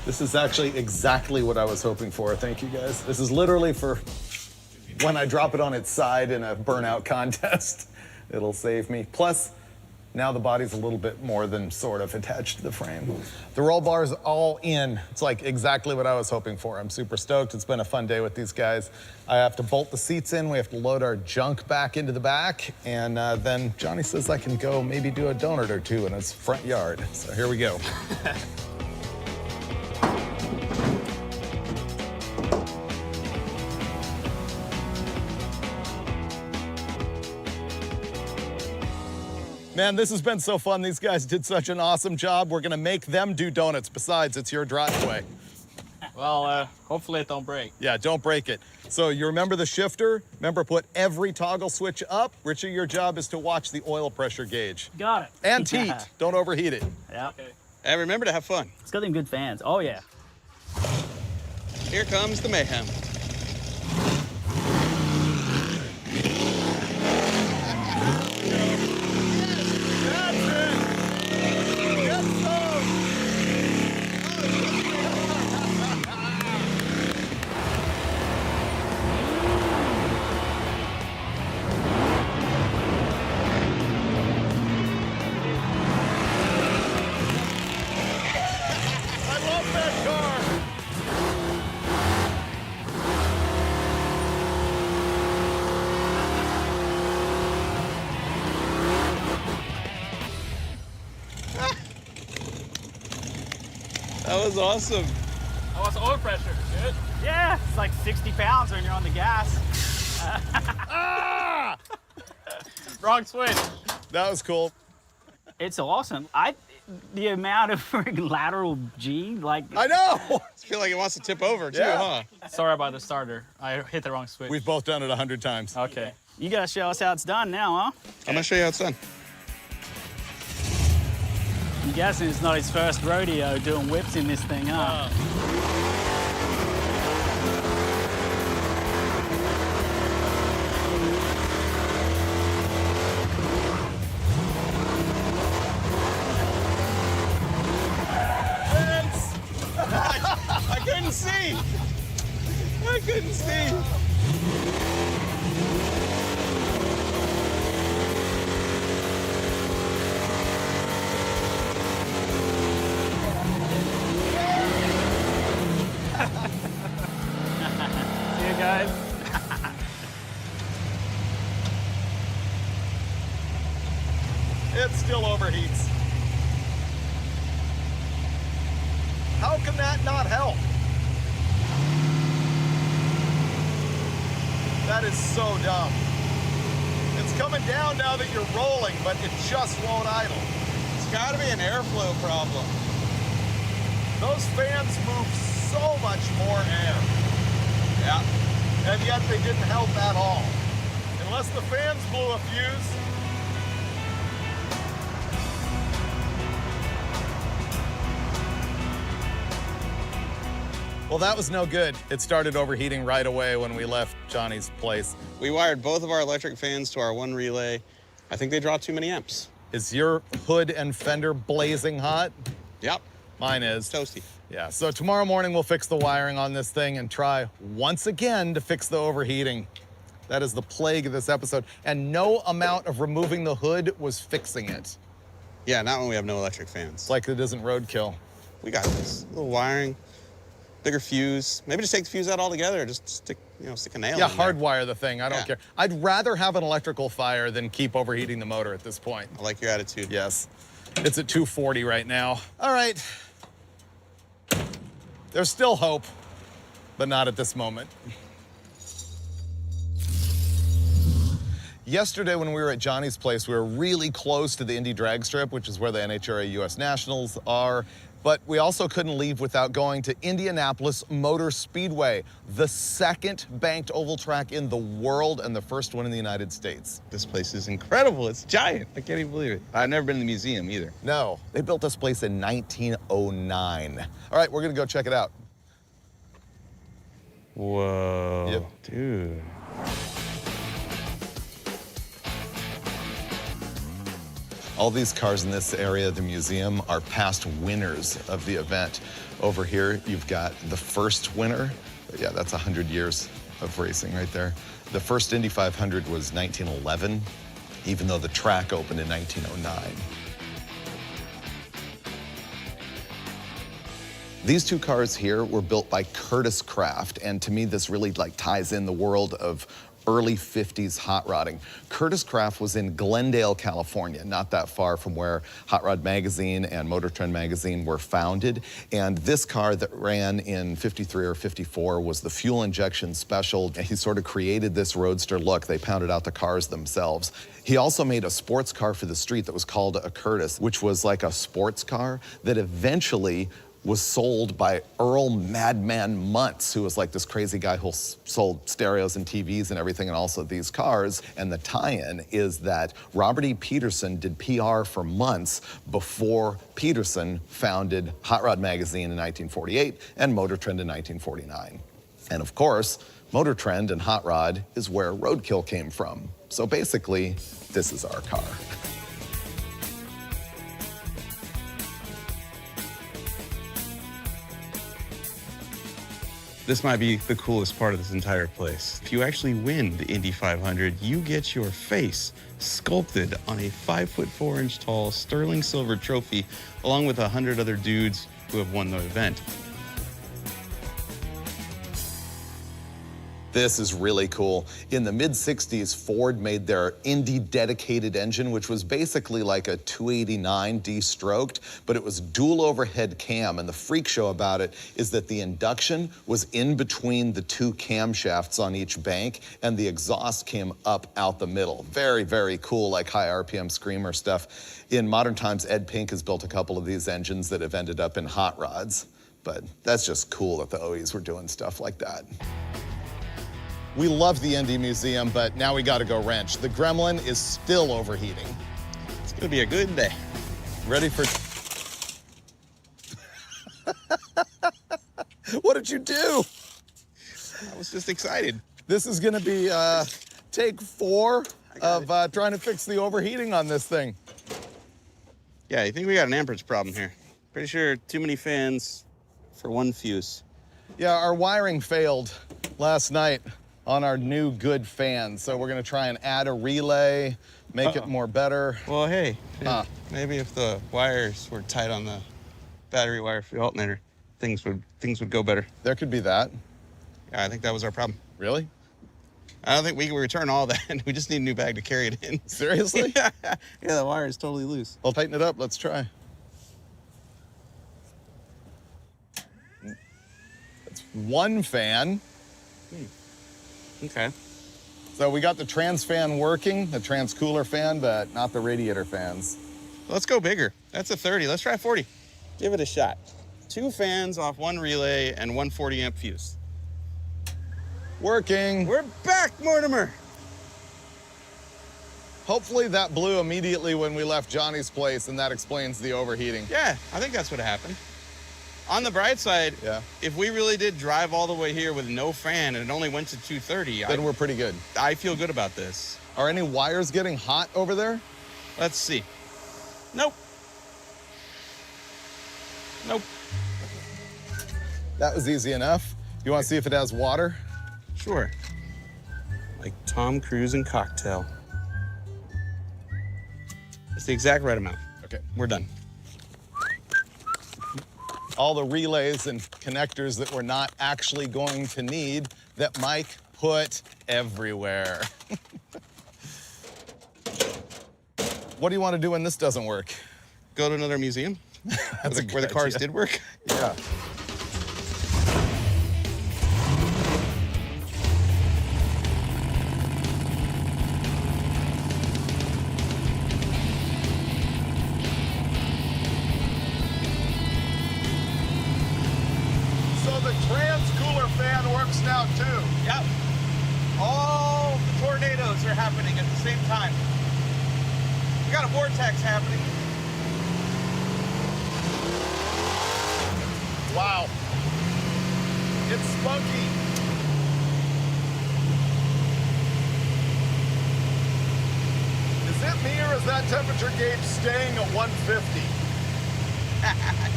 This is actually exactly what I was hoping for. Thank you, guys. This is literally for when I drop it on its side in a burnout contest. It'll save me. Plus, now the body's a little bit more than sort of attached to the frame. The roll bar's all in. It's like exactly what I was hoping for. I'm super stoked. It's been a fun day with these guys. I have to bolt the seats in. We have to load our junk back into the back. And then Johnny says I can go maybe do a donut or two in his front yard. So here we go. Man, this has been so fun. These guys did such an awesome job. We're gonna make them do donuts. Besides, it's your driveway. Well, hopefully it don't break. Yeah, don't break it. So you remember the shifter? Remember, put every toggle switch up. Richie, your job is to watch the oil pressure gauge. Got it. And heat. Don't overheat it. Yeah. Okay. And remember to have fun. It's got them good fans. Oh, yeah. Here comes the mayhem. That was awesome. How was oil pressure? Good? Yeah, it's like 60 pounds when you're on the gas. Ah! Wrong switch. That was cool. It's awesome. The amount of freaking lateral G, like... I know! I feel like it wants to tip over too, huh? Sorry about the starter. I hit the wrong switch. We've both done it 100 times. Okay. You gotta show us how it's done now, huh? I'm gonna show you how it's done. I'm guessing it's not his first rodeo doing whips in this thing, huh? I couldn't see. I couldn't see. See you guys. It still overheats. How can that not help? That is so dumb. It's coming down now that you're rolling, but it just won't idle. It's gotta be an airflow problem. Those fans move so much more air. Yeah. And yet they didn't help at all. Unless the fans blew a fuse. Well, that was no good. It started overheating right away when we left Johnny's place. We wired both of our electric fans to our one relay. I think they draw too many amps. Is your hood and fender blazing hot? Yep. Mine is. Toasty. Yeah, so tomorrow morning we'll fix the wiring on this thing and try once again to fix the overheating. That is the plague of this episode. And no amount of removing the hood was fixing it. Yeah, not when we have no electric fans. It's like it isn't roadkill. We got this. A little wiring, bigger fuse. Maybe just take the fuse out altogether or just stick a nail Yeah, in there. hardwire the thing. I don't care. I'd rather have an electrical fire than keep overheating the motor at this point. I like your attitude. Yes. It's at 240 right now. All right. There's still hope, but not at this moment. Yesterday when we were at Johnny's place, we were really close to the Indy drag strip, which is where the NHRA US Nationals are. But we also couldn't leave without going to Indianapolis Motor Speedway, the second banked oval track in the world and the first one in the United States. This place is incredible. It's giant. I can't even believe it. I've never been in the museum either. No, they built this place in 1909. All right, we're gonna go check it out. Whoa. Yep. Dude. All these cars in this area of the museum are past winners of the event. Over here, you've got the first winner. Yeah, that's 100 years of racing right there. The first Indy 500 was 1911, even though the track opened in 1909. These two cars here were built by Curtis Craft, and to me, this really ties in the world of early 50s hot rodding. Curtis Craft was in Glendale, California, not that far from where Hot Rod Magazine and Motor Trend Magazine were founded. And this car that ran in 53 or 54 was the fuel injection special. He sort of created this roadster look. They pounded out the cars themselves. He also made a sports car for the street that was called a Curtis, which was like a sports car that eventually was sold by Earl Madman Muntz, who was like this crazy guy who sold stereos and TVs and everything, and also these cars. And the tie-in is that Robert E. Peterson did PR for Muntz before Peterson founded Hot Rod Magazine in 1948 and Motor Trend in 1949. And of course, Motor Trend and Hot Rod is where Roadkill came from. So basically, this is our car. This might be the coolest part of this entire place. If you actually win the Indy 500, you get your face sculpted on a 5'4" tall sterling silver trophy, along with 100 other dudes who have won the event. This is really cool. In the mid-60s, Ford made their Indy dedicated engine, which was basically like a 289 de-stroked, but it was dual overhead cam. And the freak show about it is that the induction was in between the two camshafts on each bank, and the exhaust came up out the middle. Very, very cool, like high RPM screamer stuff. In modern times, Ed Pink has built a couple of these engines that have ended up in hot rods. But that's just cool that the OEs were doing stuff like that. We love the Indy Museum, but now we gotta go wrench. The Gremlin is still overheating. It's gonna be a good day. Ready for... What did you do? I was just excited. This is gonna be take 4 of trying to fix the overheating on this thing. Yeah, I think we got an amperage problem here. Pretty sure too many fans for one fuse. Yeah, our wiring failed last night on our new good fan. So we're gonna try and add a relay, make it more better. Well, hey, maybe if the wires were tight on the battery wire for the alternator, things would go better. There could be that. Yeah, I think that was our problem. Really? I don't think we can return all that. We just need a new bag to carry it in. Seriously? Yeah, the wire is totally loose. I'll tighten it up, let's try. That's one fan. Okay. So we got the trans fan working, the trans cooler fan, but not the radiator fans. Let's go bigger. That's a 30. Let's try 40. Give it a shot. 2 fans off 1 relay and 1 40 amp fuse. Working. We're back, Mortimer. Hopefully that blew immediately when we left Johnny's place, and that explains the overheating. Yeah, I think that's what happened. On the bright side, if we really did drive all the way here with no fan and it only went to 230, then we're pretty good. I feel good about this. Are any wires getting hot over there? Let's see. Nope. Nope. That was easy enough. You want to see if it has water? Sure. Like Tom Cruise and Cocktail. It's the exact right amount. Okay. We're done. All the relays and connectors that we're not actually going to need that Mike put everywhere. What do you want to do when this doesn't work? Go to another museum? That's where the cars did work? Yeah. So the trans-cooler fan works now too. Yep. All the tornadoes are happening at the same time. We got a vortex happening. Wow. It's spunky. Is it me or is that temperature gauge staying at 150?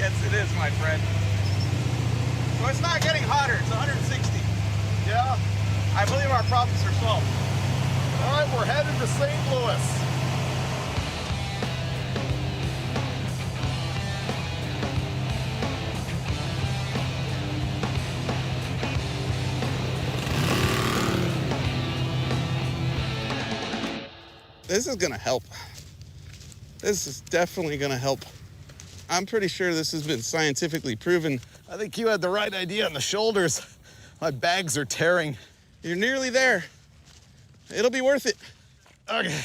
Yes, it is, my friend. So it's not getting hotter. It's 160. Yeah? I believe our problems are solved. All right, we're headed to St. Louis. This is gonna help. This is definitely gonna help. I'm pretty sure this has been scientifically proven. I think you had the right idea on the shoulders. My bags are tearing. You're nearly there. It'll be worth it. Okay.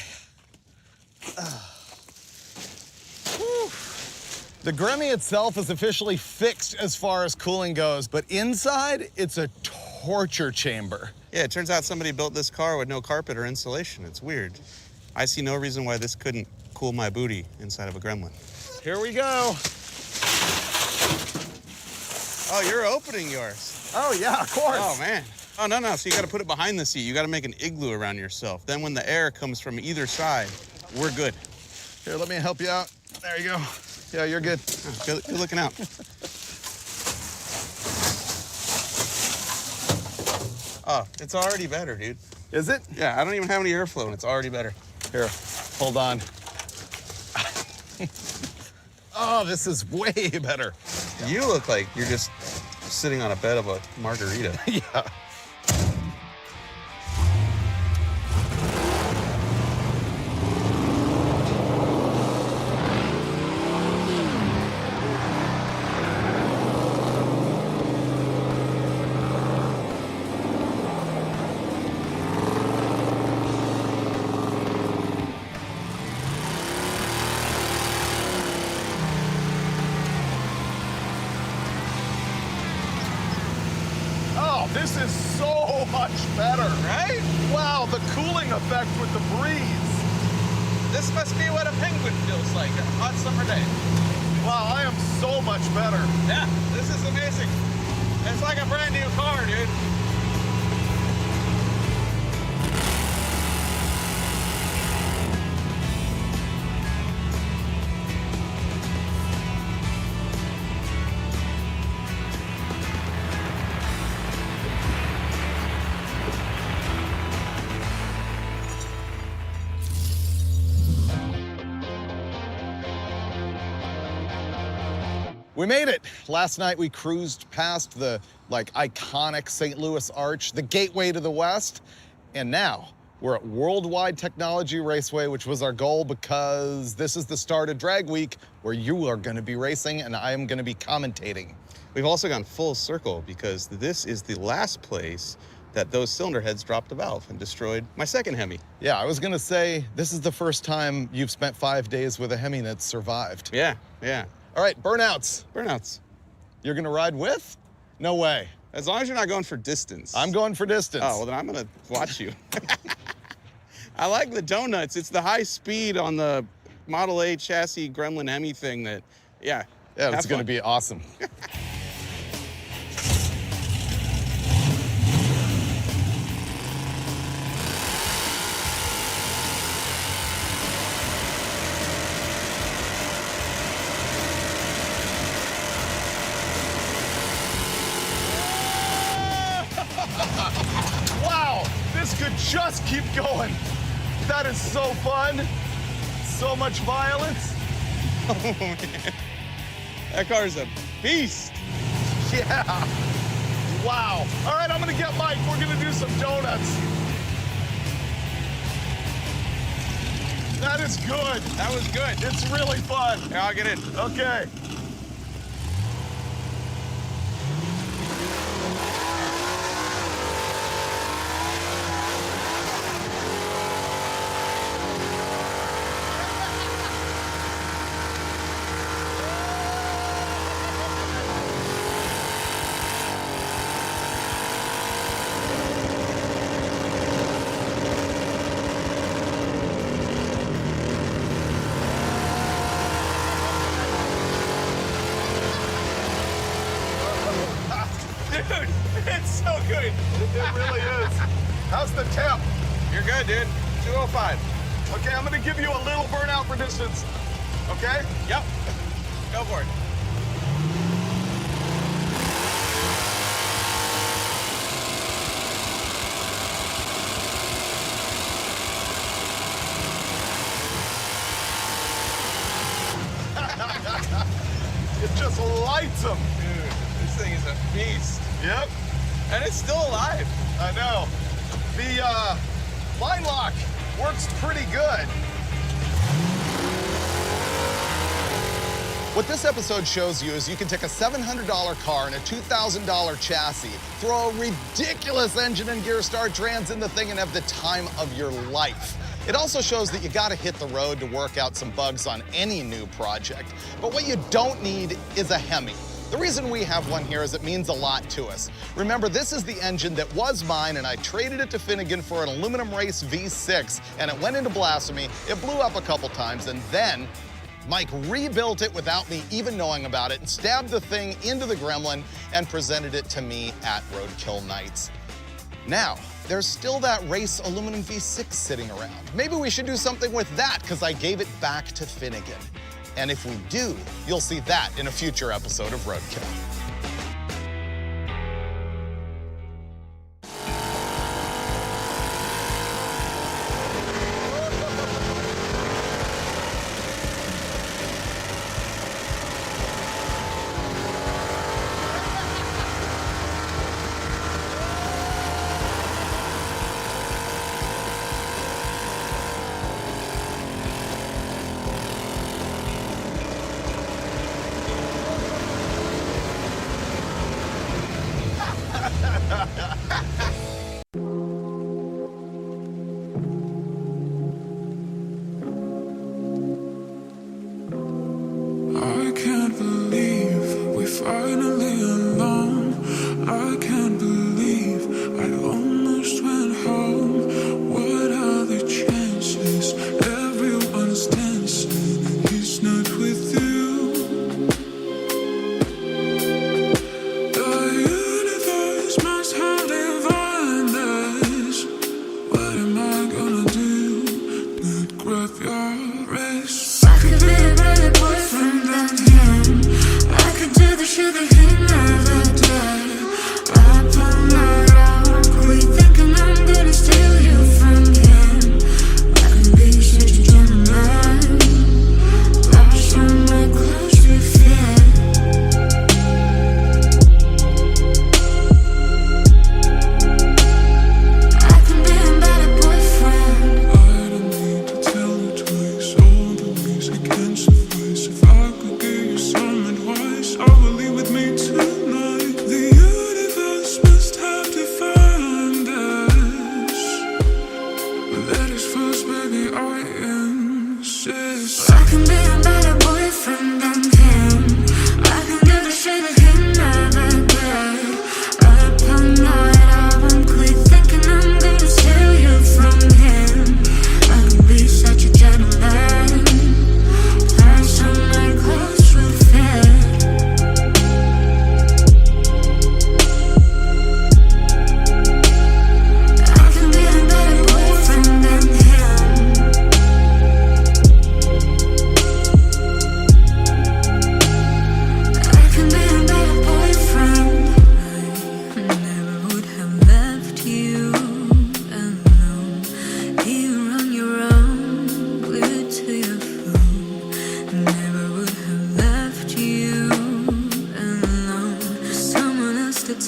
The Gremmie itself is officially fixed as far as cooling goes, but inside, it's a torture chamber. Yeah, it turns out somebody built this car with no carpet or insulation. It's weird. I see no reason why this couldn't cool my booty inside of a Gremlin. Here we go. Oh, you're opening yours. Oh, yeah, of course. Oh, man. Oh, no. So you got to put it behind the seat. You got to make an igloo around yourself. Then when the air comes from either side, we're good. Here, let me help you out. There you go. Yeah, you're good. Oh, good looking out. Oh, it's already better, dude. Is it? Yeah, I don't even have any airflow, and it's already better. Here, hold on. Oh, this is way better. You look like you're just sitting on a bed of a margarita. Yeah. This is so much better. Right? Wow, the cooling effect with the breeze. This must be what a penguin feels like on a hot summer day. Wow, I am so much better. Yeah, this is amazing. It's like a brand new car, dude. We made it. Last night we cruised past the iconic St. Louis Arch, the gateway to the West, and now we're at Worldwide Technology Raceway, which was our goal because this is the start of Drag Week where you are going to be racing and I am going to be commentating. We've also gone full circle because this is the last place that those cylinder heads dropped a valve and destroyed my second Hemi. Yeah, I was going to say this is the first time you've spent 5 days with a Hemi that's survived. Yeah, yeah. All right, burnouts. Burnouts. You're gonna ride with? No way. As long as you're not going for distance. I'm going for distance. Oh, well then I'm gonna watch you. I like the donuts. It's the high speed on the Model A chassis Gremlin Hemi thing that, yeah. Yeah, it's gonna be awesome. Wow, this could just keep going. That is so fun. So much violence. Oh, man. That car's a beast. Yeah. Wow. All right, I'm gonna get Mike. We're gonna do some donuts. That is good. That was good. It's really fun. Here, I'll get in. Okay. Dude, it's so good. It really is. How's the temp? You're good, dude. 205. Okay, I'm gonna give you a little burnout for distance. Okay? Yep. Go for it. It just lights them. Dude, this thing is a beast. Yep. And it's still alive. I know. The line lock works pretty good. What this episode shows you is you can take a $700 car and a $2,000 chassis, throw a ridiculous engine and gear star trans in the thing and have the time of your life. It also shows that you gotta hit the road to work out some bugs on any new project. But what you don't need is a Hemi. The reason we have one here is it means a lot to us. Remember, this is the engine that was mine and I traded it to Finnegan for an aluminum race V6 and it went into Blasphemi. It blew up a couple times and then Mike rebuilt it without me even knowing about it and stabbed the thing into the Gremlin and presented it to me at Roadkill Nights. Now, there's still that race aluminum V6 sitting around. Maybe we should do something with that because I gave it back to Finnegan. And if we do, you'll see that in a future episode of Roadkill. I can't believe we finally alone. I can't believe I almost went home. What are the chances? Everyone's dancing and he's not with you. The universe must have divided.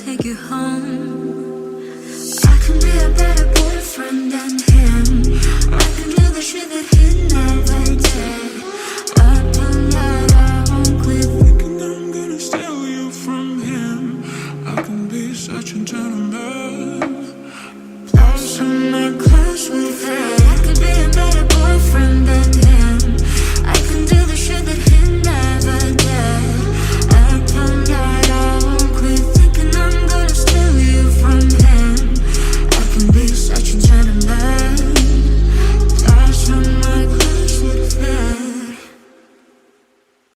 take you home. I can be a better boyfriend than him. I can do the shit that he never did. Up all night, I won't quit. Thinking that I'm gonna steal you from him. I can be such a gentleman.